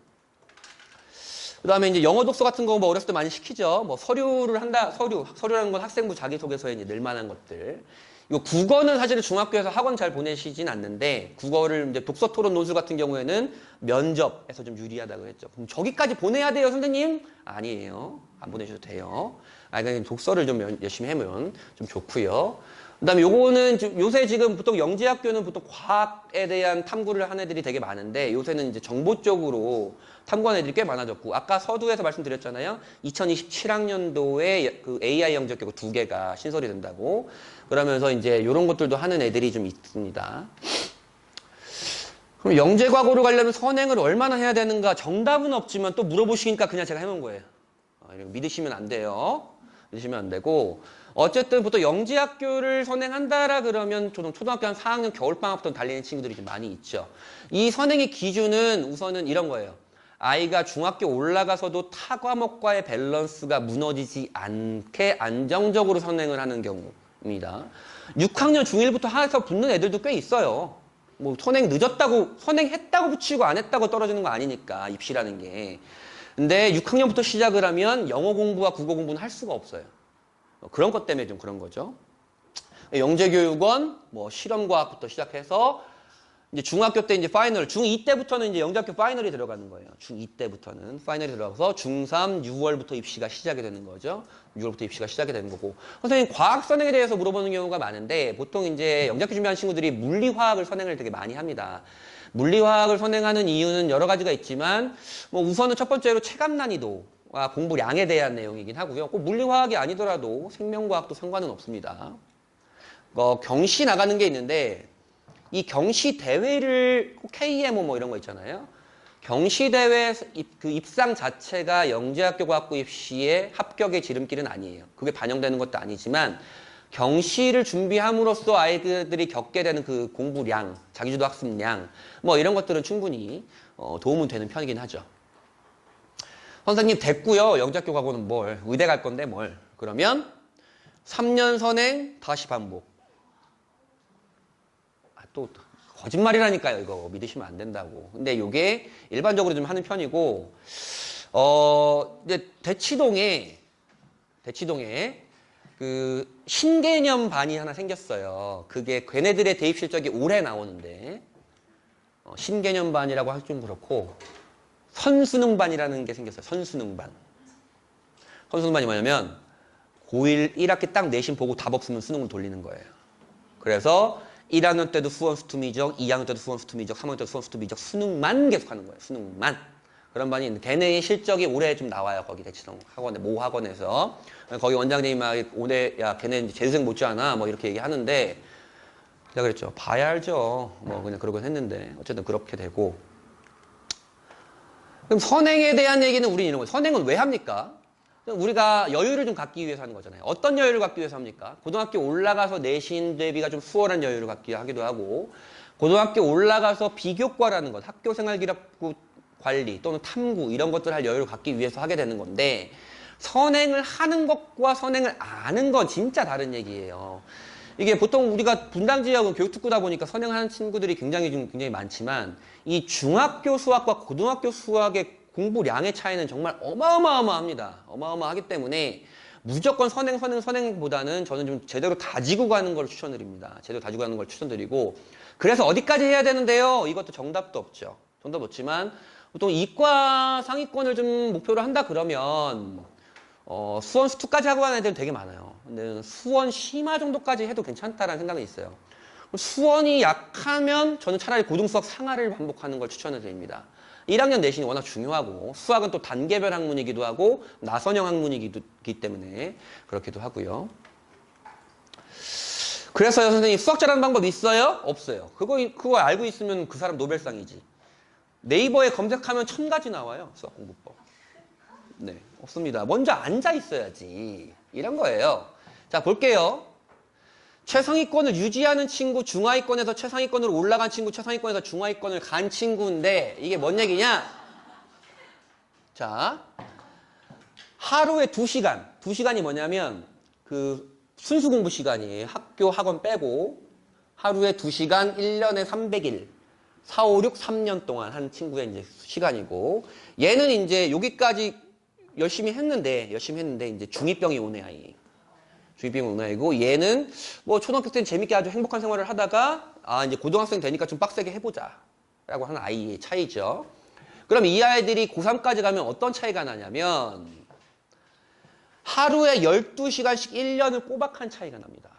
그 다음에 이제 영어 독서 같은 거 뭐 어렸을 때 많이 시키죠. 뭐 서류를 한다, 서류라는 건 학생부 자기소개서에 이제 늘 만한 것들. 이거 국어는 사실은 중학교에서 학원 잘 보내시진 않는데, 국어를 이제 독서 토론 논술 같은 경우에는 면접에서 좀 유리하다고 했죠. 그럼 저기까지 보내야 돼요, 선생님? 아니에요. 안 보내셔도 돼요. 그냥 독서를 좀 열심히 하면 좀 좋고요. 그 다음에 요거는 요새 지금 보통 영재학교는 보통 과학에 대한 탐구를 하는 애들이 되게 많은데, 요새는 이제 정보 쪽으로 탐구하는 애들이 꽤 많아졌고, 아까 서두에서 말씀드렸잖아요. 2027학년도에 그 AI 영재학교 2개가 신설이 된다고. 그러면서 이제 이런 것들도 하는 애들이 좀 있습니다. 그럼 영재과고로 가려면 선행을 얼마나 해야 되는가? 정답은 없지만 또 물어보시니까 그냥 제가 해놓은 거예요. 믿으시면 안 돼요. 믿으시면 안 되고, 어쨌든 보통 영재학교를 선행한다라 그러면 초등학교 한 4학년 겨울방학부터 달리는 친구들이 좀 많이 있죠. 이 선행의 기준은 우선은 이런 거예요. 아이가 중학교 올라가서도 타 과목과의 밸런스가 무너지지 않게 안정적으로 선행을 하는 경우입니다. 6학년 중1부터 하에서 붙는 애들도 꽤 있어요. 뭐 선행 늦었다고, 선행했다고 붙이고 안 했다고 떨어지는 거 아니니까, 입시라는 게. 근데 6학년부터 시작을 하면 영어 공부와 국어 공부는 할 수가 없어요. 그런 것 때문에 좀 그런 거죠. 영재교육원, 뭐 실험과학부터 시작해서 이제 중학교 때 이제 파이널, 중2 때부터는 이제 영재학교 파이널이 들어가는 거예요. 중2 때부터는 파이널이 들어가서 중3 6월부터 입시가 시작이 되는 거죠. 6월부터 입시가 시작이 되는 거고. 선생님, 과학 선행에 대해서 물어보는 경우가 많은데, 보통 이제 영재학교 준비하는 친구들이 물리화학을 선행을 되게 많이 합니다. 물리화학을 선행하는 이유는 여러 가지가 있지만, 뭐 우선은 첫 번째로 체감 난이도와 공부량에 대한 내용이긴 하고요. 꼭 물리화학이 아니더라도 생명과학도 상관은 없습니다. 경시 나가는 게 있는데, 이 경시 대회를 KMO 뭐 이런 거 있잖아요. 경시 대회 그 입상 자체가 영재학교 과학부 입시의 합격의 지름길은 아니에요. 그게 반영되는 것도 아니지만 경시를 준비함으로써 아이들이 겪게 되는 그 공부량, 자기주도 학습량 뭐 이런 것들은 충분히 도움은 되는 편이긴 하죠. 선생님 됐고요. 영재학교 가고는 뭘? 의대 갈 건데 뭘? 그러면 3년 선행 다시 반복. 또 거짓말이라니까요. 이거 믿으시면 안 된다고. 근데 이게 일반적으로 좀 하는 편이고 이제 대치동에 그 신개념 반이 하나 생겼어요. 그게 걔네들의 대입 실적이 올해 나오는데 신개념 반이라고 할 좀 그렇고 선수능 반이라는 게 생겼어요. 선수능 반. 선수능 반이 뭐냐면 고1 1학기 딱 내신 보고 답 없으면 수능을 돌리는 거예요. 그래서 1학년 때도 수원 수투 미적, 2학년 때도 수원 수투 미적, 3학년 때도 수원 수투 미적, 수능만 계속하는 거예요. 수능만. 그런 반이 있는데 걔네의 실적이 올해 좀 나와요. 거기 대치동 학원에, 모 학원에서. 거기 원장님이 막 올해 야 걔네 이제 재수생 못지않아 뭐 이렇게 얘기하는데 제가 그랬죠. 봐야 알죠. 뭐 그냥 그러곤 했는데 어쨌든 그렇게 되고. 그럼 선행에 대한 얘기는 우리는 이런 거예요. 선행은 왜 합니까? 우리가 여유를 좀 갖기 위해서 하는 거잖아요. 어떤 여유를 갖기 위해서 합니까? 고등학교 올라가서 내신 대비가 좀 수월한 여유를 갖기 하기도 하고, 고등학교 올라가서 비교과라는 것, 학교생활기록부 관리 또는 탐구 이런 것들 할 여유를 갖기 위해서 하게 되는 건데, 선행을 하는 것과 선행을 아는 건 진짜 다른 얘기예요. 이게 보통 우리가 분당지역은 교육특구다 보니까 선행하는 친구들이 굉장히 많지만, 이 중학교 수학과 고등학교 수학의 공부량의 차이는 정말 어마어마합니다. 어마어마하기 때문에 무조건 선행보다는 저는 좀 제대로 다지고 가는 걸 추천드립니다. 제대로 다지고 가는 걸 추천드리고, 그래서 어디까지 해야 되는데요? 이것도 정답도 없죠. 정답 없지만 보통 이과 상위권을 좀 목표로 한다 그러면 수원 수투까지 하고 가는 애들 되게 많아요. 근데 수원 심화 정도까지 해도 괜찮다라는 생각이 있어요. 수원이 약하면 저는 차라리 고등수학 상하를 반복하는 걸 추천을 드립니다. 1학년 내신이 워낙 중요하고 수학은 또 단계별 학문이기도 하고 나선형 학문이기 때문에 그렇기도 하고요. 그래서요, 선생님 수학 잘하는 방법 있어요? 없어요. 그거 알고 있으면 그 사람 노벨상이지. 네이버에 검색하면 1000가지 나와요. 수학 공부법. 네, 없습니다. 먼저 앉아 있어야지. 이런 거예요. 자, 볼게요. 최상위권을 유지하는 친구, 중하위권에서 최상위권으로 올라간 친구, 최상위권에서 중하위권을 간 친구인데 이게 뭔 얘기냐? 자, 하루에 2시간. 2시간이 뭐냐면 그 순수 공부 시간이에요. 학교, 학원 빼고 하루에 2시간, 1년에 300일. 4, 5, 6, 3년 동안 한 친구의 이제 시간이고 얘는 이제 여기까지 열심히 했는데 이제 중2병이 오네 아이. 중2병이 오는 아이고 얘는 뭐 초등학교 때는 재밌게 아주 행복한 생활을 하다가 이제 고등학생 되니까 좀 빡세게 해보자 라고 하는 아이의 차이죠. 그럼 이 아이들이 고3까지 가면 어떤 차이가 나냐면 하루에 12시간씩 1년을 꼬박한 차이가 납니다.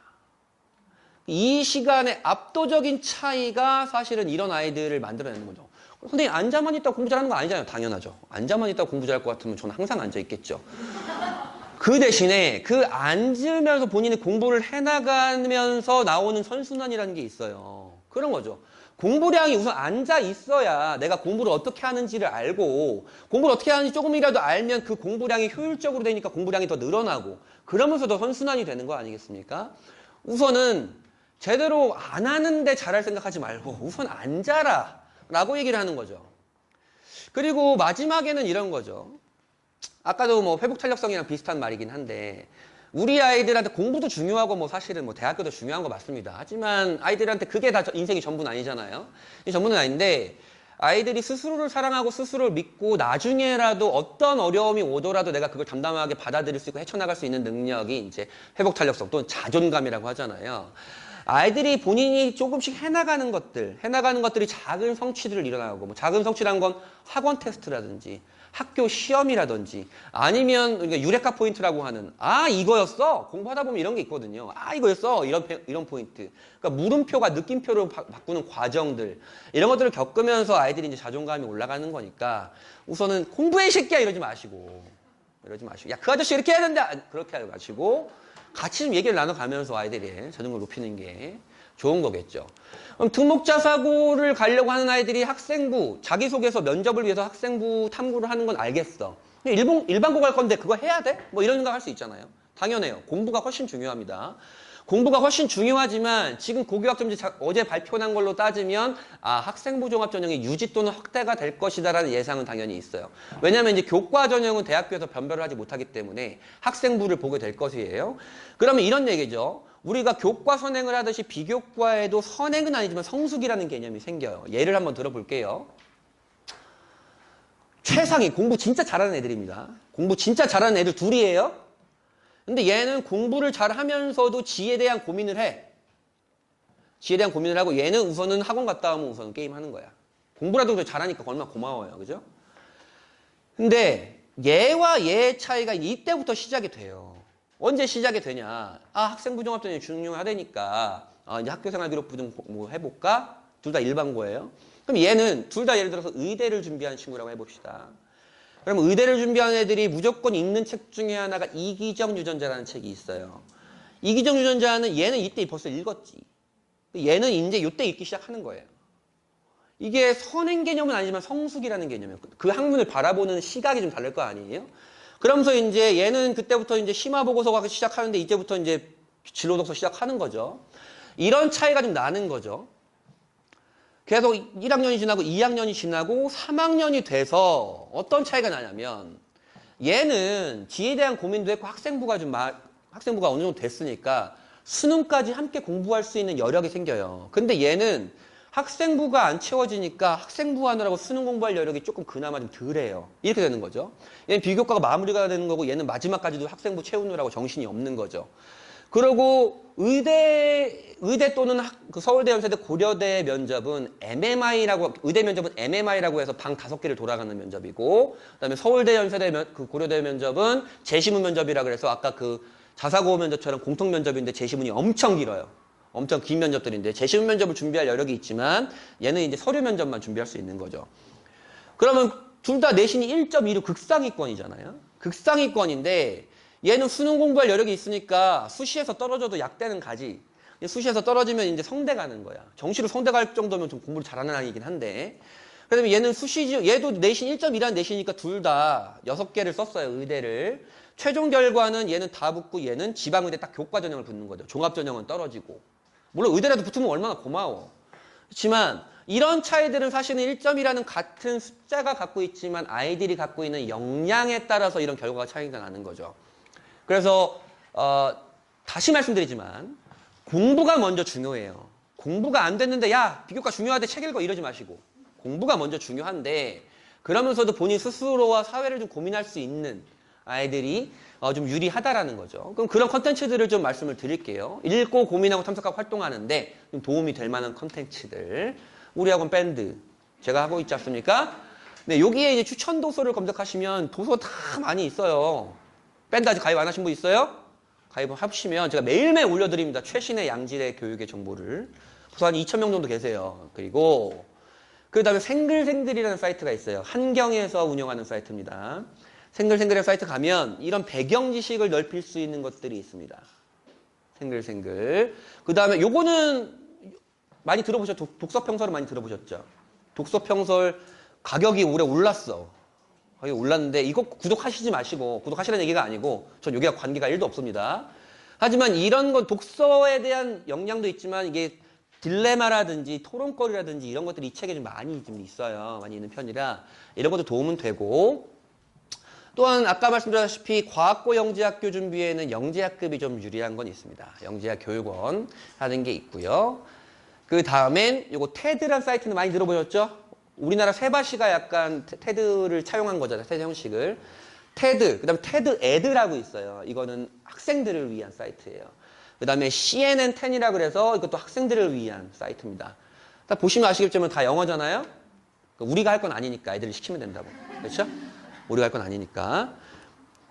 이 시간의 압도적인 차이가 사실은 이런 아이들을 만들어내는 거죠. 선생님 앉아만 있다고 공부 잘하는 거 아니잖아요. 당연하죠. 앉아만 있다고 공부 잘할 것 같으면 저는 항상 앉아 있겠죠. 그 대신에 그 앉으면서 본인이 공부를 해나가면서 나오는 선순환이라는 게 있어요. 그런 거죠. 공부량이 우선 앉아 있어야 내가 공부를 어떻게 하는지를 알고 공부를 어떻게 하는지 조금이라도 알면 그 공부량이 효율적으로 되니까 공부량이 더 늘어나고 그러면서 더 선순환이 되는 거 아니겠습니까? 우선은 제대로 안 하는데 잘할 생각하지 말고 우선 앉아라 라고 얘기를 하는 거죠. 그리고 마지막에는 이런 거죠. 아까도 뭐 회복 탄력성이랑 비슷한 말이긴 한데 우리 아이들한테 공부도 중요하고 뭐 사실은 뭐 대학교도 중요한 거 맞습니다. 하지만 아이들한테 그게 다 인생이 전부는 아니잖아요. 이 전부는 아닌데 아이들이 스스로를 사랑하고 스스로를 믿고 나중에라도 어떤 어려움이 오더라도 내가 그걸 담담하게 받아들일 수 있고 헤쳐나갈 수 있는 능력이 이제 회복 탄력성 또는 자존감이라고 하잖아요. 아이들이 본인이 조금씩 해나가는 것들이 작은 성취들을 일어나고, 뭐 작은 성취란 건 학원 테스트라든지, 학교 시험이라든지, 아니면 그러니까 유레카 포인트라고 하는, 아, 이거였어? 공부하다 보면 이런 게 있거든요. 아, 이거였어? 이런 포인트. 그러니까 물음표가 느낌표로 바꾸는 과정들, 이런 것들을 겪으면서 아이들이 이제 자존감이 올라가는 거니까, 우선은 공부해, 이 새끼야! 이러지 마시고, 야, 그 아저씨 이렇게 해야 된다! 그렇게 하지 마시고, 같이 좀 얘기를 나눠가면서 아이들이 자존감을 높이는 게 좋은 거겠죠. 그럼 등록자 사고를 가려고 하는 아이들이 학생부, 자기소개서 면접을 위해서 학생부 탐구를 하는 건 알겠어. 일반고 갈 건데 그거 해야 돼? 뭐 이런 생각 할 수 있잖아요. 당연해요. 공부가 훨씬 중요합니다. 공부가 훨씬 중요하지만 지금 고교학점제 어제 발표난 걸로 따지면 학생부 종합전형이 유지 또는 확대가 될 것이다라는 예상은 당연히 있어요. 왜냐하면 이제 교과 전형은 대학교에서 변별을 하지 못하기 때문에 학생부를 보게 될 것이에요. 그러면 이런 얘기죠. 우리가 교과 선행을 하듯이 비교과에도 선행은 아니지만 성숙이라는 개념이 생겨요. 예를 한번 들어볼게요. 최상위, 공부 진짜 잘하는 애들입니다. 공부 진짜 잘하는 애들 둘이에요. 근데 얘는 공부를 잘하면서도 지에 대한 고민을 해. 지에 대한 고민을 하고 얘는 우선은 학원 갔다 오면 우선은 게임하는 거야. 공부라도 잘하니까 얼마나 고마워요. 그죠? 근데 얘와 얘의 차이가 이때부터 시작이 돼요. 언제 시작이 되냐. 학생부 종합전형이 중요하다니까. 이제 학교생활 기록부 좀 뭐 해볼까? 둘 다 일반고예요. 그럼 얘는 둘 다 예를 들어서 의대를 준비하는 친구라고 해봅시다. 그러면 의대를 준비하는 애들이 무조건 읽는 책 중에 하나가 이기적 유전자라는 책이 있어요. 이기적 유전자는 얘는 이때 벌써 읽었지. 얘는 이제 이때 읽기 시작하는 거예요. 이게 선행 개념은 아니지만 성숙이라는 개념이에요. 그 학문을 바라보는 시각이 좀 다를 거 아니에요? 그러면서 이제 얘는 그때부터 이제 심화 보고서가 시작하는데 이제부터 이제 진로 독서 시작하는 거죠. 이런 차이가 좀 나는 거죠. 계속 1학년이 지나고 2학년이 지나고 3학년이 돼서 어떤 차이가 나냐면 얘는 지에 대한 고민도 했고 학생부가 어느 정도 됐으니까 수능까지 함께 공부할 수 있는 여력이 생겨요. 근데 얘는 학생부가 안 채워지니까 학생부 하느라고 수능 공부할 여력이 조금 그나마 좀 덜해요. 이렇게 되는 거죠. 얘는 비교과가 마무리가 되는 거고 얘는 마지막까지도 학생부 채우느라고 정신이 없는 거죠. 그리고 의대 또는 그 서울대, 연세대, 고려대 면접은 의대 면접은 MMI라고 해서 방 5개를 돌아가는 면접이고, 그 다음에 서울대, 연세대, 그 고려대 면접은 재시문 면접이라 그래서 아까 그 자사고 면접처럼 공통 면접인데 재시문이 엄청 길어요. 엄청 긴 면접들인데 재시문 면접을 준비할 여력이 있지만 얘는 이제 서류 면접만 준비할 수 있는 거죠. 그러면 둘 다 내신이 1.26 극상위권이잖아요. 극상위권인데 얘는 수능 공부할 여력이 있으니까 수시에서 떨어져도 약대는 가지. 수시에서 떨어지면 이제 성대 가는 거야. 정시로 성대 갈 정도면 좀 공부를 잘하는 아이긴 한데. 그다음에 얘는 얘도 내신 1.2라는 내신이니까 둘 다 6개를 썼어요, 의대를. 최종 결과는 얘는 다 붙고 얘는 지방의대 딱 교과 전형을 붙는 거죠. 종합 전형은 떨어지고. 물론 의대라도 붙으면 얼마나 고마워. 그렇지만 이런 차이들은 사실은 1점이라는 같은 숫자가 갖고 있지만 아이들이 갖고 있는 역량에 따라서 이런 결과가 차이가 나는 거죠. 그래서 다시 말씀드리지만 공부가 먼저 중요해요. 공부가 안 됐는데 야 비교과 중요하대 책 읽어 이러지 마시고 공부가 먼저 중요한데 그러면서도 본인 스스로와 사회를 좀 고민할 수 있는 아이들이 좀 유리하다라는 거죠. 그럼 그런 컨텐츠들을 좀 말씀을 드릴게요. 읽고 고민하고 탐색하고 활동하는데 좀 도움이 될 만한 컨텐츠들. 우리 학원 밴드 제가 하고 있지 않습니까? 네, 여기에 이제 추천 도서를 검색하시면 도서 다 많이 있어요. 밴드 아직 가입 안 하신 분 있어요? 가입하시면 제가 매일매일 올려드립니다. 최신의 양질의 교육의 정보를. 그래서 한 2,000명 정도 계세요. 그리고 그 다음에 생글생글이라는 사이트가 있어요. 한경에서 운영하는 사이트입니다. 생글생글의 사이트 가면 이런 배경 지식을 넓힐 수 있는 것들이 있습니다. 생글생글. 그 다음에 요거는 많이 들어보셨죠? 독서평설을 많이 들어보셨죠? 독서평설 가격이 올해 올랐어. 가격이 올랐는데 이거 구독하시지 마시고 구독하시라는 얘기가 아니고 전 여기와 관계가 1도 없습니다. 하지만 이런 건 독서에 대한 역량도 있지만 이게 딜레마라든지 토론거리라든지 이런 것들이 이 책에 좀 많이 좀 있어요. 많이 있는 편이라 이런 것도 도움은 되고 또한 아까 말씀드렸다시피 과학고 영재학교 준비에는 영재학급이 좀 유리한 건 있습니다. 영재학 교육원 하는 게 있고요. 그 다음엔 요거 테드란 사이트는 많이 들어보셨죠? 우리나라 세바시가 약간 테드를 차용한 거잖아요. 테드 형식을. 테드, 그 다음에 테드 에드라고 있어요. 이거는 학생들을 위한 사이트예요. 그 다음에 CNN10이라 그래서 이것도 학생들을 위한 사이트입니다. 딱 보시면 아시겠지만 다 영어잖아요. 우리가 할 건 아니니까 애들이 시키면 된다고. 그렇죠? 우리가 할 건 아니니까.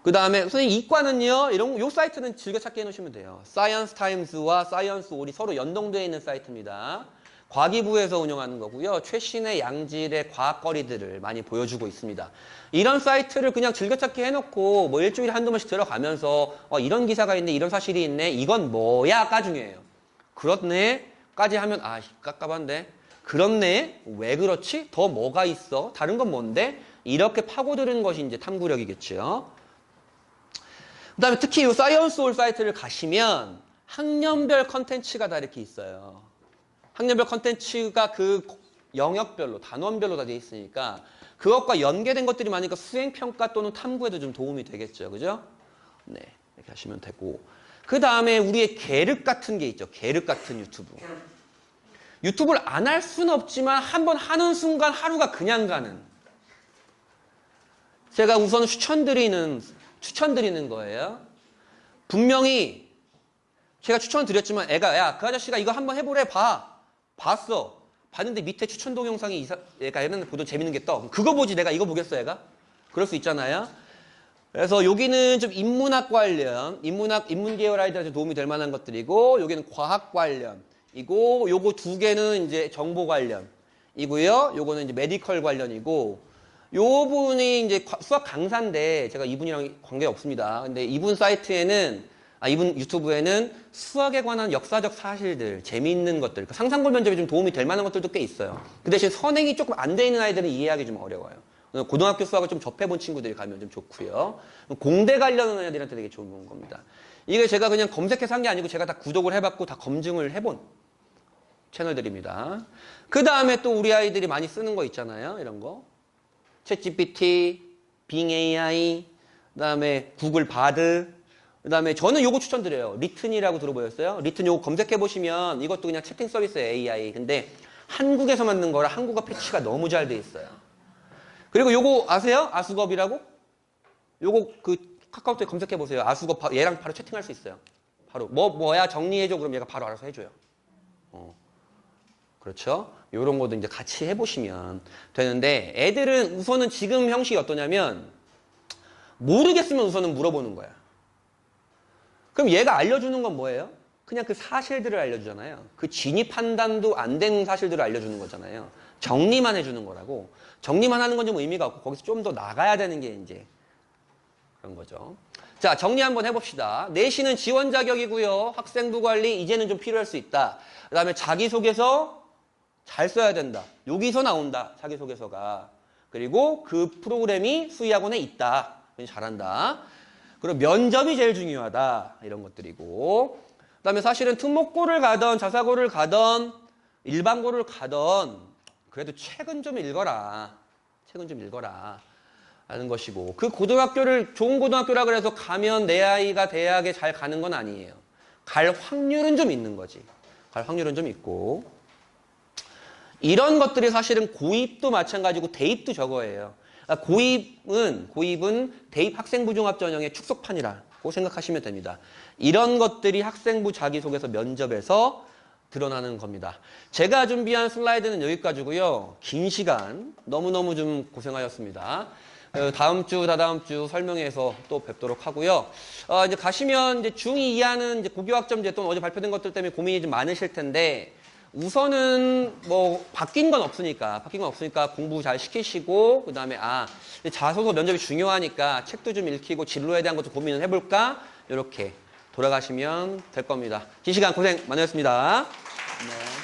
그 다음에 선생님 이과는요. 요 사이트는 즐겨찾기 해놓으시면 돼요. 사이언스 타임스와 사이언스 올이 서로 연동되어 있는 사이트입니다. 과기부에서 운영하는 거고요. 최신의 양질의 과학거리들을 많이 보여주고 있습니다. 이런 사이트를 그냥 즐겨찾기 해놓고 뭐 일주일에 한두 번씩 들어가면서 이런 기사가 있네, 이런 사실이 있네, 이건 뭐야?가 중요해요. 그렇네? 까지 하면 깝깝한데? 그렇네? 왜 그렇지? 더 뭐가 있어? 다른 건 뭔데? 이렇게 파고드는 것이 이제 탐구력이겠죠. 그 다음에 특히 이 사이언스 올 사이트를 가시면 학년별 컨텐츠가 다 이렇게 있어요. 학년별 컨텐츠가 그 영역별로, 단원별로 다 되어 있으니까 그것과 연계된 것들이 많으니까 수행평가 또는 탐구에도 좀 도움이 되겠죠. 그죠? 네. 이렇게 하시면 되고. 그 다음에 우리의 계륵 같은 게 있죠. 계륵 같은 유튜브. 유튜브를 안 할 수는 없지만 한번 하는 순간 하루가 그냥 가는. 제가 우선 추천드리는 거예요. 분명히 제가 추천드렸지만 애가 야, 그 아저씨가 이거 한번 해보래 봤어. 봤는데 밑에 추천 동영상이 얘가 얘는 보던 재밌는 게 떠. 그거 보지 내가 이거 보겠어 얘가? 그럴 수 있잖아요. 그래서 여기는 좀 인문학 관련, 인문 계열 아이들한테 도움이 될 만한 것들이고 여기는 과학 관련이고 요거 두 개는 이제 정보 관련이고요. 요거는 이제 메디컬 관련이고 요 분이 이제 수학 강사인데 제가 이분이랑 관계 없습니다. 근데 이분 사이트에는 이분 유튜브에는 수학에 관한 역사적 사실들, 재미있는 것들, 그러니까 상상골 면접에 좀 도움이 될 만한 것들도 꽤 있어요. 그 대신 선행이 조금 안 돼 있는 아이들은 이해하기 좀 어려워요. 고등학교 수학을 좀 접해본 친구들이 가면 좀 좋고요. 공대 관련하는 애들한테 되게 좋은 겁니다. 이게 제가 그냥 검색해서 한 게 아니고 제가 다 구독을 해봤고 다 검증을 해본 채널들입니다. 그 다음에 또 우리 아이들이 많이 쓰는 거 있잖아요. 이런 거. 챗GPT, 빙 AI, 그 다음에 구글 바드, 그 다음에 저는 요거 추천드려요. 리튼이라고 들어보셨어요? 리튼 요거 검색해보시면 이것도 그냥 채팅 서비스예요. AI. 근데 한국에서 만든 거라 한국어 패치가 너무 잘 돼 있어요. 그리고 요거 아세요? 아수겁이라고? 요거 그 카카오톡에 검색해보세요. 아수겁 얘랑 바로 채팅할 수 있어요. 바로 뭐야 정리해줘 그럼 얘가 바로 알아서 해줘요. 그렇죠? 요런 것도 이제 같이 해보시면 되는데 애들은 우선은 지금 형식이 어떠냐면 모르겠으면 우선은 물어보는 거야. 그럼 얘가 알려주는 건 뭐예요? 그냥 그 사실들을 알려주잖아요. 그 진위 판단도 안 된 사실들을 알려주는 거잖아요. 정리만 해주는 거라고. 정리만 하는 건 좀 의미가 없고 거기서 좀 더 나가야 되는 게 이제 그런 거죠. 자, 정리 한번 해봅시다. 내신은 지원 자격이고요. 학생부 관리 이제는 좀 필요할 수 있다. 그 다음에 자기소개서 잘 써야 된다. 여기서 나온다. 자기소개서가. 그리고 그 프로그램이 수의학원에 있다. 잘한다. 그리고 면접이 제일 중요하다. 이런 것들이고. 그 다음에 사실은 특목고를 가던 자사고를 가던 일반고를 가던 그래도 책은 좀 읽어라. 책은 좀 읽어라. 하는 것이고. 그 고등학교를 좋은 고등학교라 그래서 가면 내 아이가 대학에 잘 가는 건 아니에요. 갈 확률은 좀 있는 거지. 갈 확률은 좀 있고. 이런 것들이 사실은 고입도 마찬가지고 대입도 저거예요. 고입은 대입 학생부 종합 전형의 축소판이라고 생각하시면 됩니다. 이런 것들이 학생부 자기소개서 면접에서 드러나는 겁니다. 제가 준비한 슬라이드는 여기까지고요. 긴 시간 너무너무 좀 고생하셨습니다. 다음 주, 다다음 주 설명회에서 또 뵙도록 하고요. 이제 가시면 이제 중2 이하는 이제 고교학점제 또는 어제 발표된 것들 때문에 고민이 좀 많으실 텐데 우선은 뭐 바뀐 건 없으니까 공부 잘 시키시고 그다음에 자소서 면접이 중요하니까 책도 좀 읽히고 진로에 대한 것도 고민을 해볼까 이렇게 돌아가시면 될 겁니다. 긴 시간 고생 많으셨습니다. 네.